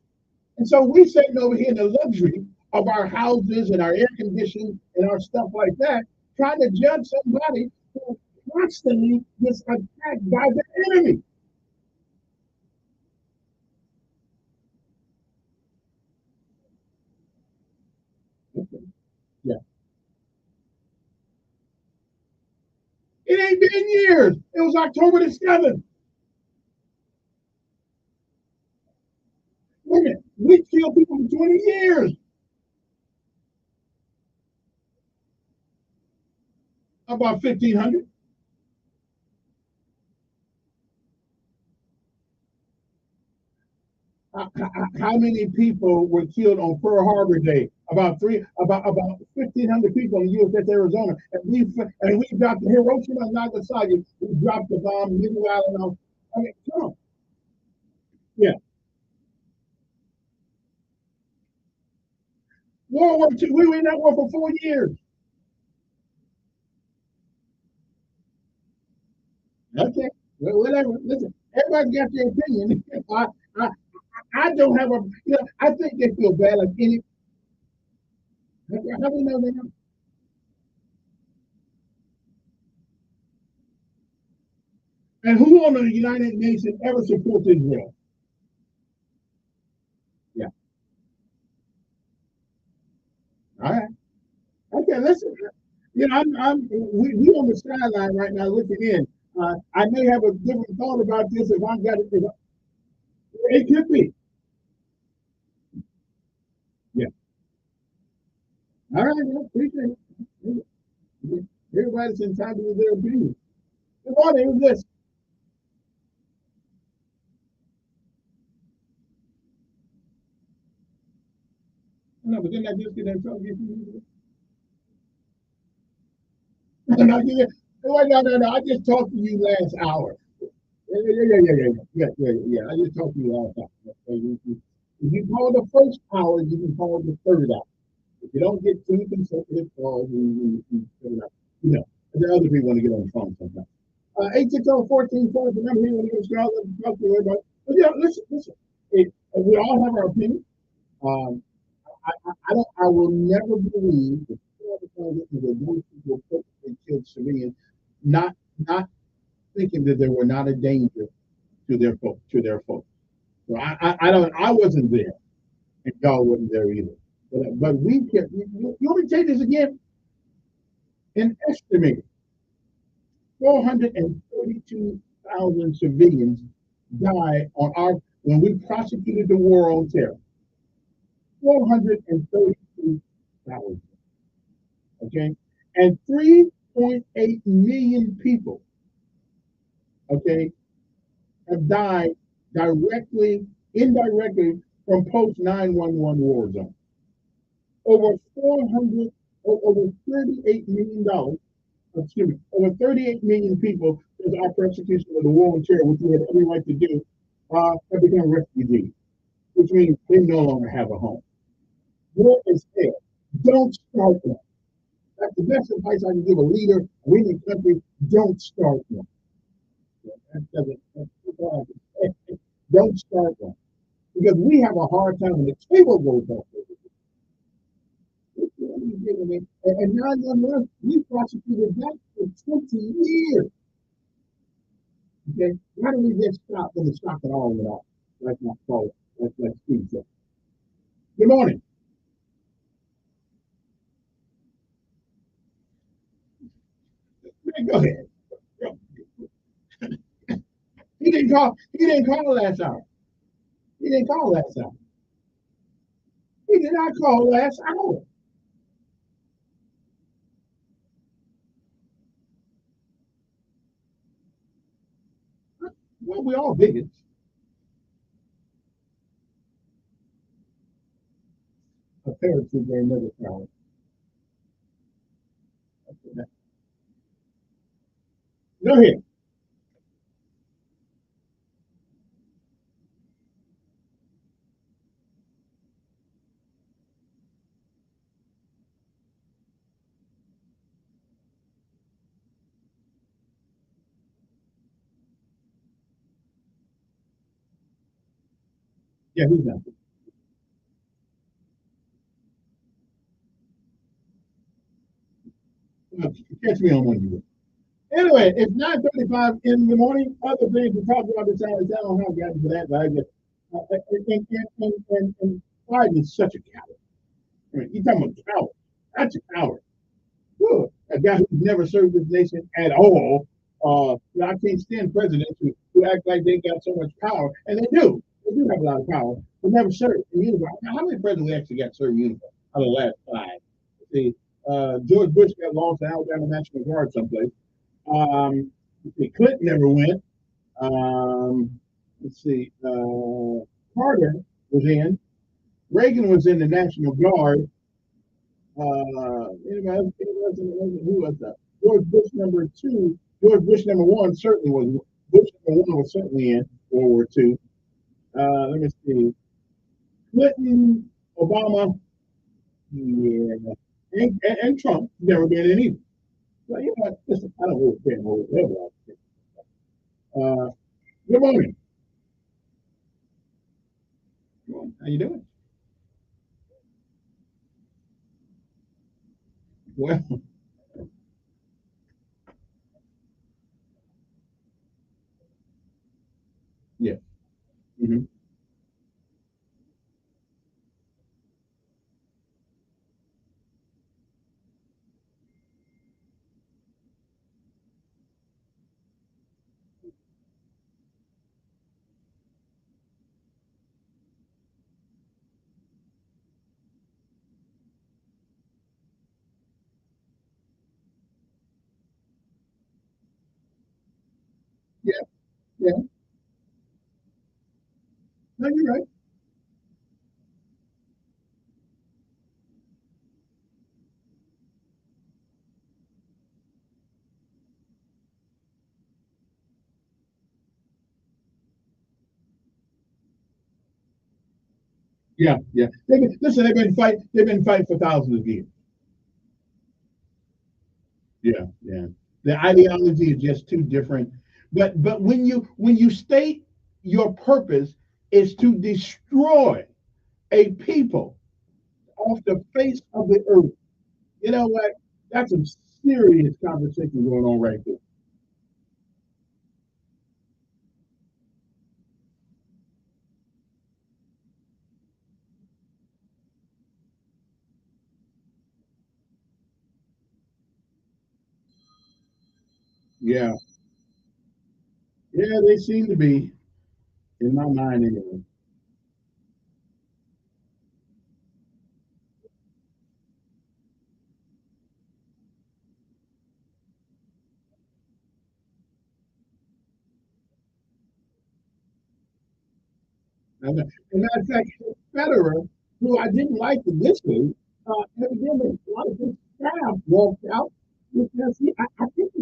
And so we sitting over here in the luxury of our houses and our air conditioning and our stuff like that, trying to judge somebody who constantly gets attacked by the enemy. Yeah. It ain't been years. It was October the 7th. Wait a minute. We killed people for 20 years. About 1,500. How many people were killed on Pearl Harbor Day? About 1,500 people in the USS Arizona, and we dropped the Hiroshima and Nagasaki. We dropped the bomb in Middle Island. I mean, come on. Yeah. World War II. We were in that war for 4 years. Okay. Well, whatever. Listen, everybody got their opinion. I, I don't have a. I think they feel bad. Like any. How do we know they know? And who on the United Nations ever supports Israel? All right. Okay, listen. You know, we on the sideline right now looking in. I may have a different thought about this if I got it. It could be. Yeah. All right, I appreciate it. Everybody's entitled to their opinion. Good morning. Who's this? No, but didn't I just get that talk? No. I just talked to you last hour. Yeah. I just talked to you last hour. If you call the first hour, you can call the third hour. If you don't get two consecutive calls, you know, the other people want to get on the phone sometimes. 860-1440, the number here when you get started, let's talk to everybody. But yeah, listen. We all have our opinion. Um, I will never believe that those people purposely killed civilians, not thinking that they were not a danger to their folks. So I wasn't there, and y'all wasn't there either. But we can. You want me to take this again? An estimated 432,000 civilians died on our when we prosecuted the war on terror. 432,000. Okay, and 3.8 million people. Okay, have died directly, indirectly from post 9/11 war zone. Over $38 million, excuse me, over 38 million people since our persecution of the war on terror, which we had every right to do, have become refugees, which means they no longer have a home. War is hell. Don't start one. That's the best advice I can give a leader of any country. Don't start one. Don't start one. Because we have a hard time when the table goes off. And 9/11, we prosecuted that for 20 years. Okay, why don't we just stop when it's not at all at all? Let's not call it. Let's speak it. Good morning. Man, go ahead. He didn't call. He didn't call last hour. He didn't call last hour. He did not call last hour. Well, we all bigots. A parachute they never found. Go ahead. Yeah, he's not. Catch me on one of you. Anyway, it's 9:35 in the morning. Other things to talk about this hour. I don't have gotten to that, but I just and Biden is such a coward. I mean, you talking about coward? That's a coward. Whew. A guy who's never served this nation at all. I can't stand presidents who act like they got so much power, and they do. They do have a lot of power, but never served in uniform. Now, how many presidents actually got served in uniform out of the last five? See, George Bush got lost in Alabama National Guard someplace. Clinton never went. Let's see. Carter was in. Reagan was in the National Guard. Who was that? George Bush number two. George Bush number one certainly was. Bush number one was certainly in World War II. Let me see. Clinton, Obama, yeah, and Trump never been in either. So, you know what? Listen, I don't really care whatever. Good morning. How you doing? Well, yeah. Mm-hmm. Yeah, yeah. No, you're right. Yeah, yeah. Listen, they've been fighting for thousands of years. Yeah, yeah. The ideology is just too different. But when you state your purpose is to destroy a people off the face of the earth, you know what? That's some serious conversation going on right there. Yeah, yeah, they seem to be in my mind anyway. And as a matter of fact, Federer, who I didn't like initially, evidently a lot of his staff walked out because I think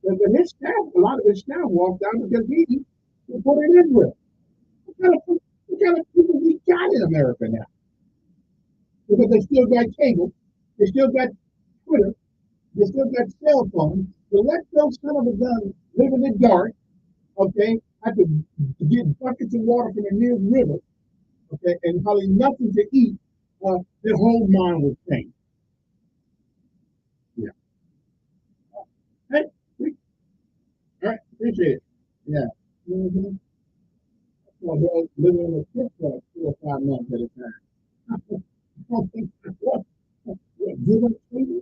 but his staff, a lot of his staff walked out because he put it in with. What kind of people we got in America now? Because they still got cable, they still got Twitter, they still got cell phones. So let those son of a gun live in the dark, okay? Have to get buckets of water from the nearest river, okay, and probably nothing to eat. Their whole mind will change. Yeah. Hey, all right, appreciate it. Yeah. Mm-hmm. Well, they're living in a pit for 4 or 5 months at a time. Give us freedom.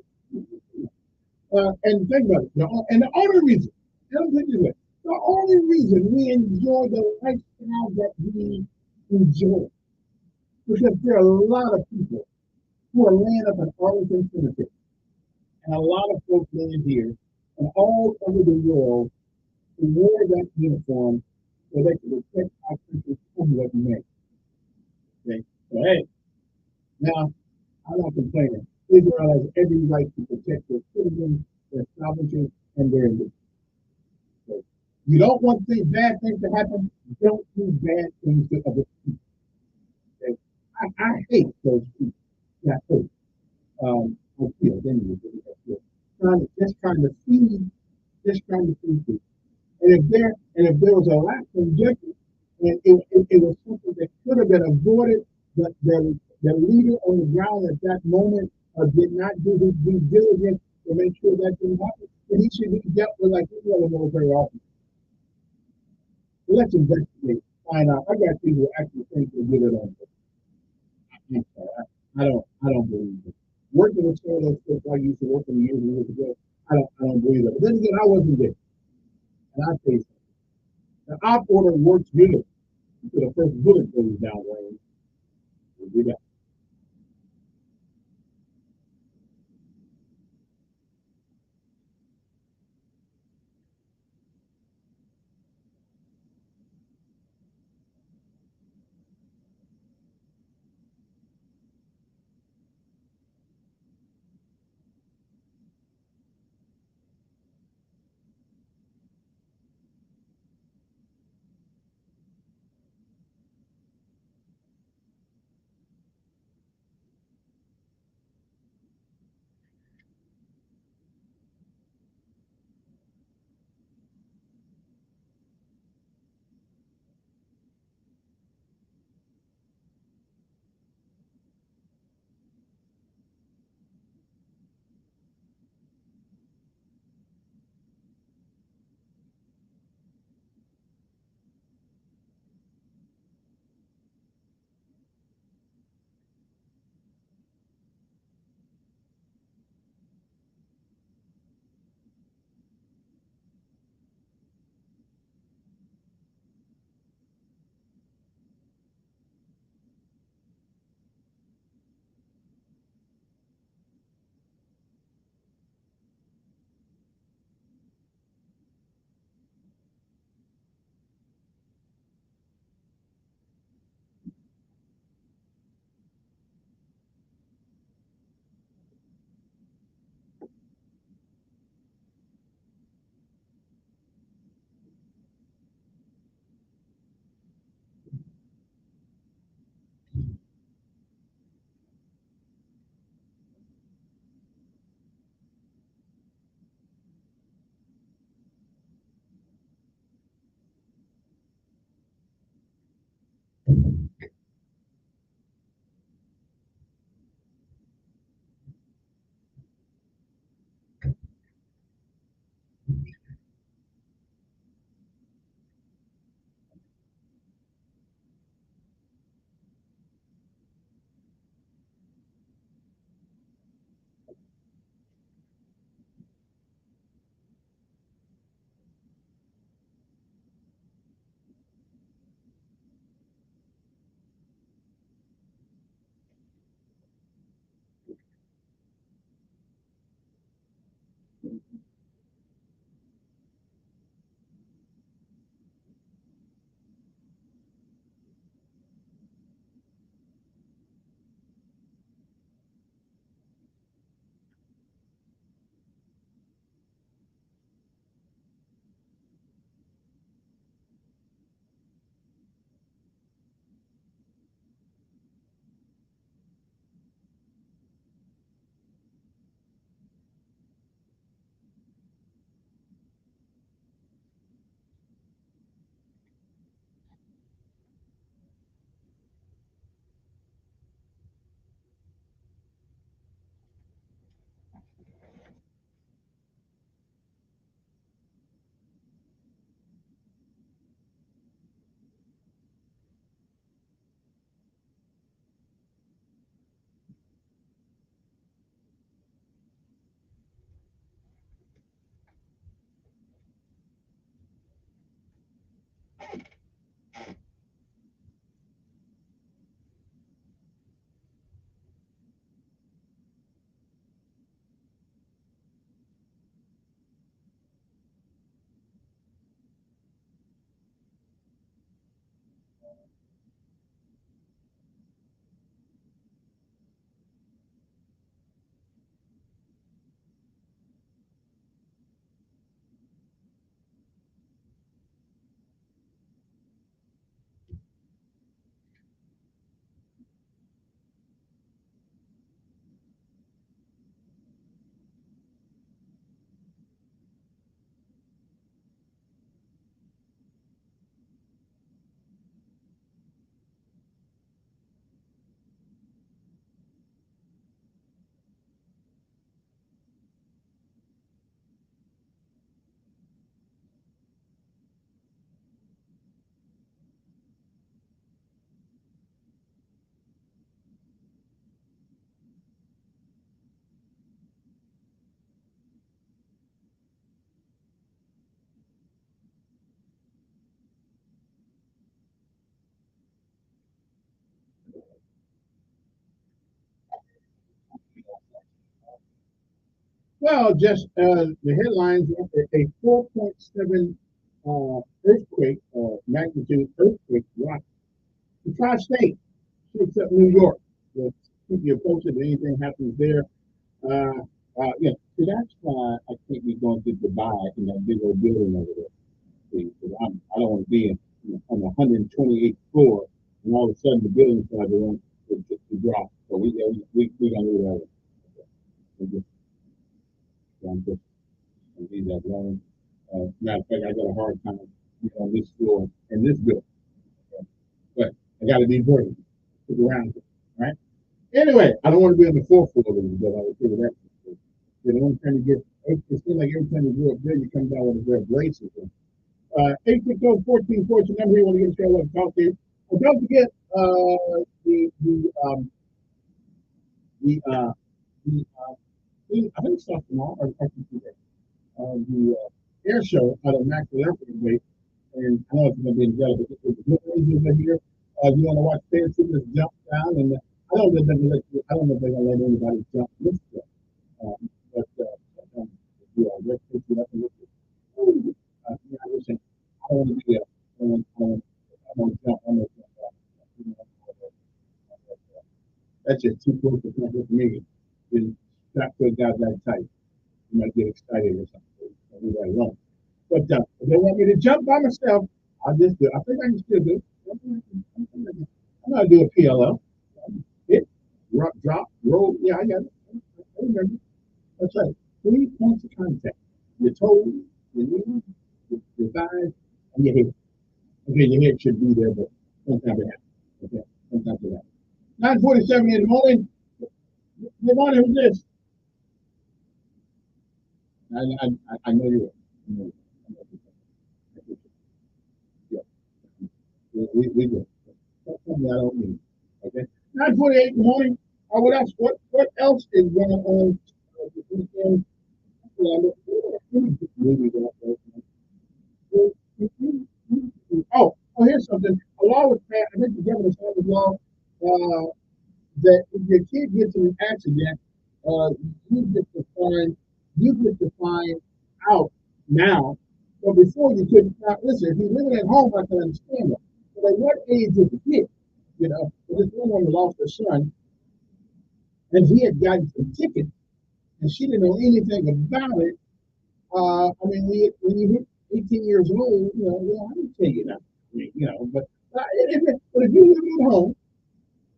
And think about it. And the only reason, let me put it this way, the only reason we enjoy the lifestyle that we enjoy, because there are a lot of people who are laying up in Arlington Cemetery, and a lot of folks land here and all over the world who wore that uniform so they could protect our country from what we make. Okay? So, hey, now, I'm not complaining. Israel has every right to protect their citizens, their sovereignty, and their independence. So, you don't want bad things to happen, don't do bad things to other people. Okay? I hate those people. Yeah, I hate. I feel, anyway, I feel. Just trying to feed people. And if there was a lack of justice, and it was something that could have been avoided, but the leader on the ground at that moment did not do his due diligence to make sure that didn't happen, then he should be dealt with like any other military officer. So let's investigate, find out. I got people who actually think they did it on purpose. I'm sorry, I don't believe it. Working with some of those folks I used to work in years and years ago, I don't believe it. But then again, I wasn't there, and I say so. The op order works good until the first bullet goes down range. We'll do that. Well, just the headlines: a 4.7 earthquake, magnitude earthquake rocked the tri-state, shakes up New York. We'll keep you posted if anything happens there. Yeah, see, that's why I can't be going to Dubai in that big old building over there. See, 'cause I don't want to be on the 128th floor and all of a sudden the building starts to drop. So we gonna leave that. We just, I'm just gonna leave that alone. Matter of fact, I got a hard time being on this floor in this building, but I got to be brave. Stick around, right? Anyway, I don't want to be on the fourth floor of the building. I would figure that. You know, every time you get, it seems like every time you go up there, you come down with a pair of braces. 860-1414, number here, want to get a show, talk to you. Don't forget I think it's not tomorrow, or today, the air show out of Maxwell Airport today, and I know it's going to be in jail, but it's good over here. You want to watch paratroopers jump down, and I don't know if they're going to let anybody jump this way. But yeah, let's pick it up and look at it. Yeah, I was saying, I don't want to be there. I want to jump. That's just too close to comfort for me. It's not good guys that tight. You might get excited or something. I'll leave that alone. But if they want me to jump by myself, I'll just do it. I think I can still do it. I'm not do a PLO. Hit, drop, roll. Yeah, I got it. I remember. That's right. 3 points of contact. Your toes, your knees, your thighs, and your head. Okay, your head should be there, but sometimes it happens. Okay, sometimes it happens. 9:47 in the morning. Good morning, who's this? I know you are. Yeah. We do. That's something I don't need. Okay. 9:48 in the morning. What else? What else is going on this weekend? Oh, here's something. A law was passed. I think the governor signed a law that if your kid gets in an accident, you get to find out now. But before you couldn't. Now, listen, if you're living at home, I can understand that. But at what age is the kid? You know, this woman lost her son, and he had gotten some tickets, and she didn't know anything about it. I mean, when you hit 18 years old, I didn't tell you that. But if you live at home,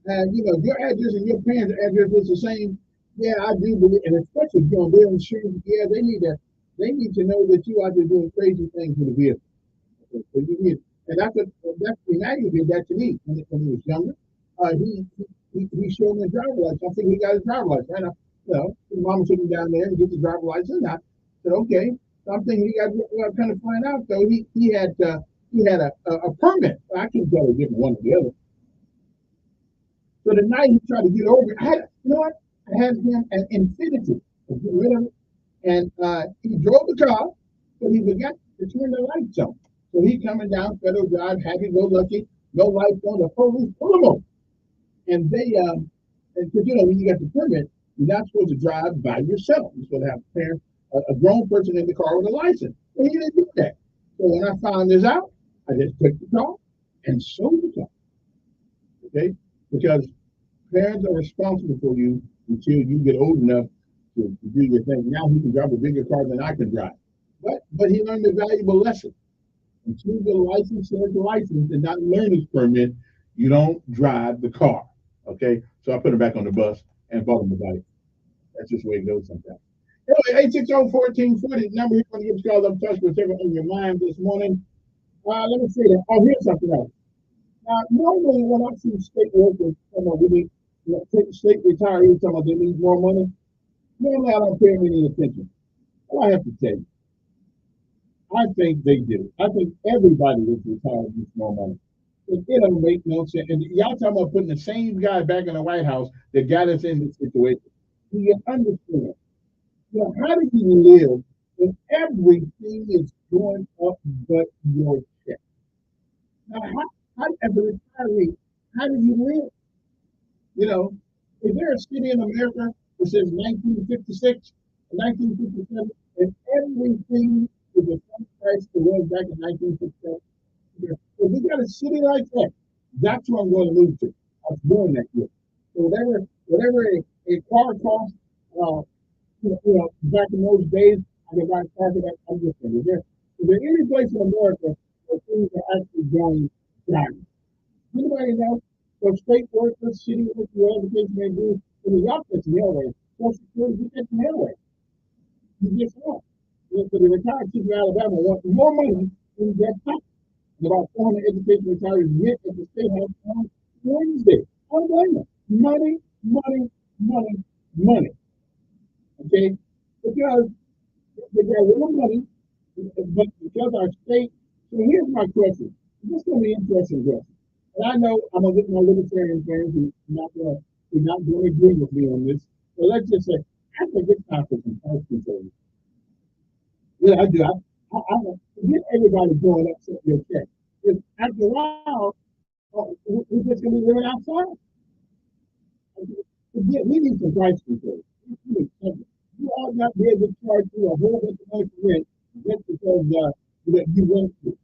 and your address and your parents' address is the same, yeah, I do believe, and especially if you're on their insurance, yeah, they need to know that you out there doing crazy things with the vehicle. Okay, so you need, and that's Emmanuel did that to me when he was younger. He showed me a driver's license. I think he got his driver's license. Right now, his mama took him down there and get the driver's license. I said, okay. So I'm thinking he got to kind of find out though. He had a permit. I can't tell the different one or the other. So the night he tried to get over, I had him an Infinity. Get rid of it. And he drove the car, but he forgot to turn the lights on. So he coming down Federal Drive, happy go lucky, no lights on. The police pull him over. And they, because when you got the permit, you're not supposed to drive by yourself. You're supposed to have a parent, a grown person in the car with a license. But he didn't do that. So when I found this out, I just took the car and sold the car. Okay? Because parents are responsible for you until you get old enough to do your thing. Now he can drive a bigger car than I can drive. But he learned a valuable lesson. Until you get a license, and not learner's permit, you don't drive the car. Okay? So I put him back on the bus and bought him a bike. That's just the way it goes sometimes. Anyway, 860-1440, number here when you get called up, touch whatever on your mind this morning. Let me see that. Oh, here's something else. Now, normally when I see state workers come up with me, state retirees come up, they need more money. Normally I don't pay them any attention. Well, I have to tell you, I think they do. I think everybody that's retired needs more money. It don't make no sense. And y'all talking about putting the same guy back in the White House that got us in this situation. Do you understand? How do you live when everything is going up but your check? Now, how as a retiree, how do you live? Is there a city in America that says 1956 in 1957, and everything is the same price it was back in 1957. If we got a city like that, that's what I'm going to move to. I was born that year. So whatever a car cost, back in those days, I could buy a car for that. I'm just saying, is there any place in America where things are actually going down? Anybody know? So state workers, city workers, whatever the case may be, in the y'all get some airways. Social Security, you get some airways. You get what? So the retired teacher in Alabama wants more money in their pocket. About 400 education retirees met at the State House on Wednesday. I don't blame them. Money, money, money, money. Okay? Because they got a little money, but because our state. So here's my question. This is going to be an interesting question. And I know I'm going to get my libertarian friends who are not going to agree with me on this. So let's just say, I think it's time for some price control. Yeah, I do. I get everybody going up to your check. Because after a while, we're just going to be living outside. We need some price control. You ought not be able to charge you a whole bunch of money for rent just because that you want to.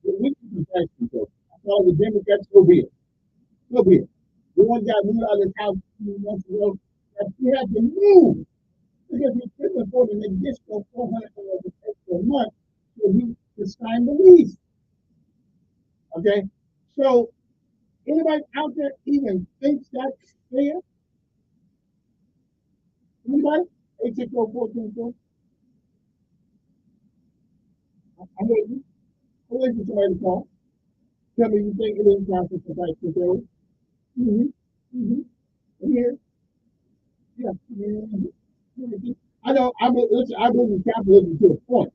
We need some price control. I thought the Democrats go be it. Go be it. The one guy moved out of his house a few months ago, and he had to move because he couldn't afford an additional $400 extra a month so he could sign the lease. Okay? So, anybody out there even thinks that's fair? Anybody? 860-1414. I'm waiting. I'm waiting for somebody to call. Tell me you think it is time for some price control. I'm here. Yeah. I know. I believe in capitalism to a point,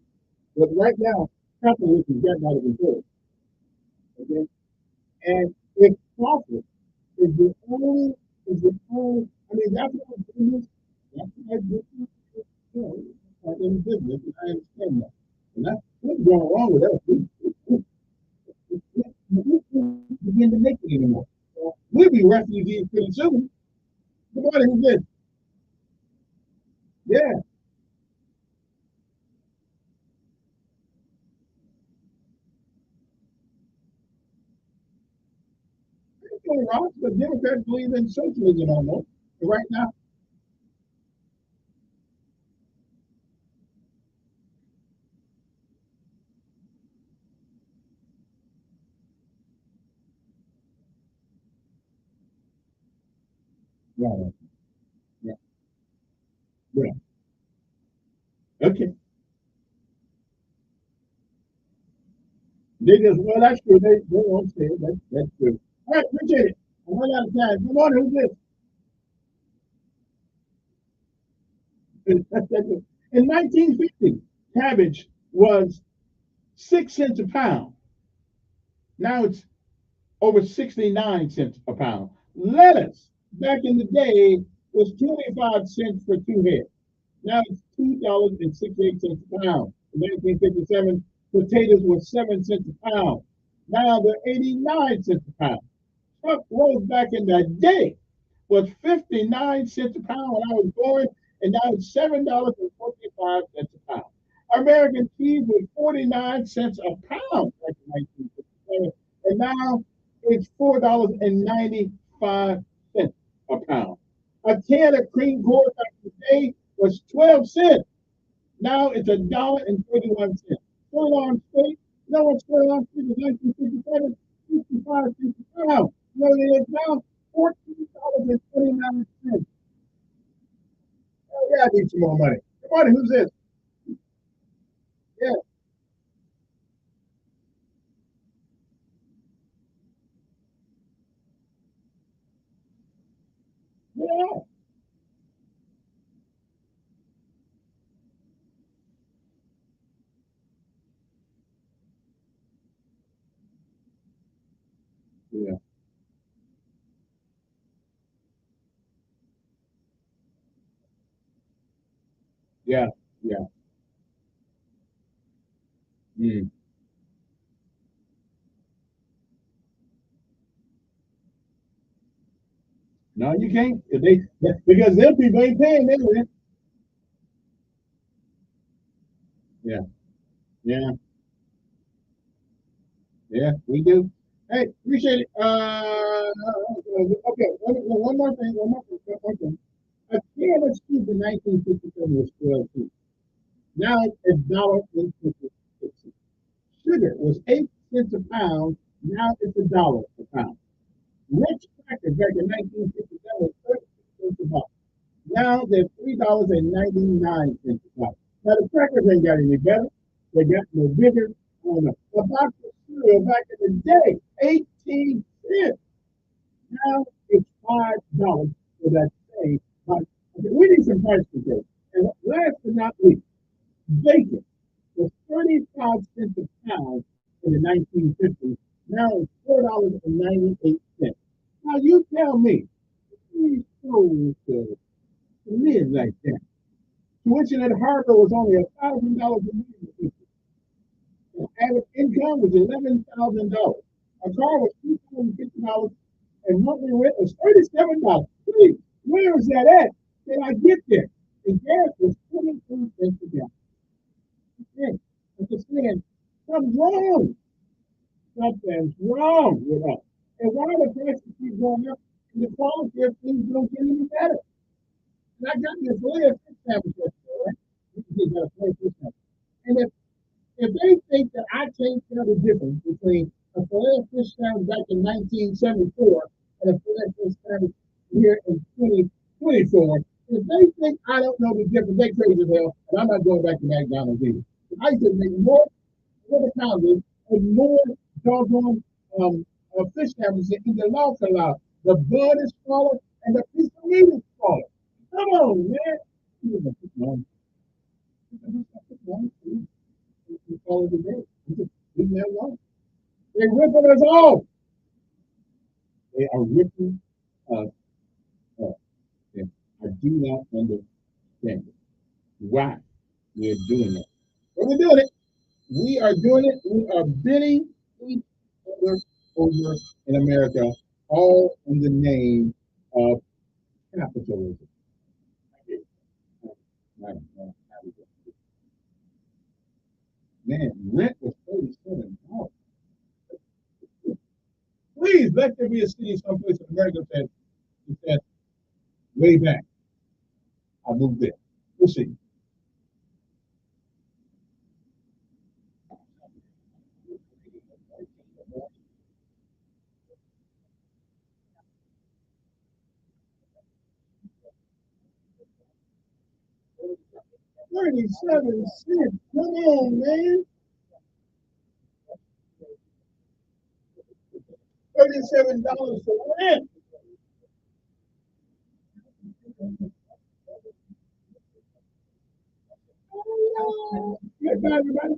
but right now, capitalism is getting out of control. Okay, and if profit is the only, I mean, that's what business. That's what business. In business, and I understand that, and that's what's going wrong with us. We can't begin to make it anymore. We'll be refugees pretty soon. Somebody who did. Yeah. It's going wrong, but Democrats believe in socialism almost. But right now, yeah. Yeah. Yeah. Okay. They just, well, that's true. They won't say it. That's true. All right, appreciate it. I'm running out of time. Good morning. Who's this? In 1950, cabbage was 6 cents a pound. Now it's over 69 cents a pound. Lettuce, back in the day, was 25 cents for 2 head. Now it's $2.68 a pound. In 1957, potatoes were 7 cents a pound. Now they're 89 cents a pound. Truck rolls back in that day was 59 cents a pound when I was born, and now it's $7.45 a pound. American cheese was 49 cents a pound back in 1957, and now it's $4.95 a pound. A can of cream corn back today was 12 cents. Now it's $1.31. Sirloin steak, you know what sirloin steak is 1957? 55 cents a pound. You know what it is now? $14.29. Oh, yeah, I need some more money. Come on, who's this? Yeah. Yeah. Yeah. Yeah. Yeah. Mm. No, you can't. Because them people ain't paying anyway. Yeah, yeah, yeah, we do. Hey, appreciate it. Okay, one more thing, one more thing. A can of soup in 1957 was 12 cents. Now it's $1.56. Sugar was 8 cents a pound. Now it's $1 a pound. Rich crackers back in 1957 was 36 cents a box. Now they're $3.99 a box. Now the crackers ain't got any better. They got no bigger. On a box of cereal back in the day, 18 cents. Now it's $5 for that same box. Okay, we need some price control. And last but not least, bacon was 35 cents a pound in the 1950s. Now it's $4.98. Now you tell me, who's supposed to live like that? Tuition at Harvard was only $1,000 a year. The average income was $11,000. A car was $250, and monthly rent was $37. Please, where is that at? Did I get there? And gas was 22 cents a gallon. Okay, I'm just saying, something's wrong. Something's wrong with us. And why the prices keep going up and the quality of things don't get any better? And I got this list established yesterday, right? You got a place established. And if they think that I can't tell the difference between a filet of fish sandwich back in 1974 and a filet of fish sandwich here in 2024, if they think I don't know the difference, they crazy as hell, and I'm not going back to McDonald's either. I used to make more for the pounders and more doggone fish sandwiches in the loss allowed. The bun is smaller and the piece of meat is smaller. Come on, man. We call it a day. We just leave that alone. They're ripping us off. They are ripping us off. And I do not understand it. Why we're doing it. But we're doing it. We are doing it. We are bidding each other over in America, all in the name of capitalism. Man, rent was $37. Please let there be a city someplace in America that said way back, I moved there. We'll see. $37. Come on, man. $37 for rent. Goodbye, everybody.